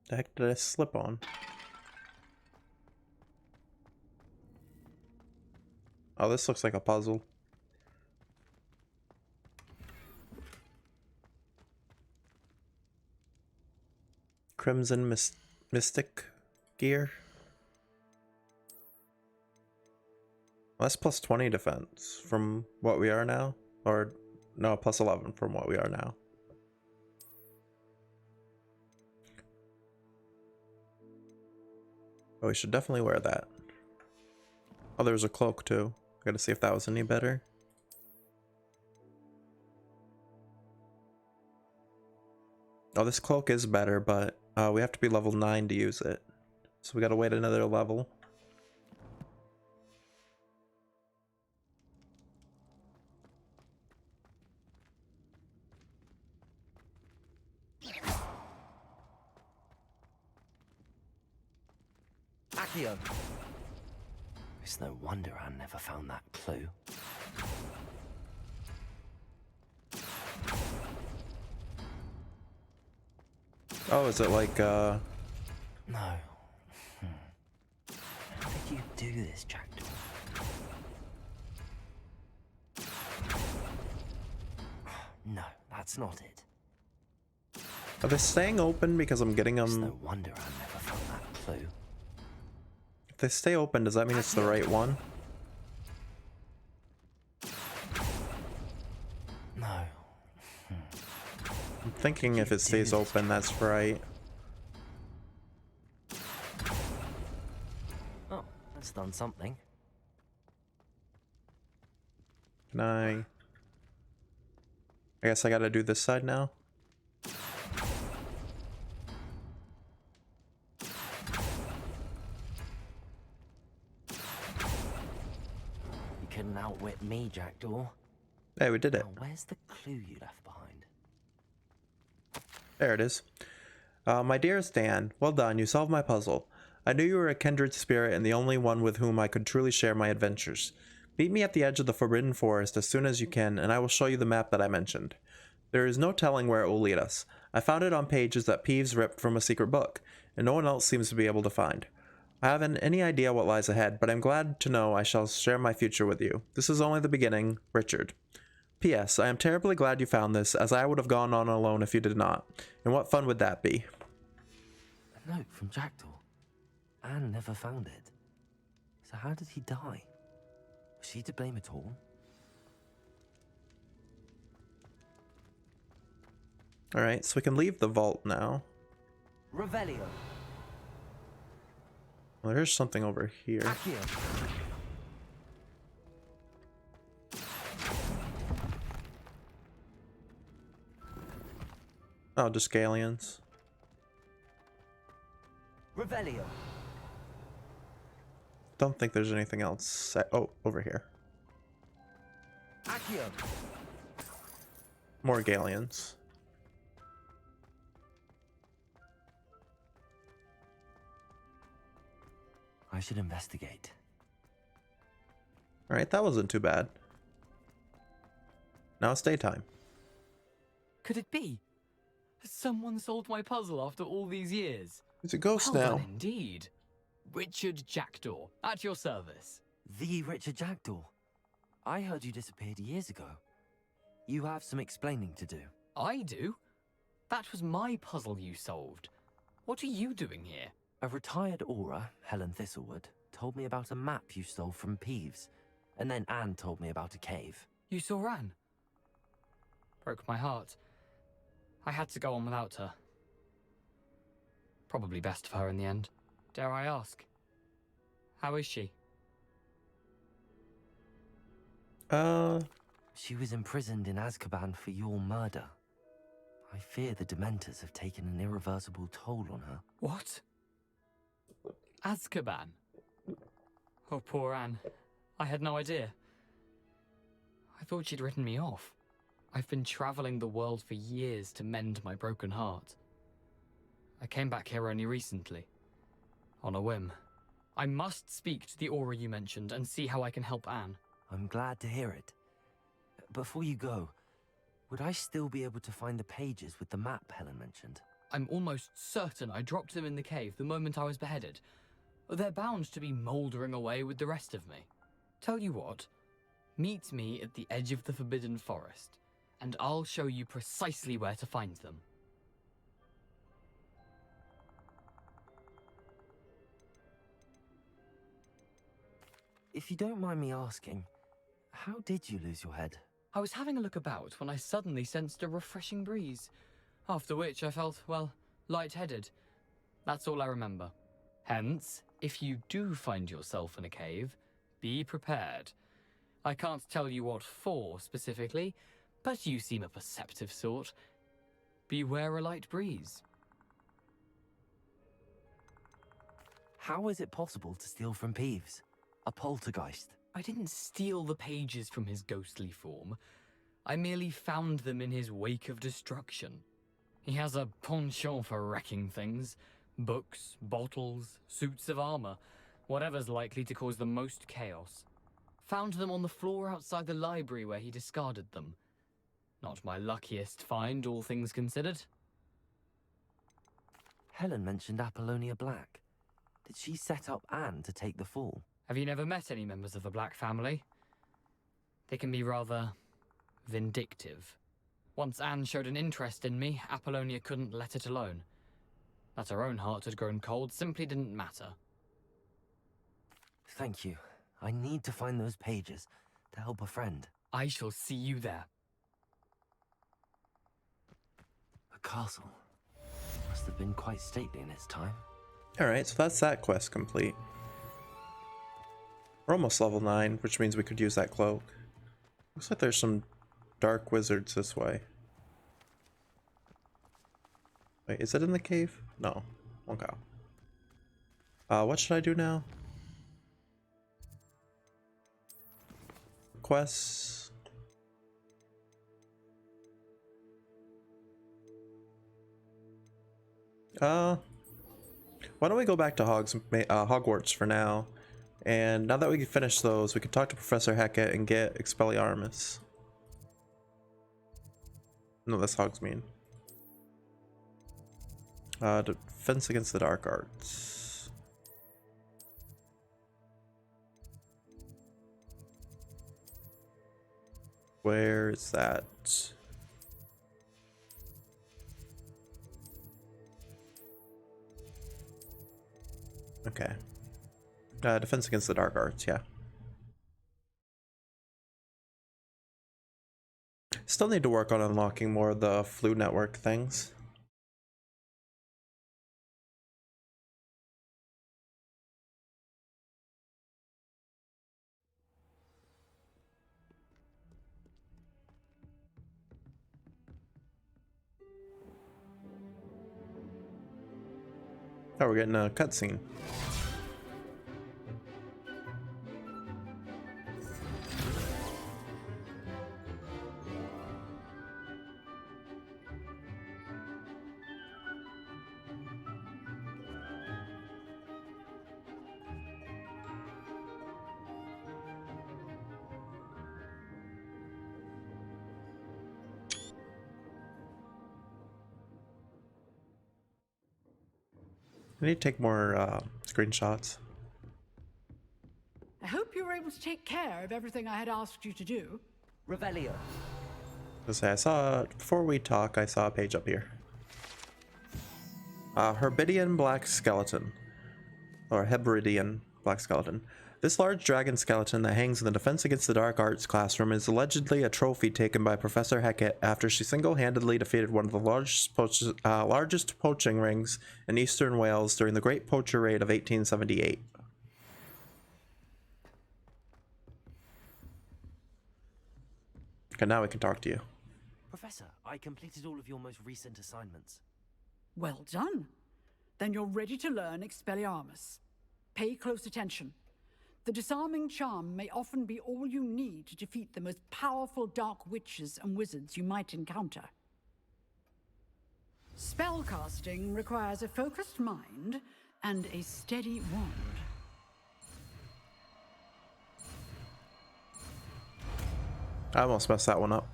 The heck did I slip on? Oh, this looks like a puzzle. Crimson Mystic gear. Well, that's plus 20 defense from what we are now. Or, no, plus 11 from what we are now. Oh, we should definitely wear that. Oh, there's a cloak too. Gotta see if that was any better. Oh, this cloak is better, but we have to be level 9 to use it. So we gotta wait another level. Accio! It's no wonder Anne never found that clue. Oh, is it like, No. How did you do this, Jackdaw? No, that's not it. Are they staying open because I'm getting them? It's no wonder I never found that clue. If they stay open, does that mean it's the right one? No. I'm thinking if it stays open, that's right. Oh, that's done something. Can I guess I gotta do this side now. You couldn't outwit me, Jackdaw. Hey, we did it. Now, where's the clue you left behind? There it is. My dearest Dan, well done, you solved my puzzle. I knew you were a kindred spirit and the only one with whom I could truly share my adventures. Meet me at the edge of the Forbidden Forest as soon as you can, and I will show you the map that I mentioned. There is no telling where it will lead us. I found it on pages that Peeves ripped from a secret book, and no one else seems to be able to find. I haven't any idea what lies ahead, but I'm glad to know I shall share my future with you. This is only the beginning, Richard. P.S. I am terribly glad you found this, as I would have gone on alone if you did not. And what fun would that be? A note from Jackdaw. Anne never found it. So how did he die? Was she to blame at all? Alright, so we can leave the vault now. Revelio. Well, there's something over here. Accio. Oh, just Galians. Revelio. Don't think there's anything else. Oh, over here. Accio. More Galians. I should investigate. Alright, that wasn't too bad. Now it's daytime. Could it be? Has someone solved my puzzle after all these years? It's a ghost Well now. done indeed. Richard Jackdaw, at your service. The Richard Jackdaw. I heard you disappeared years ago. You have some explaining to do. I do? That was my puzzle you solved. What are you doing here? A retired aura, Helen Thistlewood, told me about a map you stole from Peeves, and then Anne told me about a cave. You saw Anne? Broke my heart. I had to go on without her. Probably best for her in the end. Dare I ask? How is she? She was imprisoned in Azkaban for your murder. I fear the Dementors have taken an irreversible toll on her. What? Azkaban? Oh, poor Anne. I had no idea. I thought she'd written me off. I've been traveling the world for years to mend my broken heart. I came back here only recently. On a whim. I must speak to the aura you mentioned and see how I can help Anne. I'm glad to hear it. Before you go, would I still be able to find the pages with the map Helen mentioned? I'm almost certain I dropped them in the cave the moment I was beheaded. They're bound to be mouldering away with the rest of me. Tell you what, meet me at the edge of the Forbidden Forest, and I'll show you precisely where to find them. If you don't mind me asking, how did you lose your head? I was having a look about when I suddenly sensed a refreshing breeze, after which I felt, well, lightheaded. That's all I remember. Hence, if you do find yourself in a cave, be prepared. I can't tell you what for specifically, but you seem a perceptive sort. Beware a light breeze. How is it possible to steal from Peeves? A poltergeist? I didn't steal the pages from his ghostly form. I merely found them in his wake of destruction. He has a penchant for wrecking things. Books, bottles, suits of armor. whatever's likely to cause the most chaos. Found them on the floor outside the library where he discarded them. Not my luckiest find, all things considered. Helen mentioned Apollonia Black. Did she set up Anne to take the fall? Have you never met any members of the Black family? They can be rather vindictive. Once Anne showed an interest in me, Apollonia couldn't let it alone. That her own heart had grown cold simply didn't matter. Thank you. I need to find those pages to help a friend. I shall see you there. The castle must have been quite stately in its time. Alright, so that's that quest complete. We're almost level 9, which means we could use that cloak. Looks like there's some dark wizards this way. Wait, is it in the cave? No. Okay. What should I do now? Quests. Why don't we go back to Hogwarts for now? And now that we can finish those, we can talk to Professor Hackett and get Expelliarmus. No, that's Hogsmeade. Defense against the dark arts. Where is that? Okay. Defense against the dark arts, yeah. Still need to work on unlocking more of the flu network things. Oh, we're getting a cutscene. I need to take more screenshots. I hope you were able to take care of everything I had asked you to do. Revelio. I saw, before we talk, I saw a page up here. Herbidian Black Skeleton. Or Hebridean Black Skeleton. This large dragon skeleton that hangs in the Defense Against the Dark Arts classroom is allegedly a trophy taken by Professor Hackett after she single-handedly defeated one of the largest poaching rings in eastern Wales during the Great Poacher Raid of 1878. Okay, now we can talk to you. Professor, I completed all of your most recent assignments. Well done. Then you're ready to learn Expelliarmus. Pay close attention. The disarming charm may often be all you need to defeat the most powerful dark witches and wizards you might encounter. Spellcasting requires a focused mind and a steady wand. I almost messed that one up.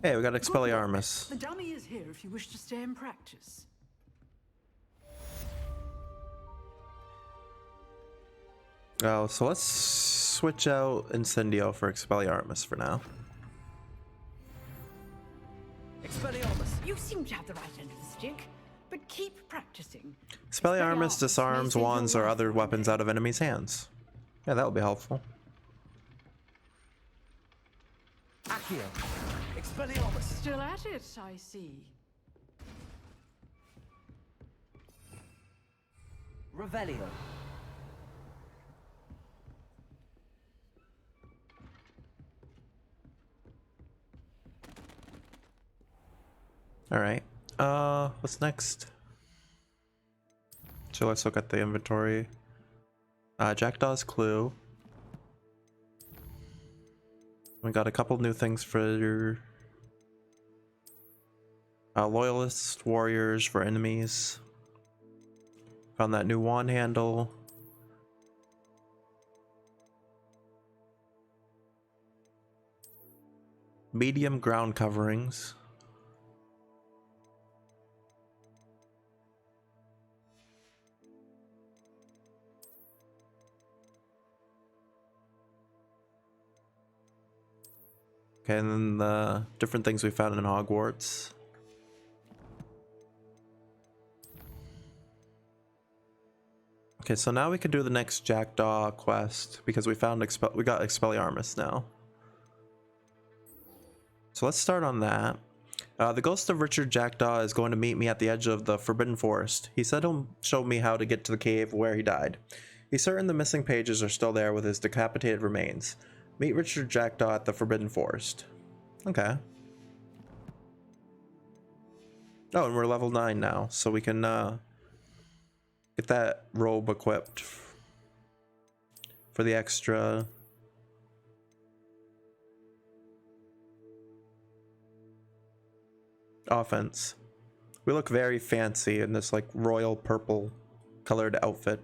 Hey, we got Expelliarmus. The dummy is here if you wish to stay and practice. Oh, so let's switch out Incendio for Expelliarmus for now. Expelliarmus! You seem to have the right end of the stick, but keep practicing. Expelliarmus disarms wands or other weapons out of enemies' hands. Yeah, that would be helpful. Accio. Expelliarmus. Still at it, I see. Revelio. Alright. What's next? So let's look at the inventory. Jackdaw's Clue. We got a couple new things for Loyalist Warriors for enemies. Found that new wand handle. Medium ground coverings. Okay, and then the different things we found in Hogwarts. Okay, so now we can do the next Jackdaw quest because we found we got Expelliarmus now. So let's start on that. The ghost of Richard Jackdaw is going to meet me at the edge of the Forbidden Forest. He said he'll show me how to get to the cave where he died. He's certain the missing pages are still there with his decapitated remains. Meet Richard Jackdaw at the Forbidden Forest. Okay. Oh, and we're level 9 now, so we can get that robe equipped for the extra offense. We look very fancy in this like royal purple colored outfit.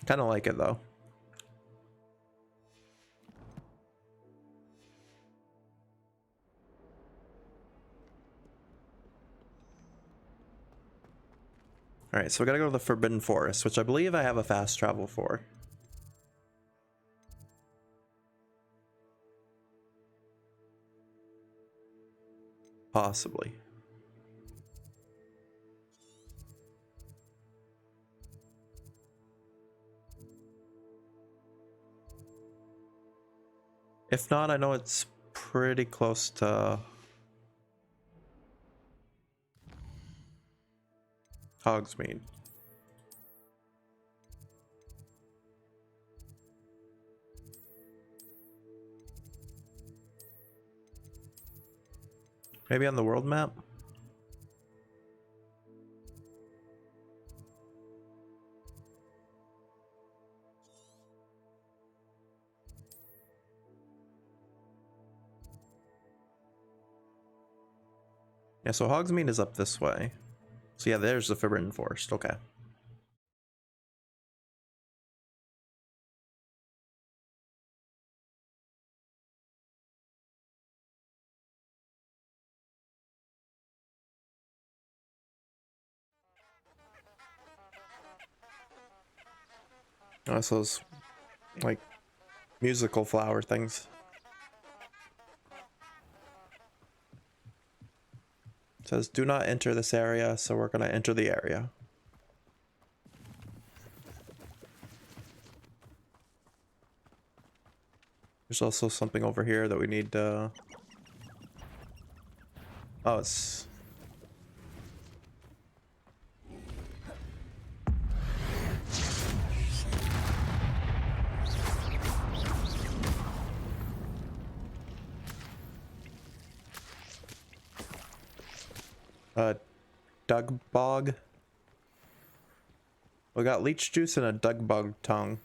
Kind of like it though. Alright, so we gotta go to the Forbidden Forest, which I believe I have a fast travel for. Possibly. If not, I know it's pretty close to Hogsmeade. Maybe on the world map? Yeah, so Hogsmeade is up this way. So yeah, there's the Forbidden Forest. Okay. Oh, so those like musical flower things. It says do not enter this area, so we're gonna enter the area. There's also something over here that we need to... Oh, it's... Dug bog. We got leech juice and a dug bug tongue.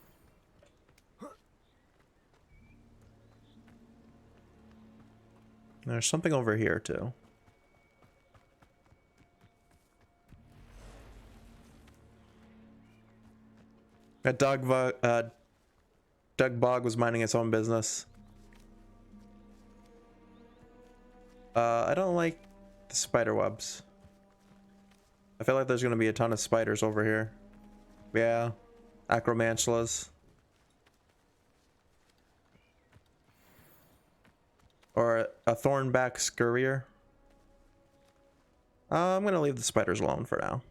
There's something over here too. That Dug bog was minding its own business. I don't like the spider webs. I feel like there's gonna be a ton of spiders over here. Yeah, acromantulas. Or a thornback scurrier. I'm gonna leave the spiders alone for now.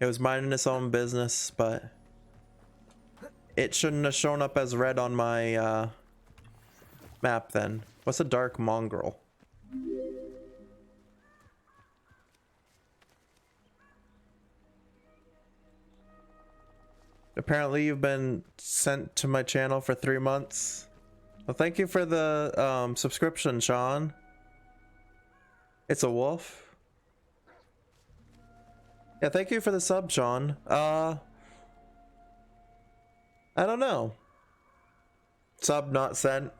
It was minding its own business, but it shouldn't have shown up as red on my map then. What's a dark mongrel? Apparently you've been sent to my channel for 3 months. Well, thank you for the subscription, Sean. It's a wolf. Yeah, thank you for the sub, Sean. I don't know. Sub not sent.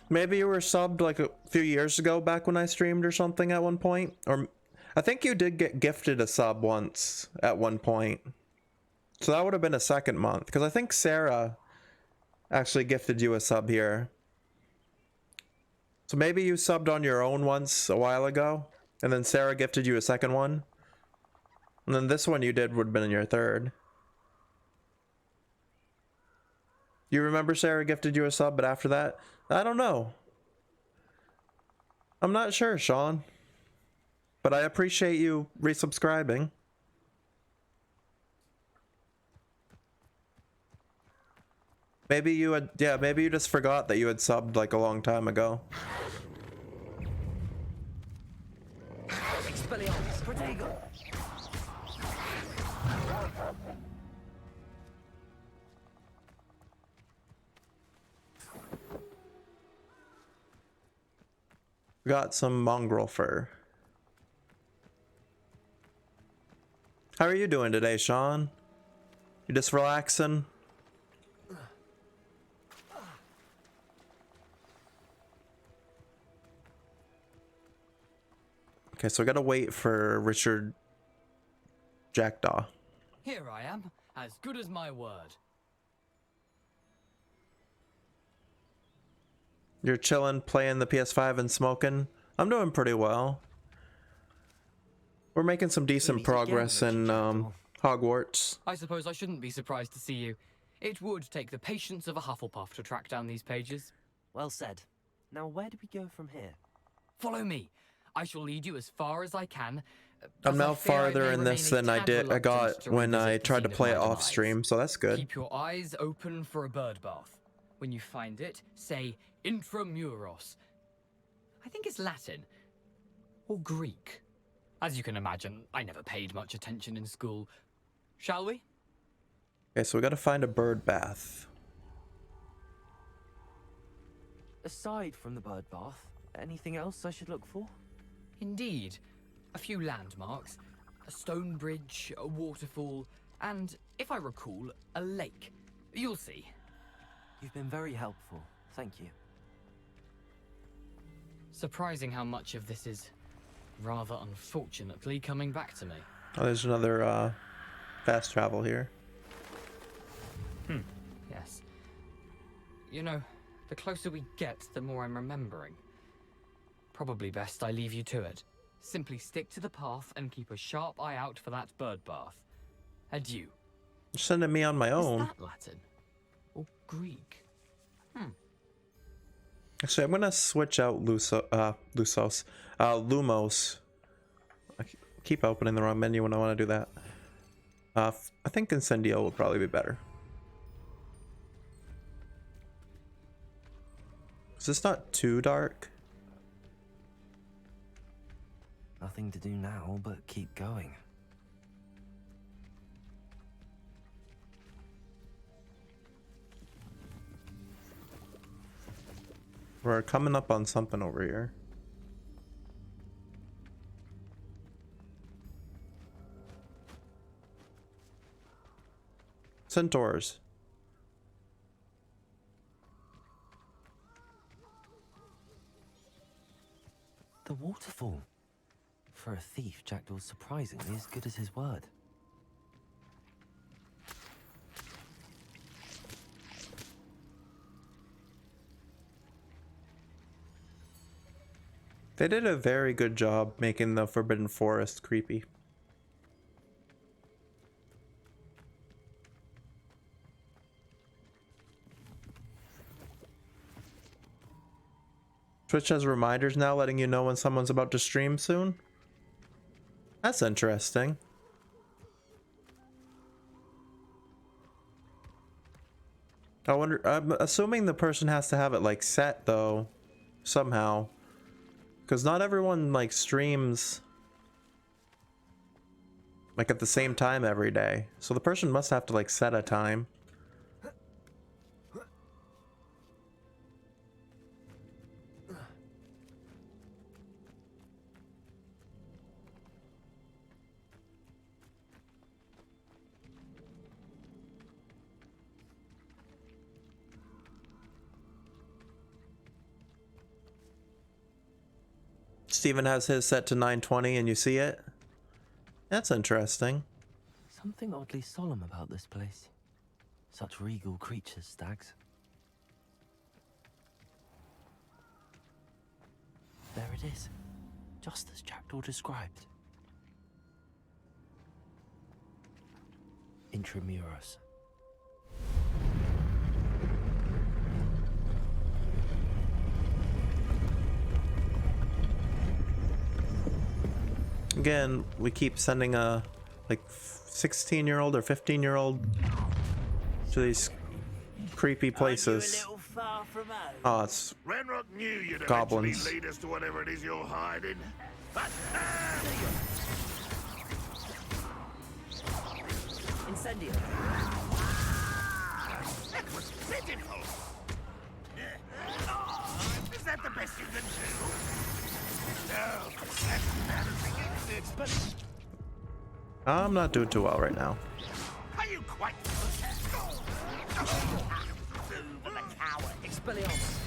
Maybe you were subbed like a few years ago back when I streamed or something at one point. Or I think you did get gifted a sub once at one point. So that would have been a second month. Because I think Sarah actually gifted you a sub here. So maybe you subbed on your own once a while ago. And then Sarah gifted you a second one. And then this one you did would have been your third. You remember Sarah gifted you a sub, but after that? I don't know. I'm not sure, Sean. But I appreciate you resubscribing. Maybe you had, yeah, maybe you just forgot that you had subbed like a long time ago. Expelliarmus, Protego. Got some mongrel fur. How are you doing today, Sean? You just relaxing? Okay, so I gotta wait for Richard Jackdaw. Here I am, as good as my word. You're chilling, playing the PS5 and smoking? I'm doing pretty well. We're making some decent progress in Hogwarts. I suppose I shouldn't be surprised to see you. It would take the patience of a Hufflepuff to track down these pages. Well said. Now where do we go from here? Follow me. I shall lead you as far as I can. I'm now farther in this than I got when I tried to play it off stream, so that's good. Keep your eyes open for a bird bath. When you find it, say intramuros. I think it's Latin. Or Greek. As you can imagine, I never paid much attention in school. Shall we? Okay, so we gotta find a bird bath. Aside from the bird bath, anything else I should look for? Indeed. A few landmarks. A stone bridge, a waterfall, and, if I recall, a lake. You'll see. You've been very helpful. Thank you. Surprising how much of this is, rather unfortunately, coming back to me. Oh, there's another fast travel here. Yes. You know, the closer we get, the more I'm remembering. Probably best I leave you to it. Simply stick to the path and keep a sharp eye out for that bird bath. Adieu. You're sending me on my own. Is that Latin? Or Greek? Actually, I'm gonna switch out Lumos. I keep opening the wrong menu when I want to do that. I think Incendio will probably be better. Is this not too dark? Nothing to do now but keep going. We're coming up on something over here. Centaurs. The waterfall. For a thief, Jackdaw's surprisingly as good as his word. They did a very good job making the Forbidden Forest creepy. Twitch has reminders now letting you know when someone's about to stream soon. That's interesting. I wonder, I'm assuming the person has to have it like set though, somehow. Because not everyone like streams like at the same time every day. So the person must have to like set a time. Steven has his set to 920 and you see it. That's interesting. Something oddly solemn about this place. Such regal creatures, stags. There it is, just as Jackdaw described. Intramuros. Again, we keep sending a like 16-year-old or 15-year-old to these creepy places. Oh, it's Ranrock knew you'd goblins. eventually lead us to whatever it is you're hiding. Incendio. That was pitiful. Is that the best you can do? No, that's embarrassing, isn't it? I'm not doing too well right now. Are you quite... Expelliarmus.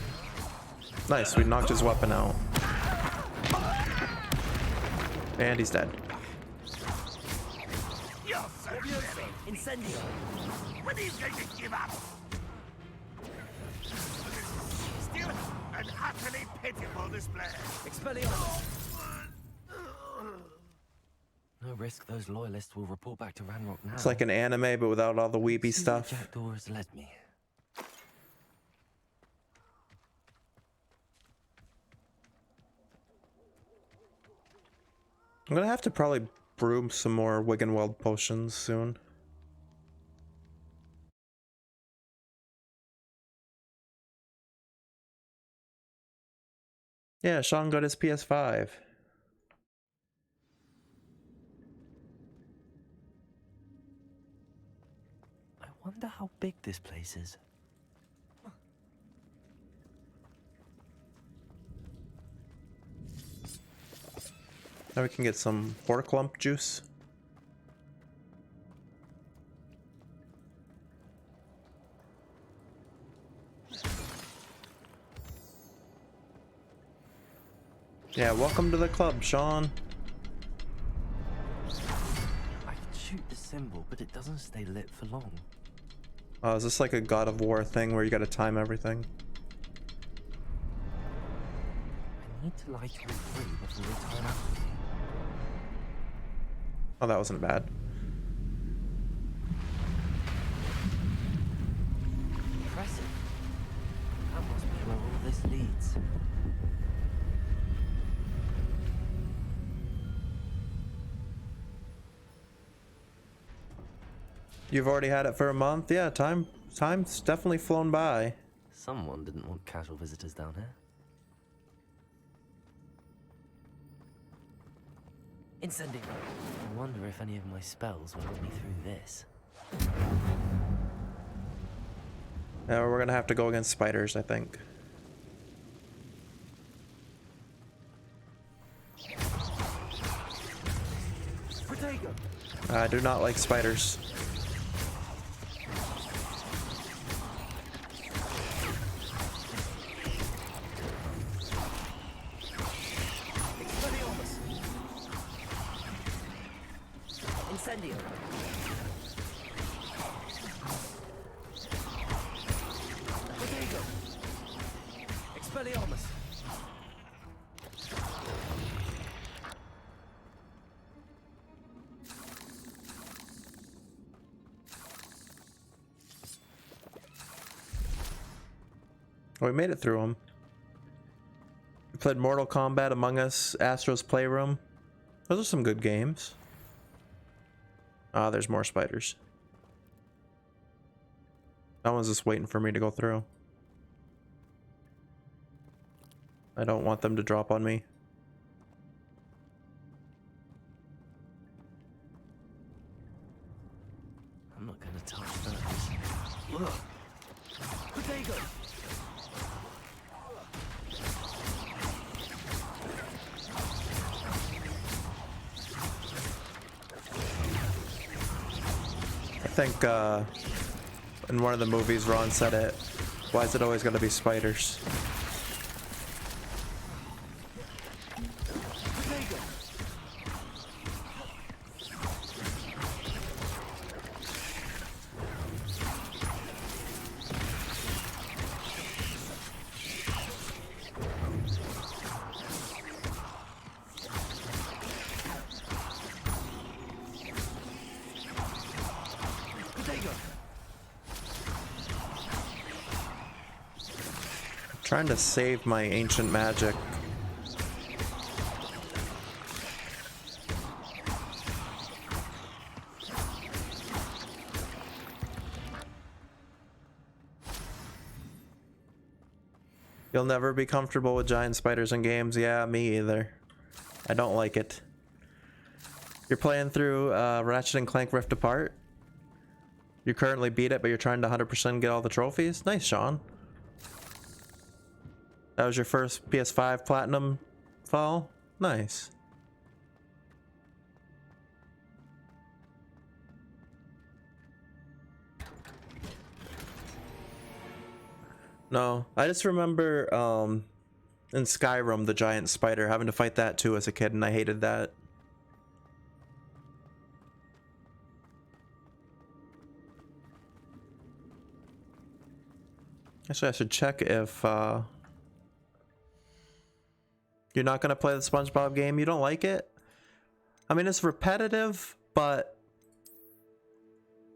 Nice, we knocked his weapon out. And he's dead. You're so silly. Incendio. When are you going to give up? Still an utterly pitiful display. Expelliarmus. No risk those loyalists will report back to Ranrock now. It's like an anime, but without all the weepy See stuff. where Jackdaw has led me. I'm gonna have to probably brew some more Wiggenweld potions soon. Yeah, Sean got his PS5. I wonder how big this place is. Now we can get some pork lump juice. Yeah, welcome to the club, Sean. I can shoot the symbol, but it doesn't stay lit for long. Is this like a God of War thing where you gotta time everything? I need to light all three before we turn out. Oh, that wasn't bad. Impressive. That must be where all this leads. You've already had it for a month? Yeah, time's definitely flown by. Someone didn't want casual visitors down here. Incendio. I wonder if any of my spells will help me through this. Yeah, we're gonna have to go against spiders, I think. Protego. I do not like spiders. Expelliarmus. Incendio. Protego. Expelliarmus. Oh, we made it through them. We played Mortal Kombat, Among Us, Astro's Playroom. Those are some good games. Ah, there's more spiders. That one's just waiting for me to go through. I don't want them to drop on me. I'm not gonna touch those. Protego. I think in one of the movies Ron said it. Why is it always gonna be spiders? Trying to save my ancient magic. You'll never be comfortable with giant spiders in games. Yeah, me either. I don't like it. You're playing through Ratchet and Clank Rift Apart. You currently beat it, but you're trying to 100% get all the trophies. Nice, Sean. That was your first PS5 Platinum fall? Nice. No, I just remember in Skyrim, the giant spider, having to fight that too as a kid, and I hated that. Actually, I should check if you're not going to play the SpongeBob game. You don't like it? I mean, it's repetitive, but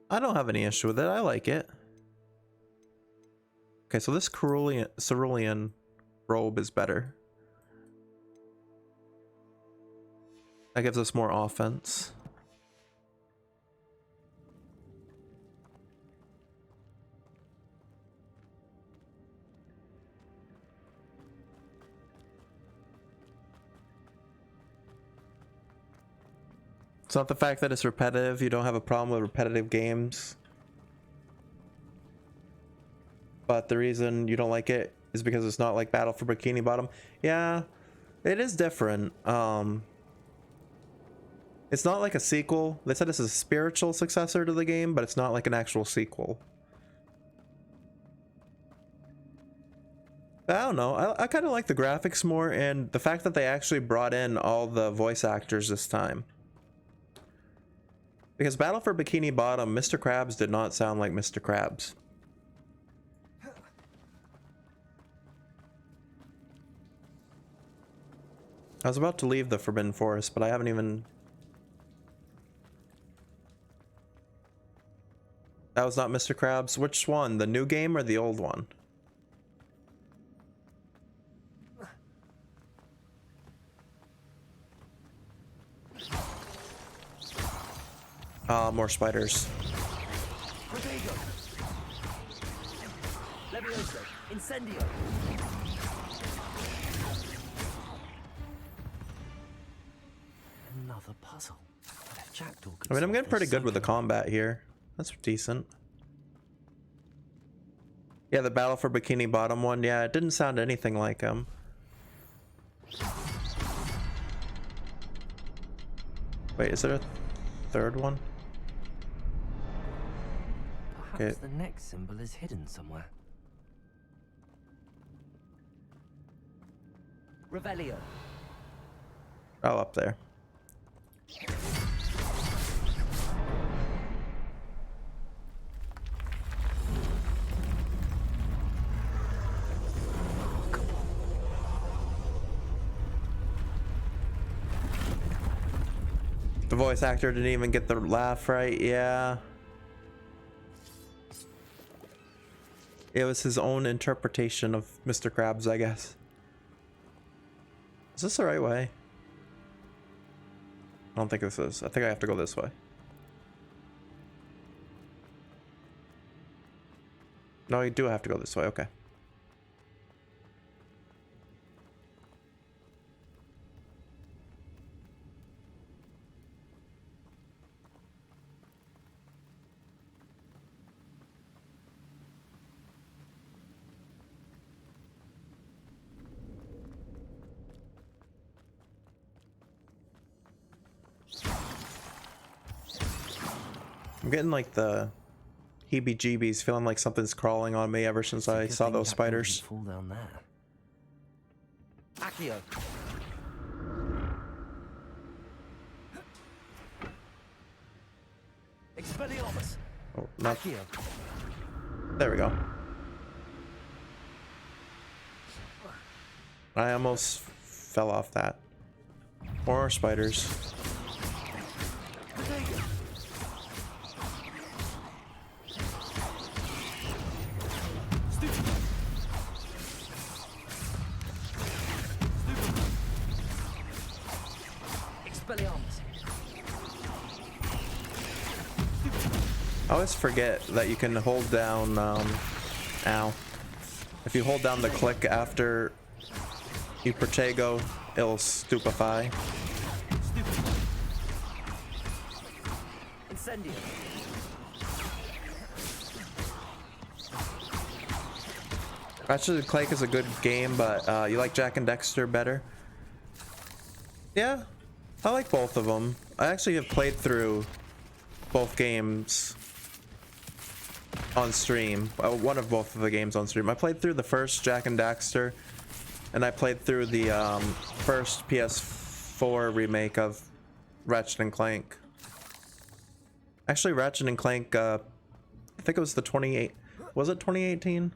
I don't have any issue with it. I like it. Okay, so this cerulean robe is better. That gives us more offense. It's not the fact that it's repetitive. You don't have a problem with repetitive games. But the reason you don't like it is because it's not like Battle for Bikini Bottom. Yeah, it is different. It's not like a sequel. They said this is a spiritual successor to the game, but it's not like an actual sequel. I don't know. I kind of like the graphics more, and the fact that they actually brought in all the voice actors this time. Because Battle for Bikini Bottom, Mr. Krabs did not sound like Mr. Krabs. I was about to leave the Forbidden Forest, but I haven't even... That was not Mr. Krabs. Which one? The new game or the old one? More spiders. Protego. Levioso. Incendio. Another puzzle. But if Jackdaw could I mean, I'm solve getting pretty this good with the somehow- combat here. That's decent. Yeah, the Battle for Bikini Bottom one. Yeah, it didn't sound anything like him. Wait, is there a third one? Perhaps the next symbol is hidden somewhere. Revelio. Oh, up there. The voice actor didn't even get the laugh right. Yeah. It was his own interpretation of Mr. Krabs, I guess. Is this the right way? I don't think this is. I think I have to go this way. No, you do have to go this way. Okay. I'm getting like the heebie-jeebies, feeling like something's crawling on me ever since I saw those spiders. Fall down there. Accio. Expelliarmus. Oh, not. Accio. There we go. I almost fell off that. More spiders. Protego. I always forget that you can hold down, ow. If you hold down the click after you Protego, it'll stupefy. Incendio. Ratchet and Clank is a good game, but you like Jak and Daxter better? Yeah, I like both of them. I actually have played through both games on stream. One of both of the games on stream. I played through the first Jak and Daxter, and I played through the first PS4 remake of Ratchet and Clank. Actually, Ratchet and Clank, I think it was the 28. Was it 2018?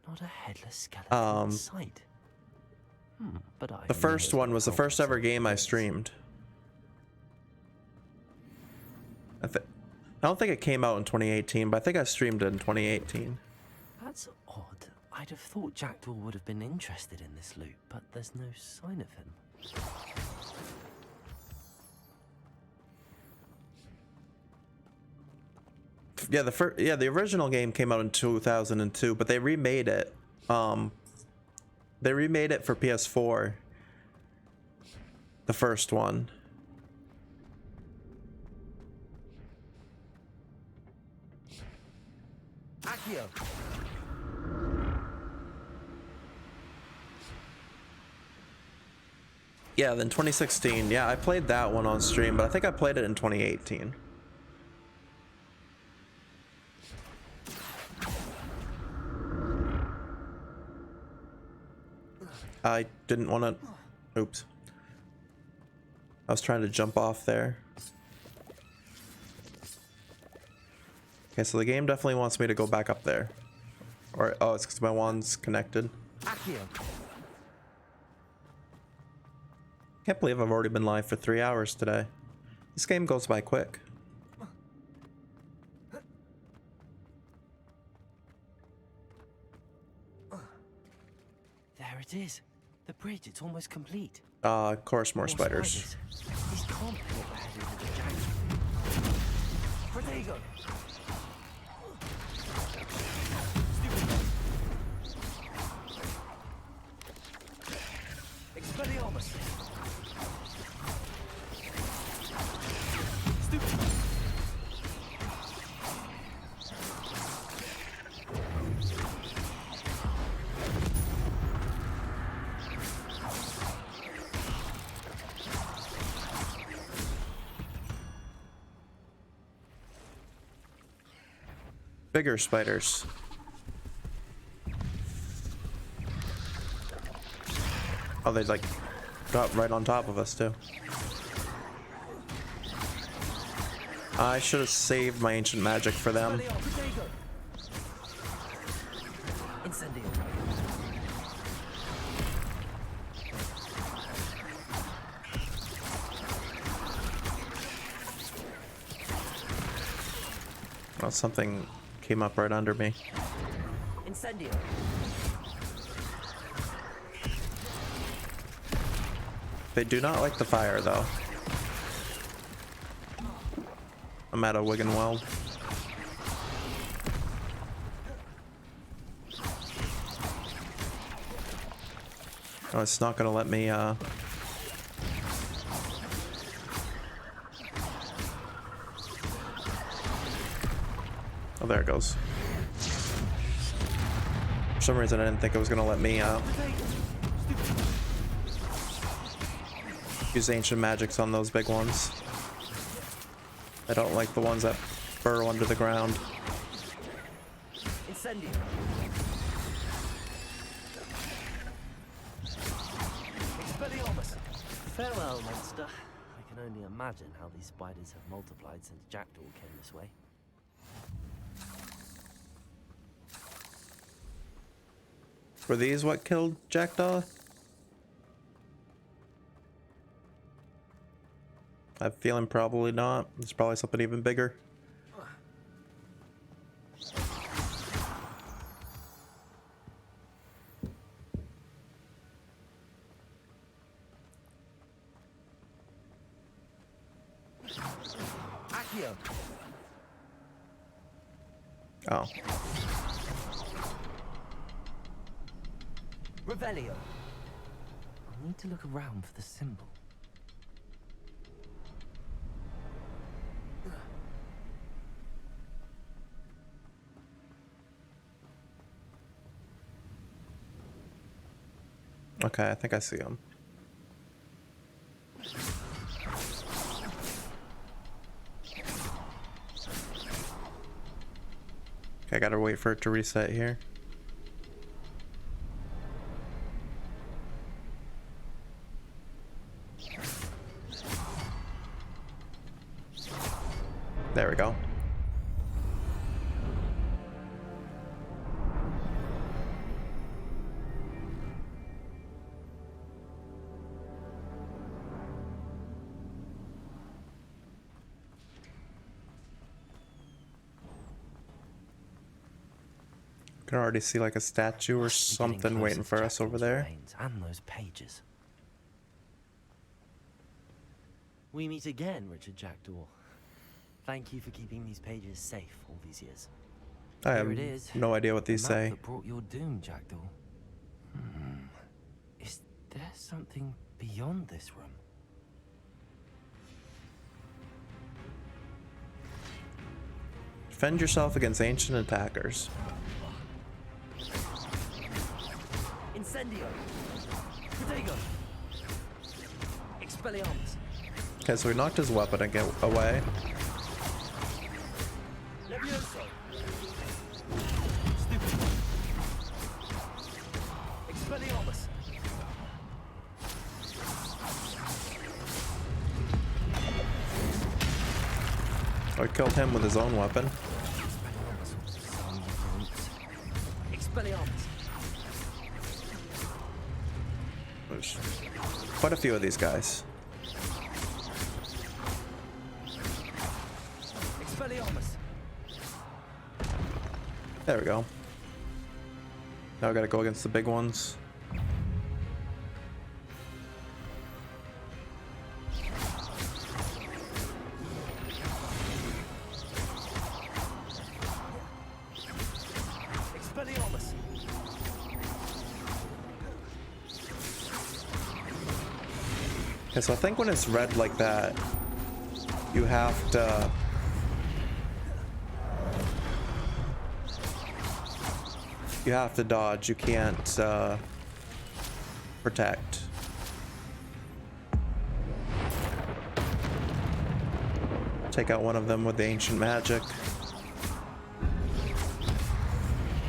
Not a headless skeleton in sight. But The first one was the first ever game I streamed. I don't think it came out in 2018, but I think I streamed it in 2018. That's odd. I'd have thought Jackdaw would have been interested in this loot, but there's no sign of him. Yeah, the original game came out in 2002, but they remade it. They remade it for PS4. The first one. Accio. Yeah, then 2016. Yeah, I played that one on stream, but I think I played it in 2018. I didn't want to... Oops. I was trying to jump off there. Okay, so the game definitely wants me to go back up there. Or, oh, it's because my wand's connected. Accio. Can't believe I've already been live for 3 hours today. This game goes by quick. There it is. The bridge, it's almost complete. Of course, more spiders. These can't be what headed into the jungle. Protego. Expelliarmus. Bigger spiders. Oh, they like got right on top of us too. I should have saved my ancient magic for them. Incendio. Oh, something came up right under me. Incendio. They do not like the fire, though. I'm at a Wiggenweld. Oh, it's not gonna let me, Oh, there it goes. For some reason, I didn't think it was gonna let me, use ancient magics on those big ones. I don't like the ones that burrow under the ground. Incendio. Expelliarmus. Farewell, monster. I can only imagine how these spiders have multiplied since Jackdaw came this way. Were these what killed Jackdaw? I have a feeling probably not. It's probably something even bigger. Accio. Oh. Revelio. I'll need to look around for the symbol. Okay, I think I see him. Okay, I gotta wait for it to reset here. There we go. Can already see like a statue or something waiting for us over there. And those pages. We meet again, Richard Jackdaw. Thank you for keeping these pages safe all these years. I Here have it is. no idea what these The map say. that brought your doom, Jackdaw. Is there something beyond this room? Defend yourself against ancient attackers. Incendio. Protego. Expelliarmus. Okay, so we knocked his weapon away. Levioso. Stupid. Expelliarmus. I killed him with his own weapon. Expelliarmus. There's quite a few of these guys. Expelliarmus. There we go. Now I gotta go against the big ones. Expelliarmus. Okay, so I think when it's red like that, you have to... You have to dodge, you can't protect. Take out one of them with the ancient magic.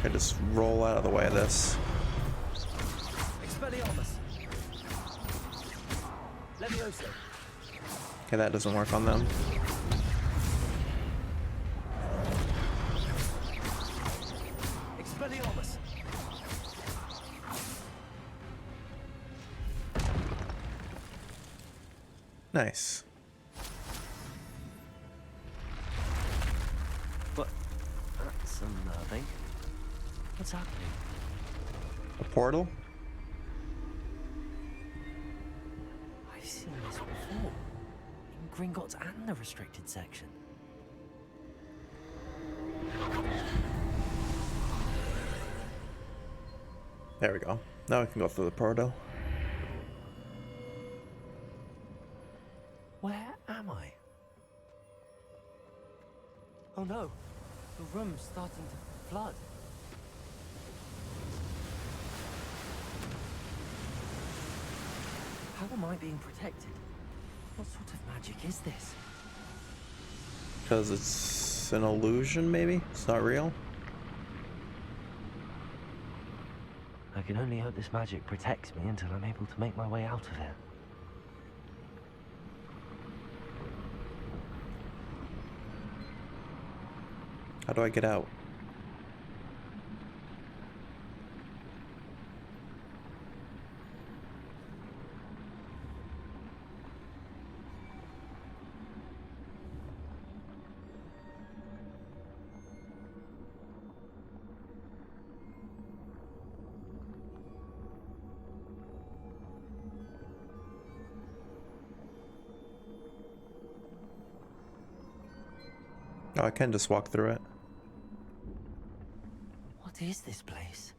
I just roll out of the way of this. Expelliarmus. Levioso. Okay, that doesn't work on them. Expelliarmus. Nice. But that's unnerving. What's happening? A portal? I've seen this before. In Gringotts and the restricted section. There we go. Now we can go through the portal. Where am I? Oh no, the room's starting to flood. How am I being protected? What sort of magic is this? Because it's an illusion, maybe? It's not real? I can only hope this magic protects me until I'm able to make my way out of here. How do I get out? Oh, I can just walk through it. is this place?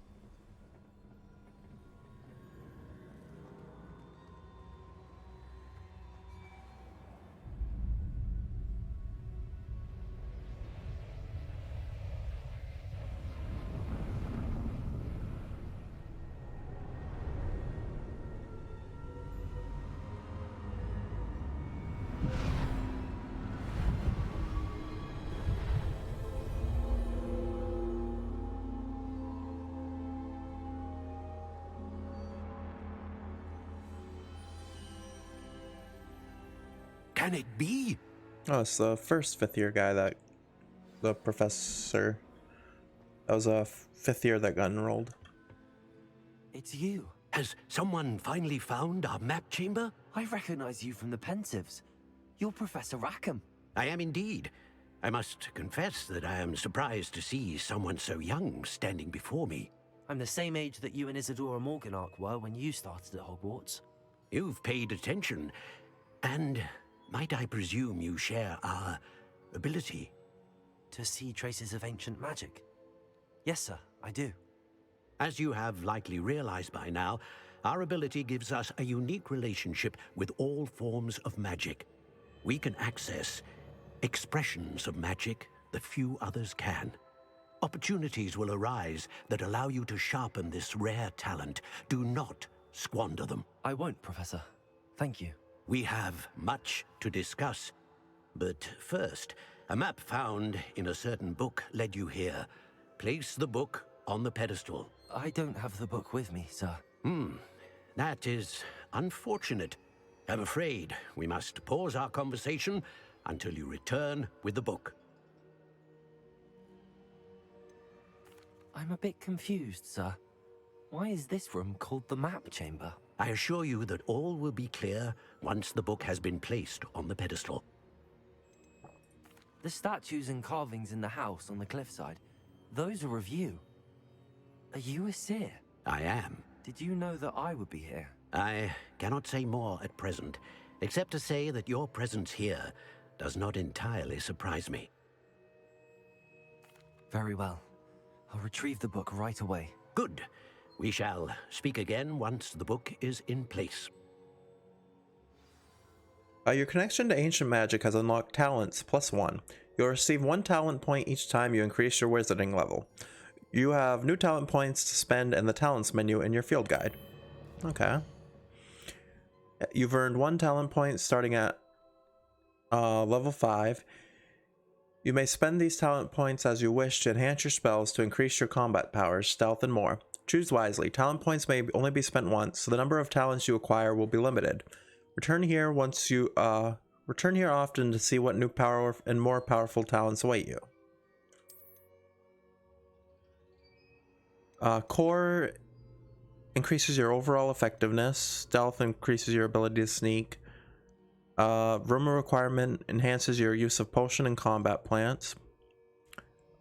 Can it be? Oh, it's the first fifth year guy, that the professor. That was a fifth year that got enrolled. It's you. Has someone finally found our map chamber? I recognize you from the Pensives. You're Professor Rackham. I am indeed. I must confess that I am surprised to see someone so young standing before me. I'm the same age that you and Isadora Morganach were when you started at Hogwarts. You've paid attention, and might I presume you share our ability? To see traces of ancient magic? Yes, sir, I do. As you have likely realized by now, our ability gives us a unique relationship with all forms of magic. We can access expressions of magic that few others can. Opportunities will arise that allow you to sharpen this rare talent. Do not squander them. I won't, Professor. Thank you. We have much to discuss. But first, a map found in a certain book led you here. Place the book on the pedestal. I don't have the book with me, sir. That is unfortunate. I'm afraid we must pause our conversation until you return with the book. I'm a bit confused, sir. Why is this room called the map chamber? I assure you that all will be clear once the book has been placed on the pedestal. The statues and carvings in the house on the cliffside, those are of you. Are you a seer? I am. Did you know that I would be here? I cannot say more at present, except to say that your presence here does not entirely surprise me. Very well. I'll retrieve the book right away. Good. We shall speak again once the book is in place. Your connection to ancient magic has unlocked talents +1. You'll receive 1 talent point each time you increase your wizarding level. You have new talent points to spend in the talents menu in your field guide. Okay. You've earned 1 talent point starting at level 5. You may spend these talent points as you wish to enhance your spells, to increase your combat powers, stealth, and more. Choose wisely. Talent points may only be spent once, so the number of talents you acquire will be limited. Return here often to see what new power and more powerful talents await you. Core increases your overall effectiveness. Stealth increases your ability to sneak. Rumor requirement enhances your use of potion and combat plants.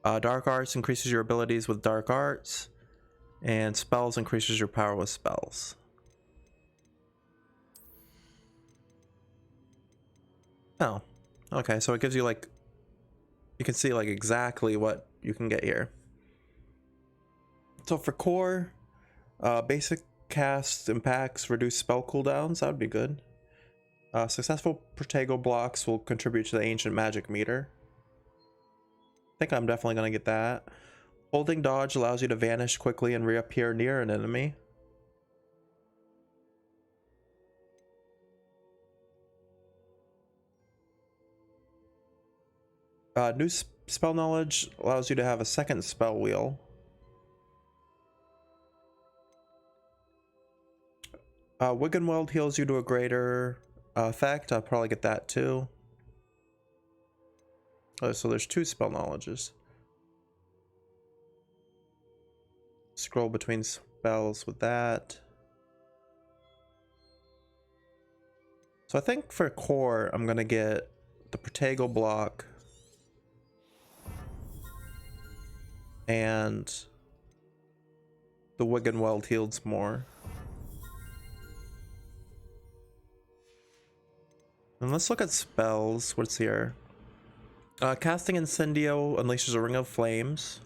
Dark arts increases your abilities with dark arts. And spells increases your power with spells. Oh, okay, so it gives you like, you can see like exactly what you can get here. So for core, basic cast impacts reduce spell cooldowns. That would be good. Successful Protego blocks will contribute to the ancient magic meter. I think I'm definitely going to get that. Holding dodge allows you to vanish quickly and reappear near an enemy. New spell knowledge allows you to have a second spell wheel. Wiggenweld heals you to a greater effect. I'll probably get that too. Oh, so there's 2 spell knowledges. Scroll between spells with that. So I think for core, I'm gonna get the Protego block and the Wiggenweld heals more. And let's look at spells. What's here? Casting Incendio unleashes a ring of flames.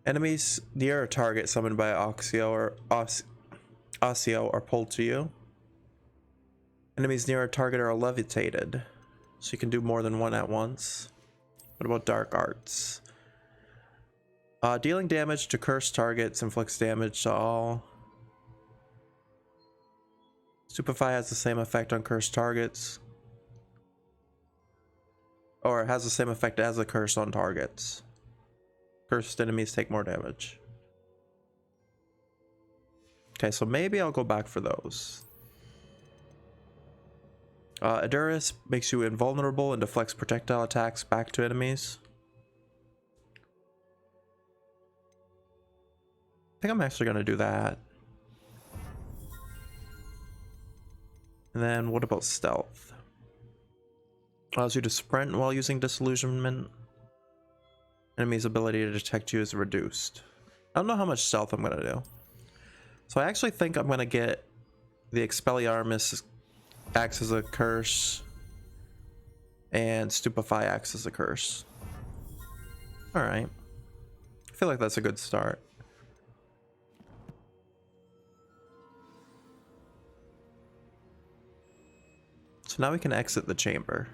Enemies near a target summoned by Oxio are pulled to you. Enemies near a target are levitated, so you can do more than one at once. What about dark arts? Dealing damage to cursed targets inflicts damage to all. Stupefy has the same effect on cursed targets. Or it has the same effect as a curse on targets. Cursed enemies take more damage. Okay, so maybe I'll go back for those. Edurus makes you invulnerable and deflects projectile attacks back to enemies. I think I'm actually going to do that. And then what about stealth? Allows you to sprint while using disillusionment. Enemy's ability to detect you is reduced. I don't know how much stealth I'm going to do. So I actually think I'm going to get the Expelliarmus acts as a curse and Stupefy acts as a curse. Alright. I feel like that's a good start. So now we can exit the chamber.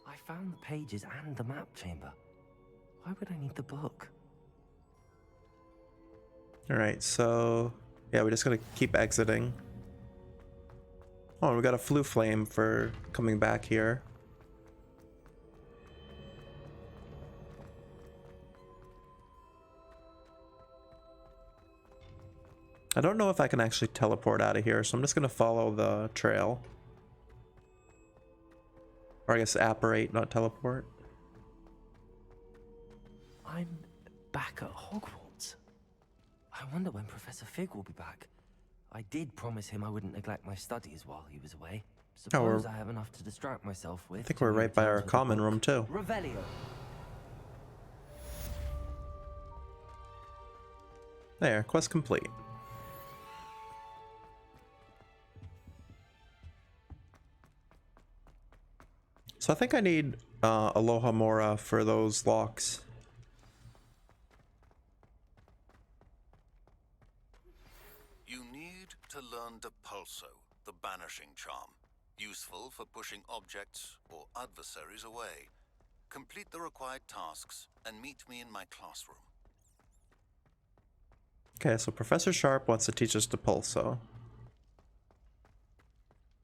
I found the pages and the map chamber. Why would I need the book? Alright, so yeah, we just gotta keep exiting. Oh, we got a flu flame for coming back here. I don't know if I can actually teleport out of here, so I'm just gonna follow the trail. Or I guess apparate, not teleport. I'm back at Hogwarts. I wonder when Professor Fig will be back. I did promise him I wouldn't neglect my studies while he was away. Suppose I have enough to distract myself with. I think we're right by our common room too. Revelio. There, quest complete. So I think I need Aloha Mora for those locks. You need to learn Depulso, the banishing charm. Useful for pushing objects or adversaries away. Complete the required tasks and meet me in my classroom. Okay, so Professor Sharp wants to teach us Depulso.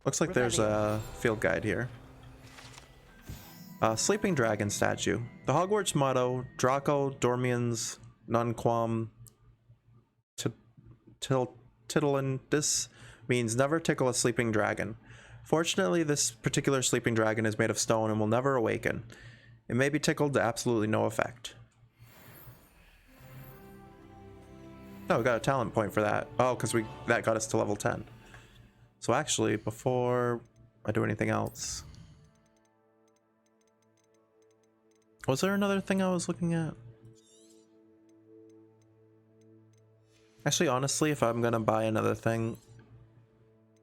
Looks like there's a field guide here. Sleeping Dragon statue. The Hogwarts motto, Draco Dormiens Nunquam Titulendis, means never tickle a sleeping dragon. Fortunately, this particular sleeping dragon is made of stone and will never awaken. It may be tickled to absolutely no effect. Oh, we got a talent point for that. Oh, because that got us to level 10. So actually, before I do anything else... Was there another thing I was looking at? Actually, honestly, if I'm gonna buy another thing,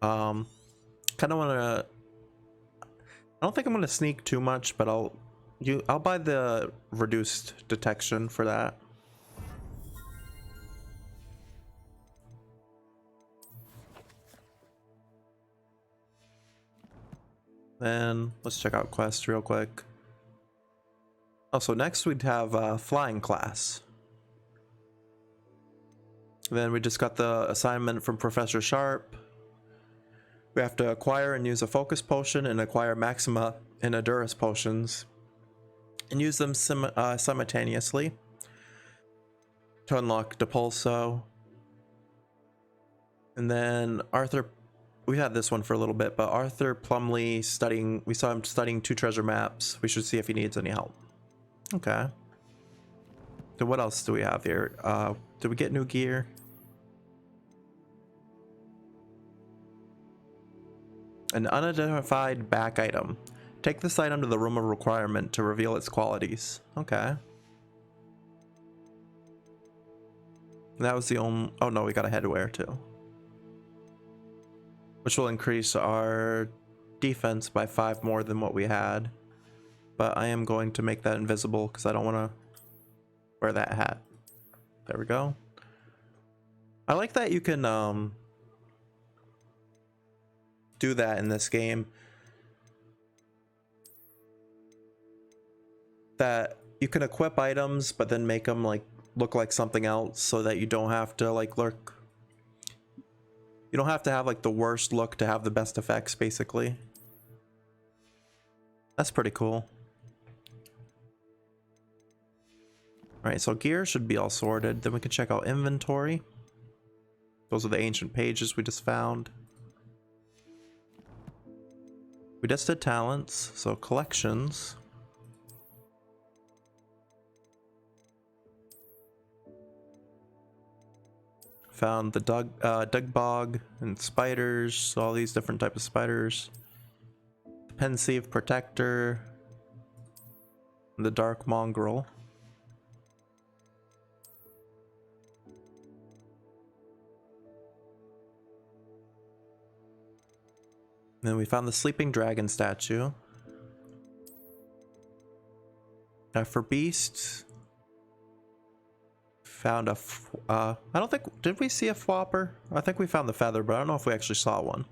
kind of wanna... I don't think I'm gonna sneak too much, but I'll buy the reduced detection for that. Then let's check out quests real quick. Also, next we'd have flying class. Then we just got the assignment from Professor Sharp. We have to acquire and use a focus potion and acquire Maxima and Edurus potions and use them simultaneously to unlock Depulso. And then Arthur, we had this one for a little bit, but Arthur Plumley studying, we saw him studying 2 treasure maps. We should see if he needs any help. Okay. So what else do we have here? Did we get new gear? An unidentified back item. Take this item to the room of requirement to reveal its qualities. Okay. That was the only... Oh no, we got a headwear too. Which will increase our defense by 5 more than what we had. But I am going to make that invisible because I don't want to wear that hat. There we go. I like that you can do that in this game. That you can equip items but then make them like look like something else so that you don't have to like lurk. You don't have to have like the worst look to have the best effects, basically. That's pretty cool. Alright, so gear should be all sorted. Then we can check out inventory. Those are the ancient pages we just found. We just did talents, so collections. Found the Dug Bog and spiders, all these different types of spiders. The Pensive Protector, and the Dark Mongrel. Then we found the Sleeping Dragon statue. Now for beasts, found a I don't think, did we see a flopper? I think we found the feather, but I don't know if we actually saw one.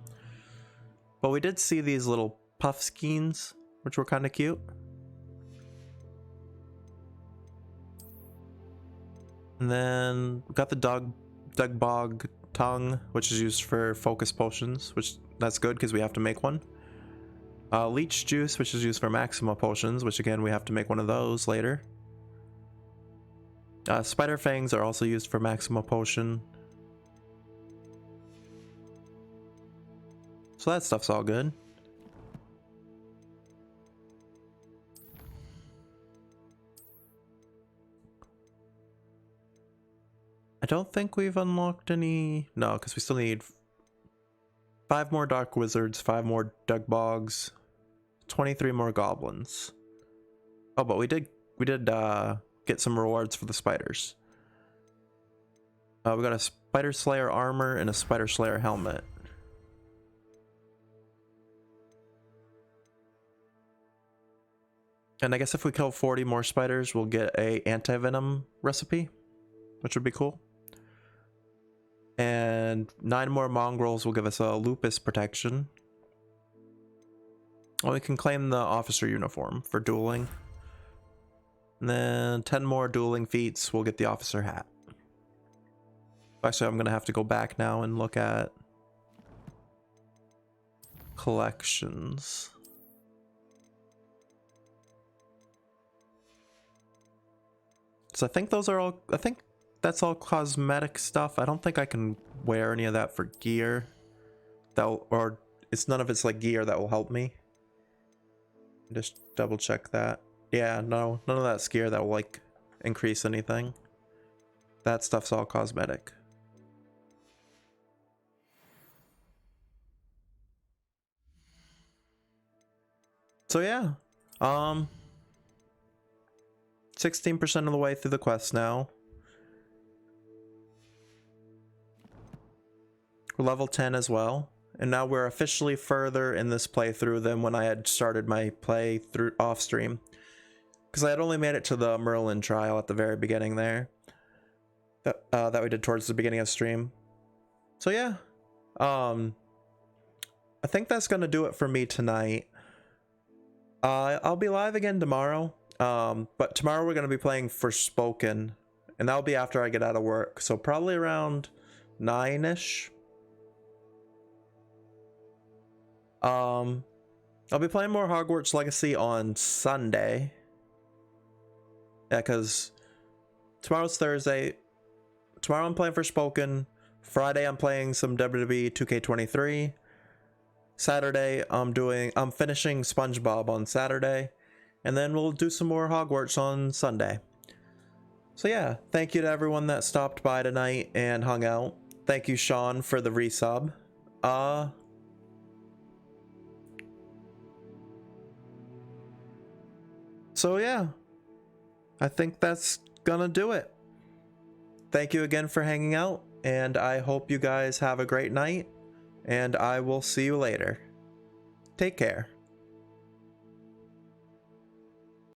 But we did see these little puff skeins, which were kind of cute. And then we got the Dug Bog tongue, which is used for focus potions, which that's good because we have to make one. Leech juice, which is used for maxima potions, which again we have to make one of those later. Spider fangs are also used for maxima potion. So that stuff's all good. I don't think we've unlocked any... No, because we still need 5 more Dark Wizards, 5 more Dug Bogs, 23 more Goblins. Oh, but we did get some rewards for the spiders. We got a Spider Slayer armor and a Spider Slayer helmet. And I guess if we kill 40 more spiders, we'll get a anti-venom recipe, which would be cool. And 9 more mongrels will give us a lupus protection. Well, we can claim the officer uniform for dueling. And then 10 more dueling feats will get the officer hat. Actually, I'm going to have to go back now and look at collections. So I think those are all, I think that's all cosmetic stuff. I don't think I can wear any of that for gear. Or it's none of it's like gear that will help me. Just double check that. Yeah, no, none of that's gear that will like increase anything. That stuff's all cosmetic. So yeah, 16% of the way through the quest now. We're level 10 as well. And now we're officially further in this playthrough than when I had started my playthrough off stream. Because I had only made it to the Merlin trial at the very beginning there. That we did towards the beginning of stream. So yeah. I think that's going to do it for me tonight. I'll be live again tomorrow. But tomorrow we're going to be playing Forspoken. And that'll be after I get out of work. So probably around 9-ish. I'll be playing more Hogwarts Legacy on Sunday. Yeah, because tomorrow's Thursday. Tomorrow I'm playing Forspoken. Friday I'm playing some WWE 2K23. Saturday I'm finishing SpongeBob on Saturday. And then we'll do some more Hogwarts on Sunday. So yeah, thank you to everyone that stopped by tonight and hung out. Thank you, Sean, for the resub. So yeah, I think that's gonna do it. Thank you again for hanging out, and I hope you guys have a great night, and I will see you later. Take care.